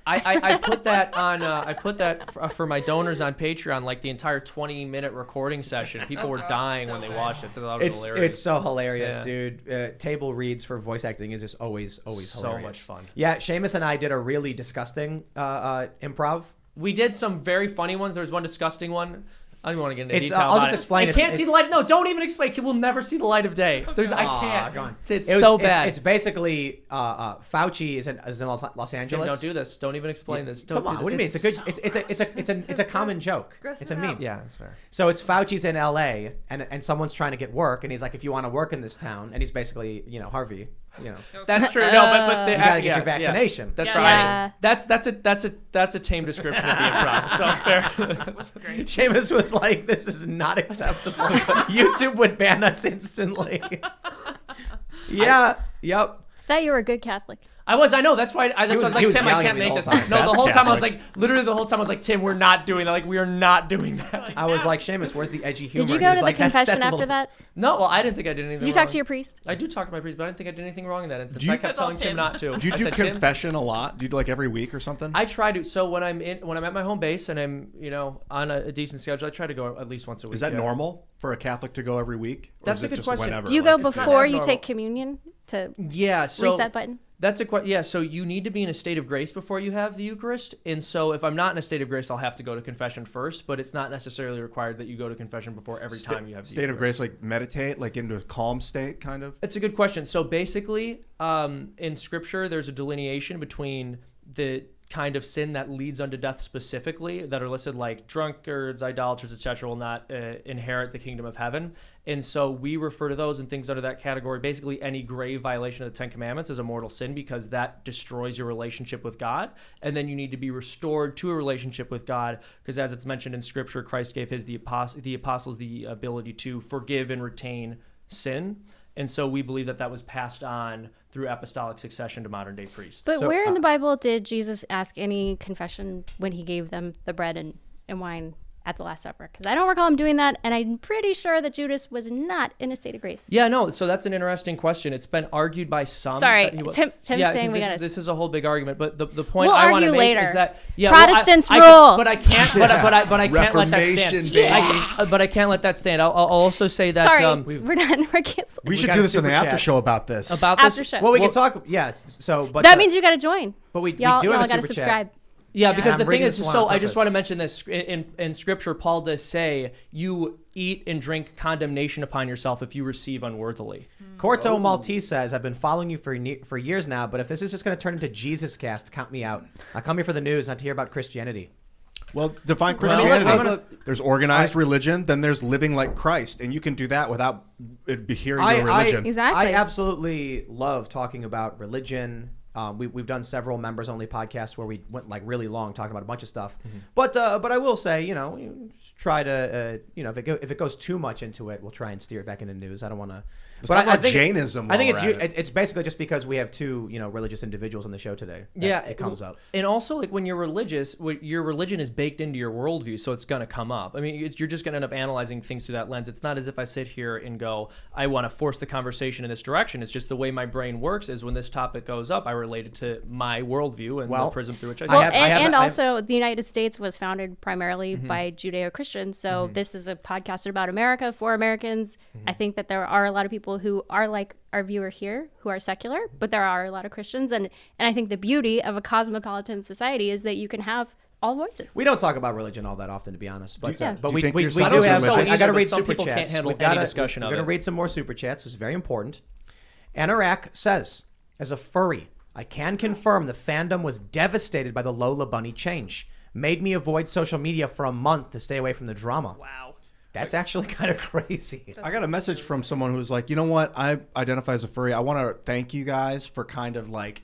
I put that on. I put that for my donors on Patreon, like the entire 20-minute recording session. People were dying when they watched it. They thought it was hilarious. It's so hilarious, Yeah. dude. Table reads for voice acting is just always So hilarious. much fun. Yeah, Seamus and I did a really disgusting improv. We did some very funny ones. There was one disgusting one. I don't even want to get into detail I'll about just it. explain It it. can't see the light. No, don't even explain. It will never see the light of day. I can't. Go on. It's so bad. It's basically Fauci is in Los Tim, Angeles. don't do this. Don't even explain this. Don't Come on, do what do this. you mean? It's a common joke. Gross It's a it meme. out. Yeah, that's fair. So it's Fauci's in LA and someone's trying to get work and he's like, if you want to work in this town, and he's basically, Harvey, That's true. No, but you gotta get your vaccination. That's Yeah. right. That's a tame description of the improv. So fair. That's great. Seamus was like, this is not acceptable. YouTube would ban us instantly. Yeah. Yep. Thought you were a good Catholic. I know. That's why. That's why I was he like, was Tim, I yelling can't at me make the this. whole time. No, the That's whole time I was Catholic. like, literally the whole time I was like, Tim, we're not doing that. Like, we are not doing that. I was like, Seamus, where's the edgy humor? Did you He go was to the like, confession that's a after little- that? No, well, I didn't think I did anything Did you wrong. talk to your priest? I do talk to my priest, but I didn't think I did anything wrong in that instance. Do you- I kept That's all telling Tim Tim. not to. Do you I do said, Tim, confession a lot? Do you do like every week or something? I try to. So when I'm at my home base and I'm on a decent schedule, I try to go at least once a week. Is that yeah. normal for a Catholic to go every week? Or That's is a it good just question. Whenever? Do you go it's not before you abnormal. take communion to Yeah. So reset button? that's a question. Yeah. So you need to be in a state of grace before you have the Eucharist. And so if I'm not in a state of grace, I'll have to go to confession first. But it's not necessarily required that you go to confession before every time you have the State of Eucharist. grace, like meditate, like into a calm state, kind of. It's a good question. So basically, in Scripture, there's a delineation between the kind of sin that leads unto death specifically that are listed like drunkards, idolaters, etc. will not inherit the kingdom of heaven. And so we refer to those and things under that category. Basically, any grave violation of the Ten Commandments is a mortal sin because that destroys your relationship with God. And then you need to be restored to a relationship with God because as it's mentioned in Scripture, Christ gave the apostles the ability to forgive and retain sin. And so we believe that was passed on through apostolic succession to modern day priests. But So, where in the Bible did Jesus ask any confession when he gave them the bread and wine at the Last Supper? Because I don't recall him doing that, and I'm pretty sure that Judas was not in a state of grace. Yeah, no. So that's an interesting question. It's been argued by some. Sorry, that he was- Tim's yeah, saying 'cause we this, gotta- this is a whole big argument. But the point We'll I want to argue make later. is that Protestants I rule. but I can't. But I can't let that Reformation, stand. But I can't let that stand. I'll also say that. Sorry, we're done. We're canceled. We should got do a this in the super after chat. show about this. about After this. show. Well, we Well- can talk. Yeah. So, but That means you got to join. But we Y'all do have a got to super chat. subscribe. Yeah, because I'm the thing reading is, this one so on I just purpose. want to mention this in Scripture. Paul does say, "You eat and drink condemnation upon yourself if you receive unworthily." Corto Maltese says, I've been following you for years now, but if this is just going to turn into Jesus Cast, count me out. I come here for the news, not to hear about Christianity. Well, define Well, Christianity. I'm gonna- There's organized religion, then there's living like Christ, and you can do that without it be hearing your religion. Exactly. I absolutely love talking about religion, We've done several members only podcasts where we went like really long talking about a bunch of stuff. But I will say, try to if it goes too much into it, we'll try and steer it back into news. I don't want to. But I think Jainism. I think it's basically just because we have two religious individuals on the show today. It comes up. And also, like when you're religious, your religion is baked into your worldview, so it's gonna come up. I mean, you're just gonna end up analyzing things through that lens. It's not as if I sit here and go, I want to force the conversation in this direction. It's just the way my brain works. Is when this topic goes up, I relate it to my worldview and the prism through which I see it. Also, the United States was founded primarily by Judeo-Christians. So this is a podcast about America for Americans. I think that there are a lot of people who are like our viewer here who are secular, but there are a lot of Christians. And I think the beauty of a cosmopolitan society is that you can have all voices. We don't talk about religion all that often, to be honest. But we think do you're have. so I got to read some super people chats. can't handle We're any discussion of We're going it. to read some more super chats. It's very important. Anorak says, as a furry, I can confirm the fandom was devastated by the Lola Bunny change. Made me avoid social media for a month to stay away from the drama. Wow. That's actually kind of crazy. I got a message from someone who was like, you know what? I identify as a furry. I want to thank you guys for kind of like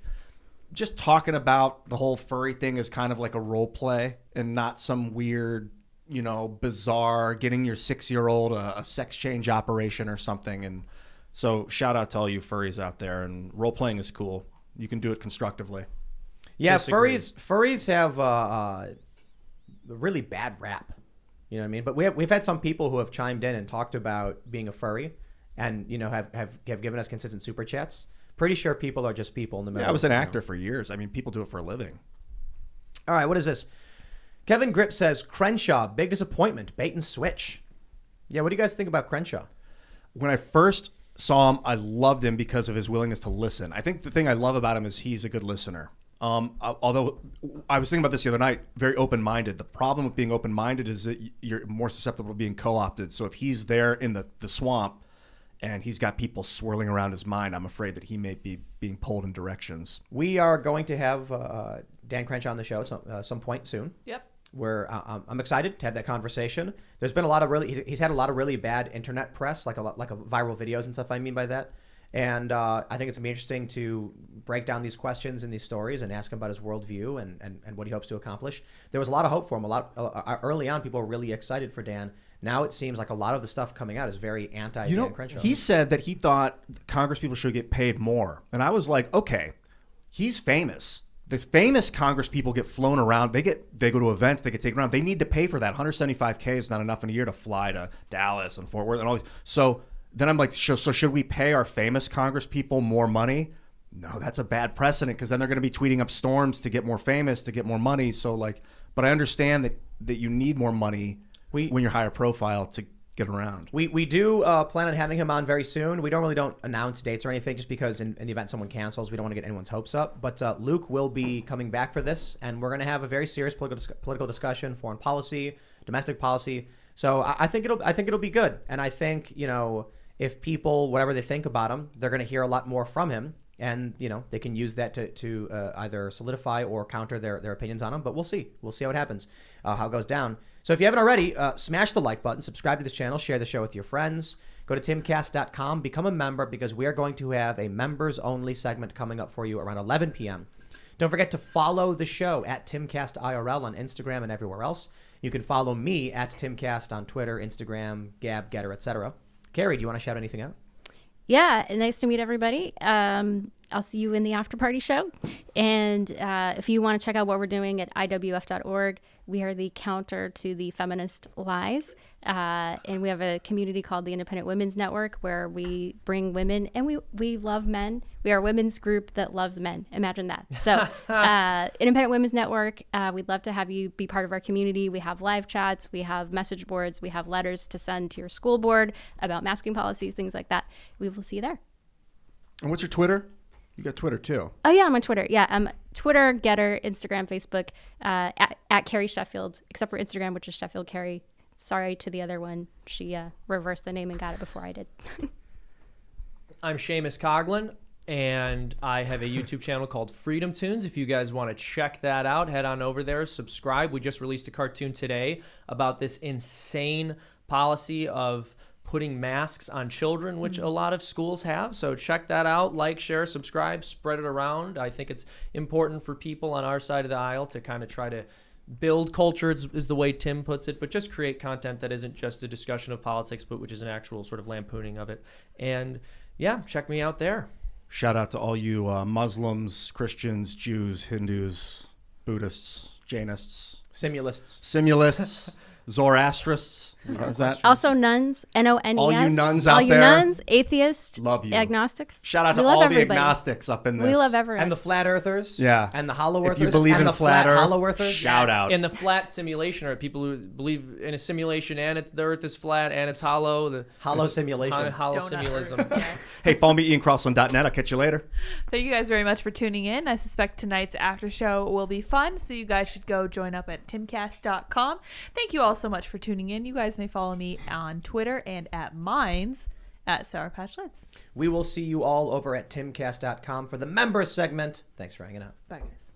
just talking about the whole furry thing as kind of like a role play and not some weird, bizarre getting your 6-year-old a sex change operation or something. And so shout out to all you furries out there. And role playing is cool. You can do it constructively. Yeah, Disagree. furries have a really bad rap. You know what I mean? But we've had some people who have chimed in and talked about being a furry, and have given us consistent super chats. Pretty sure people are just people in the middle. Yeah, I was an actor for years. I mean, people do it for a living. All right, what is this? Kevin Grip says Crenshaw, big disappointment, bait and switch. Yeah, what do you guys think about Crenshaw? When I first saw him, I loved him because of his willingness to listen. I think the thing I love about him is he's a good listener. Although I was thinking about this the other night, very open-minded. The problem with being open-minded is that you're more susceptible to being co-opted. So if he's there in the swamp and he's got people swirling around his mind, I'm afraid that he may be being pulled in directions. We are going to have Dan Crenshaw on the show some point soon. Yep. Where I'm excited to have that conversation. There's been a lot of he's had a lot of really bad internet press, like a viral videos and stuff. I mean by that. And I think it's going to be interesting to break down these questions and these stories and ask him about his worldview and what he hopes to accomplish. There was a lot of hope for him. Early on, people were really excited for Dan. Now it seems like a lot of the stuff coming out is very anti-Dan Crenshaw. He said that he thought Congress people should get paid more. And I was like, okay, he's famous. The famous Congress people get flown around. They go to events. They get taken around. They need to pay for that. $175K is not enough in a year to fly to Dallas and Fort Worth and all these. So then I'm like, so should we pay our famous Congress people more money? No, that's a bad precedent because then they're going to be tweeting up storms to get more famous, to get more money. So but I understand that you need more money when you're higher profile to get around. We do plan on having him on very soon. We don't announce dates or anything just because in the event someone cancels, we don't want to get anyone's hopes up. But Luke will be coming back for this, and we're going to have a very serious political discussion, foreign policy, domestic policy. So I think it'll be good, and I think if people, whatever they think about him, they're going to hear a lot more from him, and they can use that to either solidify or counter their opinions on him. But we'll see how it happens, how it goes down. So if you haven't already, smash the like button, subscribe to this channel, share the show with your friends. Go to timcast.com, become a member, because we are going to have a members only segment coming up for you around 11 p.m. Don't forget to follow the show at Timcast IRL on Instagram and everywhere else. You can follow me at Timcast on Twitter, Instagram, Gab, Getter, etc. Carrie, do you want to shout anything out? Yeah, nice to meet everybody. I'll see you in the after party show. And if you want to check out what we're doing at IWF.org, we are the counter to the feminist lies. And we have a community called the Independent Women's Network where we bring women, and we love men. We are a women's group that loves men. Imagine that. So Independent Women's Network, we'd love to have you be part of our community. We have live chats. We have message boards. We have letters to send to your school board about masking policies, things like that. We will see you there. And what's your Twitter? You got Twitter too. Oh yeah, I'm on Twitter. Yeah, Twitter, Getter, Instagram, Facebook, at Kerry Sheffield, except for Instagram, which is Sheffield Kerry. Sorry to the other one. She reversed the name and got it before I did. I'm Seamus Coughlin, and I have a YouTube channel called Freedom Tunes. If you guys want to check that out, head on over there, subscribe. We just released a cartoon today about this insane policy of putting masks on children, which a lot of schools have. So check that out. Like, share, subscribe, spread it around. I think it's important for people on our side of the aisle to kind of try to build culture, is the way Tim puts it, but just create content that isn't just a discussion of politics, but which is an actual sort of lampooning of it. And yeah, check me out there. Shout out to all you Muslims, Christians, Jews, Hindus, Buddhists, Jainists, Simulists, Zoroastrists. Is that? Also nuns, N-O-N-E-S. All you nuns out all you there. nuns, atheists, Love you. agnostics. Shout out to We love all the everybody. agnostics up in this. We love everyone. And the flat earthers. Yeah. And the hollow earthers. If you believe and in the flat Earth, hollow earthers. shout out. In the flat simulation, or people who believe in a simulation and the Earth is flat and it's hollow. The Hollow simulation. Hollow Donut simulism. Earth. Hey, follow me, IanCrossland.net. I'll catch you later. Thank you guys very much for tuning in. I suspect tonight's after show will be fun, so you guys should go join up at timcast.com. Thank you all so much for tuning in. You guys may follow me on Twitter and at Minds at Sour Patch Lids. We will see you all over at timcast.com for the members segment. Thanks for hanging out. Bye, guys.